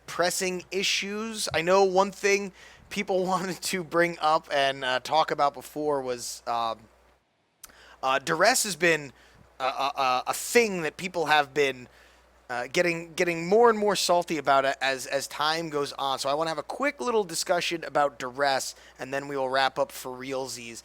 pressing issues, I know one thing people wanted to bring up and talk about before was duress has been a thing that people have been getting more and more salty about it as time goes on. So I want to have a quick little discussion about duress, and then we will wrap up for realsies.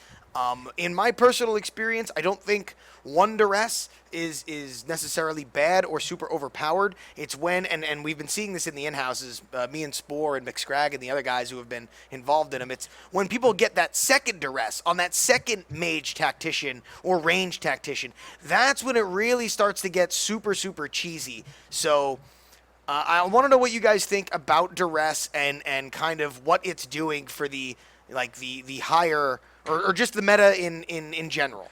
In my personal experience, I don't think one duress is necessarily bad or super overpowered. It's when, and we've been seeing this in the in-houses, me and Spore and McScrag and the other guys who have been involved in them, it's when people get that second duress on that second mage tactician or range tactician, that's when it really starts to get super, super cheesy. So I want to know what you guys think about duress and kind of what it's doing for the higher or just the meta in general.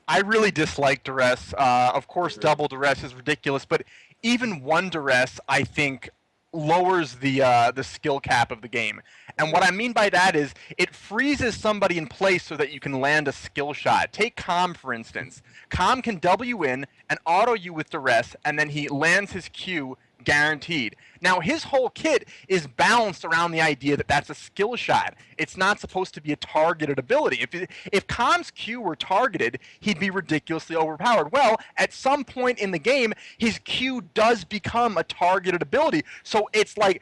I really dislike duress. Of course, double duress is ridiculous, but even one duress, I think, lowers the skill cap of the game. And what I mean by that is it freezes somebody in place so that you can land a skill shot. Take Calm, for instance. Calm can W in and auto you with duress, and then he lands his Q guaranteed. Now, his whole kit is balanced around the idea that that's a skill shot. It's not supposed to be a targeted ability. If Calm's Q were targeted, he'd be ridiculously overpowered. Well, at some point in the game, his Q does become a targeted ability. So it's like,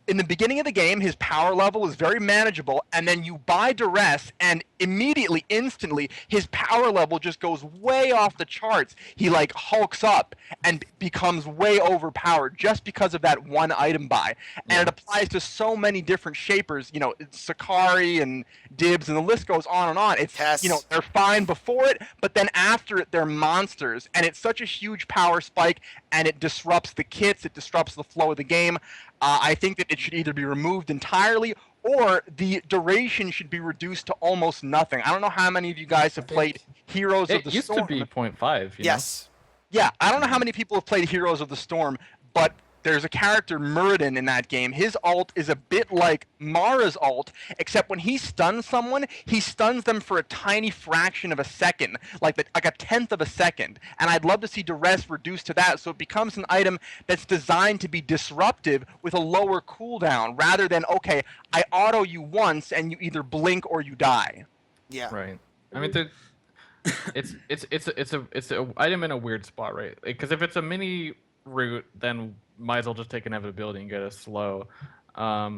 in the beginning of the game, his power level is very manageable, and then you buy duress, and immediately, instantly, his power level just goes way off the charts. He like hulks up and becomes way overpowered just because of that one item buy. And it applies to so many different shapers, you know, Sakari and Dibs, and the list goes on and on. It's you know, they're fine before it, but then after it, they're monsters, and it's such a huge power spike, and it disrupts the kits, it disrupts the flow of the game. I think that it should either be removed entirely or the duration should be reduced to almost nothing. I don't know how many of you guys have played Heroes of the Storm. It used to be 0.5. Yes. Yeah, I don't know how many people have played Heroes of the Storm, but there's a character, Muradin, in that game. His ult is a bit like Mara's ult, except when he stuns someone, he stuns them for a tiny fraction of a second, like a tenth of a second. And I'd love to see duress reduced to that, so it becomes an item that's designed to be disruptive with a lower cooldown, rather than, okay, I auto you once and you either blink or you die. Yeah. Right. I mean, it's an item in a weird spot, right? Because if it's a mini route, then might as well just take inevitability and get a slow. I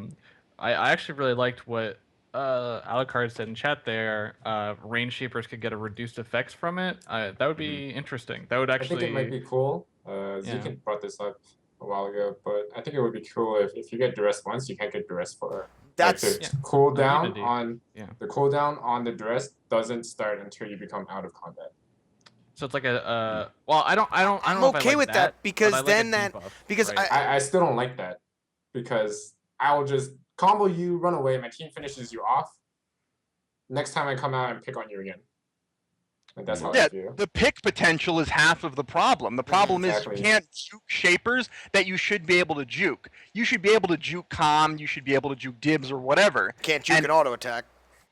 actually really liked what Alucard said in chat there. Range shapers could get a reduced effects from it. That would be interesting. That would actually. I think it might be cool. Zekin brought this up a while ago, but I think it would be cool if you get duress once, you can't get duress for. That's like the cooldown on the cooldown on the duress doesn't start until you become out of combat. So it's like a well, I don't I'm know if okay I like with that because like then because right? I still don't like that because I will just combo you, run away, my team finishes you off. Next time I come out and pick on you again. Like, that's how I Yeah, feel. the pick potential is half of the problem. The problem is Exactly. you can't juke shapers that you should be able to juke. You should be able to juke Calm, you should be able to juke Dibs or whatever. Can't juke And an auto attack.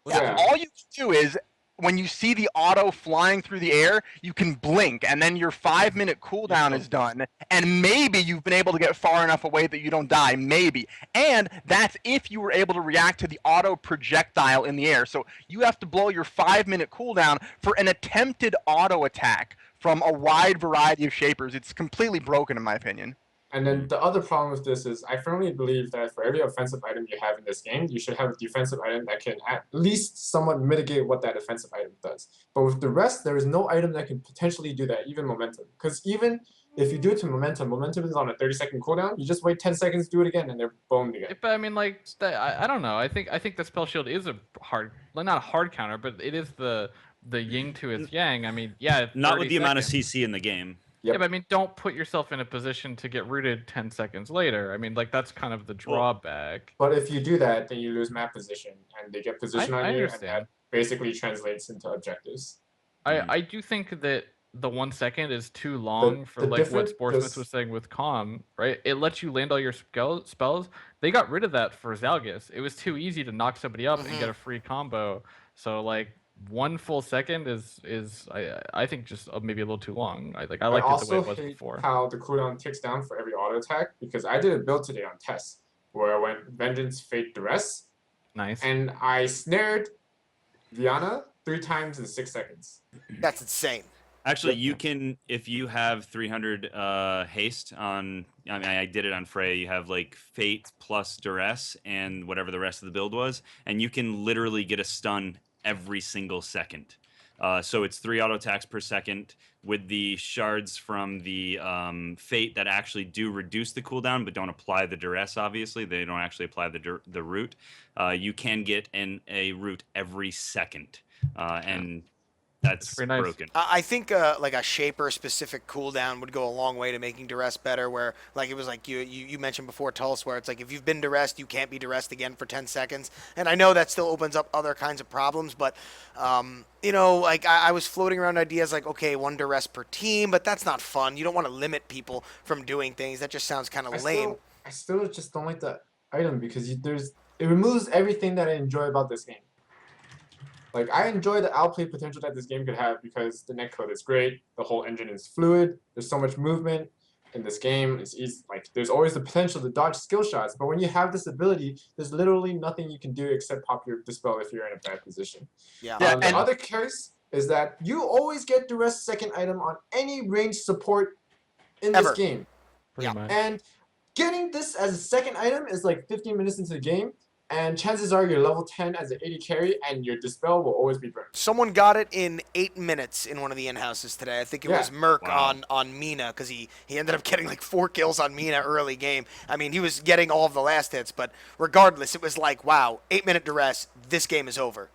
yeah, all you can do is when you see the auto flying through the air, you can blink, and then your 5-minute cooldown is done, and maybe you've been able to get far enough away that you don't die, maybe. And that's if you were able to react to the auto projectile in the air. So you have to blow your 5-minute cooldown for an attempted auto attack from a wide variety of shapers. It's completely broken, in my opinion. And then the other problem with this is I firmly believe that for every offensive item you have in this game, you should have a defensive item that can at least somewhat mitigate what that offensive item does. But with the rest, there is no item that can potentially do that, even momentum. Because even if you do it to momentum, momentum is on a 30-second cooldown. You just wait 10 seconds, do it again, and they're boned again. But I mean, like, I don't know. I think the spell shield is a hard, well, not a hard counter, but it is the yin to its yang. I mean, yeah, Not with the amount of seconds. CC in the game. Yep. Yeah, but I mean, don't put yourself in a position to get rooted 10 seconds later. I mean, like, that's kind of the drawback. But if you do that, then you lose map position, and they get position on I you, understand. and that basically translates into objectives. I do think that the 1 second is too long for the like what different- Sporesmith this- was saying with Calm, right? It lets you land all your spells. They got rid of that for Zalgus. It was too easy to knock somebody up and get a free combo. So like 1 full second is I think just maybe a little too long. I like it the way it was hate before. how the cooldown ticks down for every auto attack, because I did a build today on test where I went Vengeance, Fate, Duress, Nice. and I snared Viana 3 times in 6 seconds. That's insane. Actually, you can, if you have 300 haste on, I mean, I did it on Frey, you have like Fate plus Duress and whatever the rest of the build was, and you can literally get a stun every single second. So it's 3 auto attacks per second with the shards from the Fate that actually do reduce the cooldown but don't apply the Duress, obviously. They don't actually apply the root. You can get a root every second. And that's pretty nice. broken. I think like a shaper specific cooldown would go a long way to making duress better. Where like it was like you mentioned before, Tulse, where it's like if you've been duressed, you can't be duressed again for 10 seconds. And I know that still opens up other kinds of problems, but you know, like I was floating around ideas like, okay, 1 duress per team, but that's not fun. You don't want to limit people from doing things. That just sounds kind of lame. I still just don't like the item because it removes everything that I enjoy about this game. Like, I enjoy the outplay potential that this game could have because the netcode is great, the whole engine is fluid, there's so much movement in this game, it's easy, like, there's always the potential to dodge skill shots, but when you have this ability, there's literally nothing you can do except pop your dispel if you're in a bad position. Yeah. The other case is that you always get Duress second item on any ranged support in this game. Pretty much. And getting this as a second item is like 15 minutes into the game, and chances are you're level 10 as an 80 carry, and your Dispel will always be burned. Someone got it in 8 minutes in one of the in-houses today. I think it was Merc on Mina, because he ended up getting like 4 kills on Mina early game. I mean, he was getting all of the last hits, but regardless, it was like, wow, 8-minute duress, this game is over.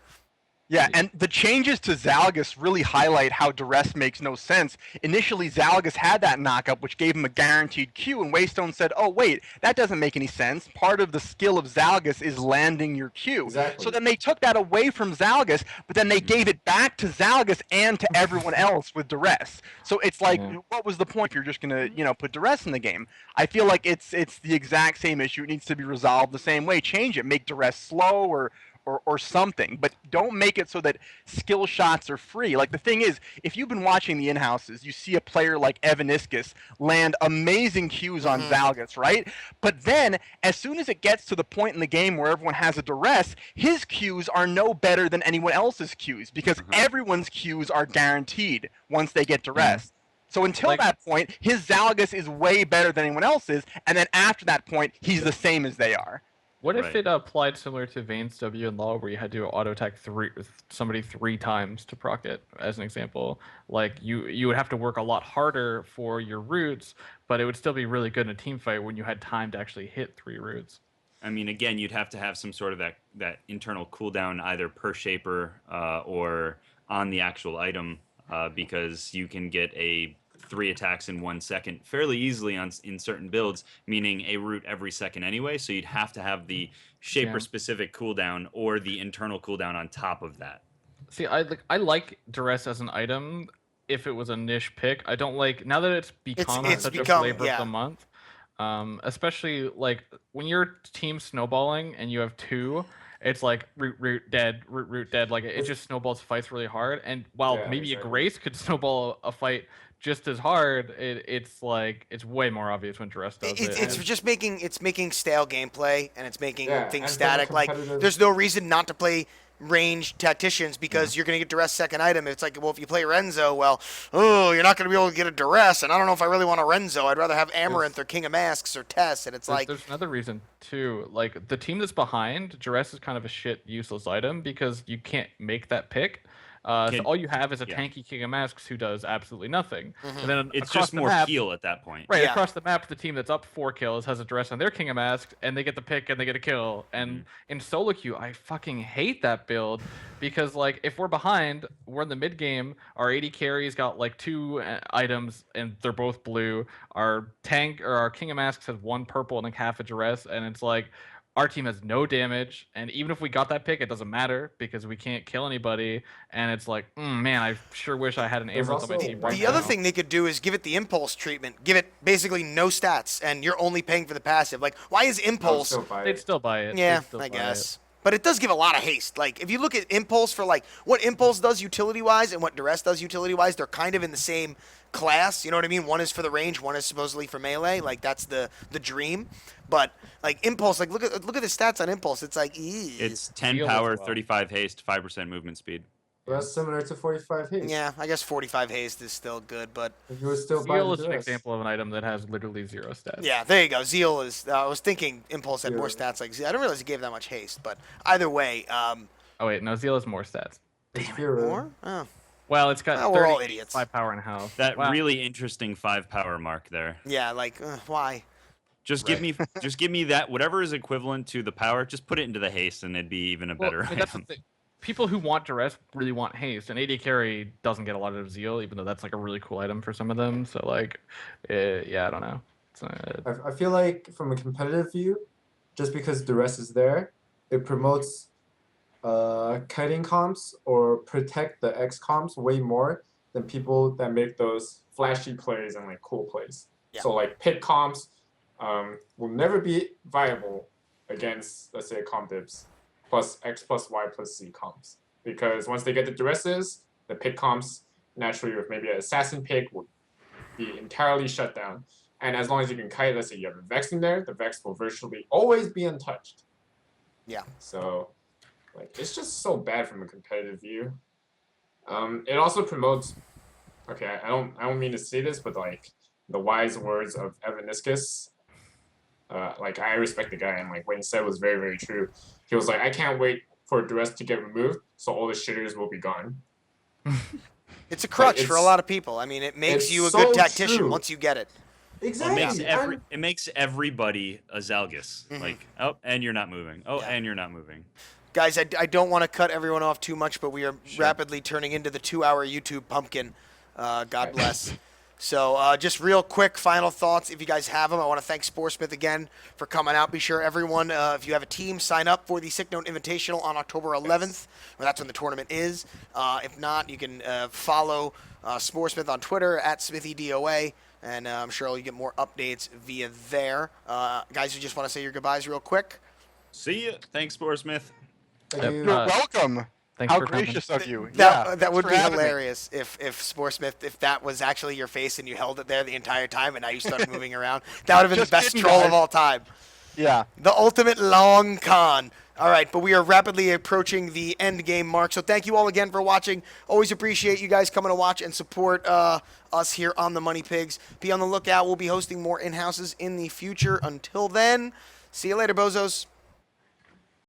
Yeah, and the changes to Zalgus really highlight how Duress makes no sense. Initially, Zalgus had that knockup, which gave him a guaranteed Q, and Waystone said, oh, wait, that doesn't make any sense. Part of the skill of Zalgus is landing your Q. Exactly. So then they took that away from Zalgus, but then they gave it back to Zalgus and to everyone else with Duress. So it's like, what was the point if you're just going to, put Duress in the game? I feel like it's the exact same issue. It needs to be resolved the same way. Change it. Make Duress slow or something, but don't make it so that skill shots are free. Like, the thing is, if you've been watching the in-houses, you see a player like Evaniscus land amazing Qs on Zalgus, right? But then, as soon as it gets to the point in the game where everyone has a duress, his Qs are no better than anyone else's Qs, because everyone's Qs are guaranteed once they get duress. So until that point, his Zalgus is way better than anyone else's, and then after that point, he's the same as they are. What if it applied similar to Vayne's W in Law, where you had to auto attack somebody 3 times to proc it, as an example? Like, you would have to work a lot harder for your roots, but it would still be really good in a team fight when you had time to actually hit 3 roots. I mean, again, you'd have to have some sort of that internal cooldown either per shaper or on the actual item, because you can get 3 attacks in 1 second fairly easily in certain builds, meaning a root every second anyway. So you'd have to have the shaper specific cooldown or the internal cooldown on top of that. See, I like duress as an item if it was a niche pick. I don't like now that it's become it's such become- a flavor yeah. of the month. Especially like when your team's snowballing and you have two, it's like root dead, root dead. Like it just snowballs fights really hard. And while Yeah, maybe exactly. a Grace could snowball a fight just as hard, it's like it's way more obvious when duress does it. It's and- just making stale gameplay, and it's making Yeah, things and from a static. Like competitive- there's no reason not to play ranged tacticians because you're gonna get duress second item. It's like, well, if you play Renzo, well, oh, you're not gonna be able to get a duress, and I don't know if I really want a Renzo. I'd rather have Amaranth or King of Masks or Tess, and it's like, There's another reason too. Like the team that's behind, duress is kind of a shit useless item because you can't make that pick. So all you have is a tanky King of Masks who does absolutely nothing. And then It's across just the more map, heal at that point. right Yeah. across the map, the team that's up 4 kills has a duress on their King of Masks, and they get the pick and they get a kill. And in solo queue, I fucking hate that build because like if we're behind, we're in the mid game. Our AD carry's got like 2 items and they're both blue. Our tank or our King of Masks has 1 purple and like half a duress, and it's like our team has no damage, and even if we got that pick, it doesn't matter because we can't kill anybody. And it's like, man, I sure wish I had an There's Amaranth on my also team one right the other now. thing they could do is give it the impulse treatment. Give it basically no stats, and you're only paying for the passive. Like, why is I would impulse? still buy They'd it. still buy it. Yeah, They'd still I buy guess. it. But it does give a lot of haste. Like, if you look at Impulse for, like, what Impulse does utility-wise and what Duress does utility-wise, they're kind of in the same class. You know what I mean? One is for the range, one is supposedly for melee. Like, that's the dream. But, like, Impulse, like, look at the stats on Impulse. It's like, It's 10 Heal as power, well. 35 haste, 5% movement speed. That's similar to 45 haste. yeah, I guess 45 haste is still good, but If you would still buy Zeal the is an duress. example of an item that has literally 0 stats. yeah, there you go. Zeal is, I was thinking Impulse had more Yeah. stats like Zeal. I didn't realize it gave that much haste, but either way, Oh wait, no, Zeal has more stats. It's Fury. more? Oh. Well, it's got Well, we're all 30, idiots. 5 power and health. That Wow. really interesting 5 power mark there. Yeah, like, why? Just give me that whatever is equivalent to the power. Just put it into the haste, and it'd be even a Well, better I mean, that's the item. thing. People who want duress really want haste, and AD carry doesn't get a lot of Zeal, even though that's like a really cool item for some of them. So like, yeah, I don't know. It's, I feel like from a competitive view, just because duress is there, it promotes kiting comps or protect the X comps way more than people that make those flashy plays and like cool plays. Yeah. So like pick comps will never be viable against, let's say, comp dips plus X plus Y plus Z comps, because once they get the duresses, the pick comps naturally with maybe an assassin pick will be entirely shut down. And as long as you can kite, let's say you have a Vex in there, the Vex will virtually always be untouched. Yeah. So, like, it's just so bad from a competitive view. It also promotes. Okay, I don't mean to say this, but like the wise words of Evaniscus. Like I respect the guy, and like what he said was very, very true. He was like, I can't wait for duress to get removed, so all the shitters will be gone. It's a crutch for a it's- lot of people. I mean, it makes it's you a so good tactician true. once you get it. Well, Exactly. it makes everybody a Zalgus. Like, oh, and you're not moving. Oh, Yeah. and you're not moving. Guys, I don't want to cut everyone off too much, but we are rapidly turning into the 2-hour YouTube pumpkin. God bless. So just real quick final thoughts, if you guys have them. I want to thank Sporesmith again for coming out. Be sure everyone, if you have a team, sign up for the Sick Note Invitational on October 11th. Well, that's when the tournament is. If not, you can follow Sporesmith on Twitter at SmithyDOA, and I'm sure you'll get more updates via there. Guys, you just want to say your goodbyes real quick? See ya. Thanks, Sporesmith. Thank Yep. you. You're welcome. Thanks How for coming. gracious of you. That would thanks be for having me. hilarious if Sporesmith, if that was actually your face and you held it there the entire time and now you started moving around. That would have been Just the best kidding, troll guys. of all time. Yeah. The ultimate long con. All right, but we are rapidly approaching the end game mark. So thank you all again for watching. Always appreciate you guys coming to watch and support us here on the Money Pigs. Be on the lookout. We'll be hosting more in-houses in the future. Until then, see you later, bozos.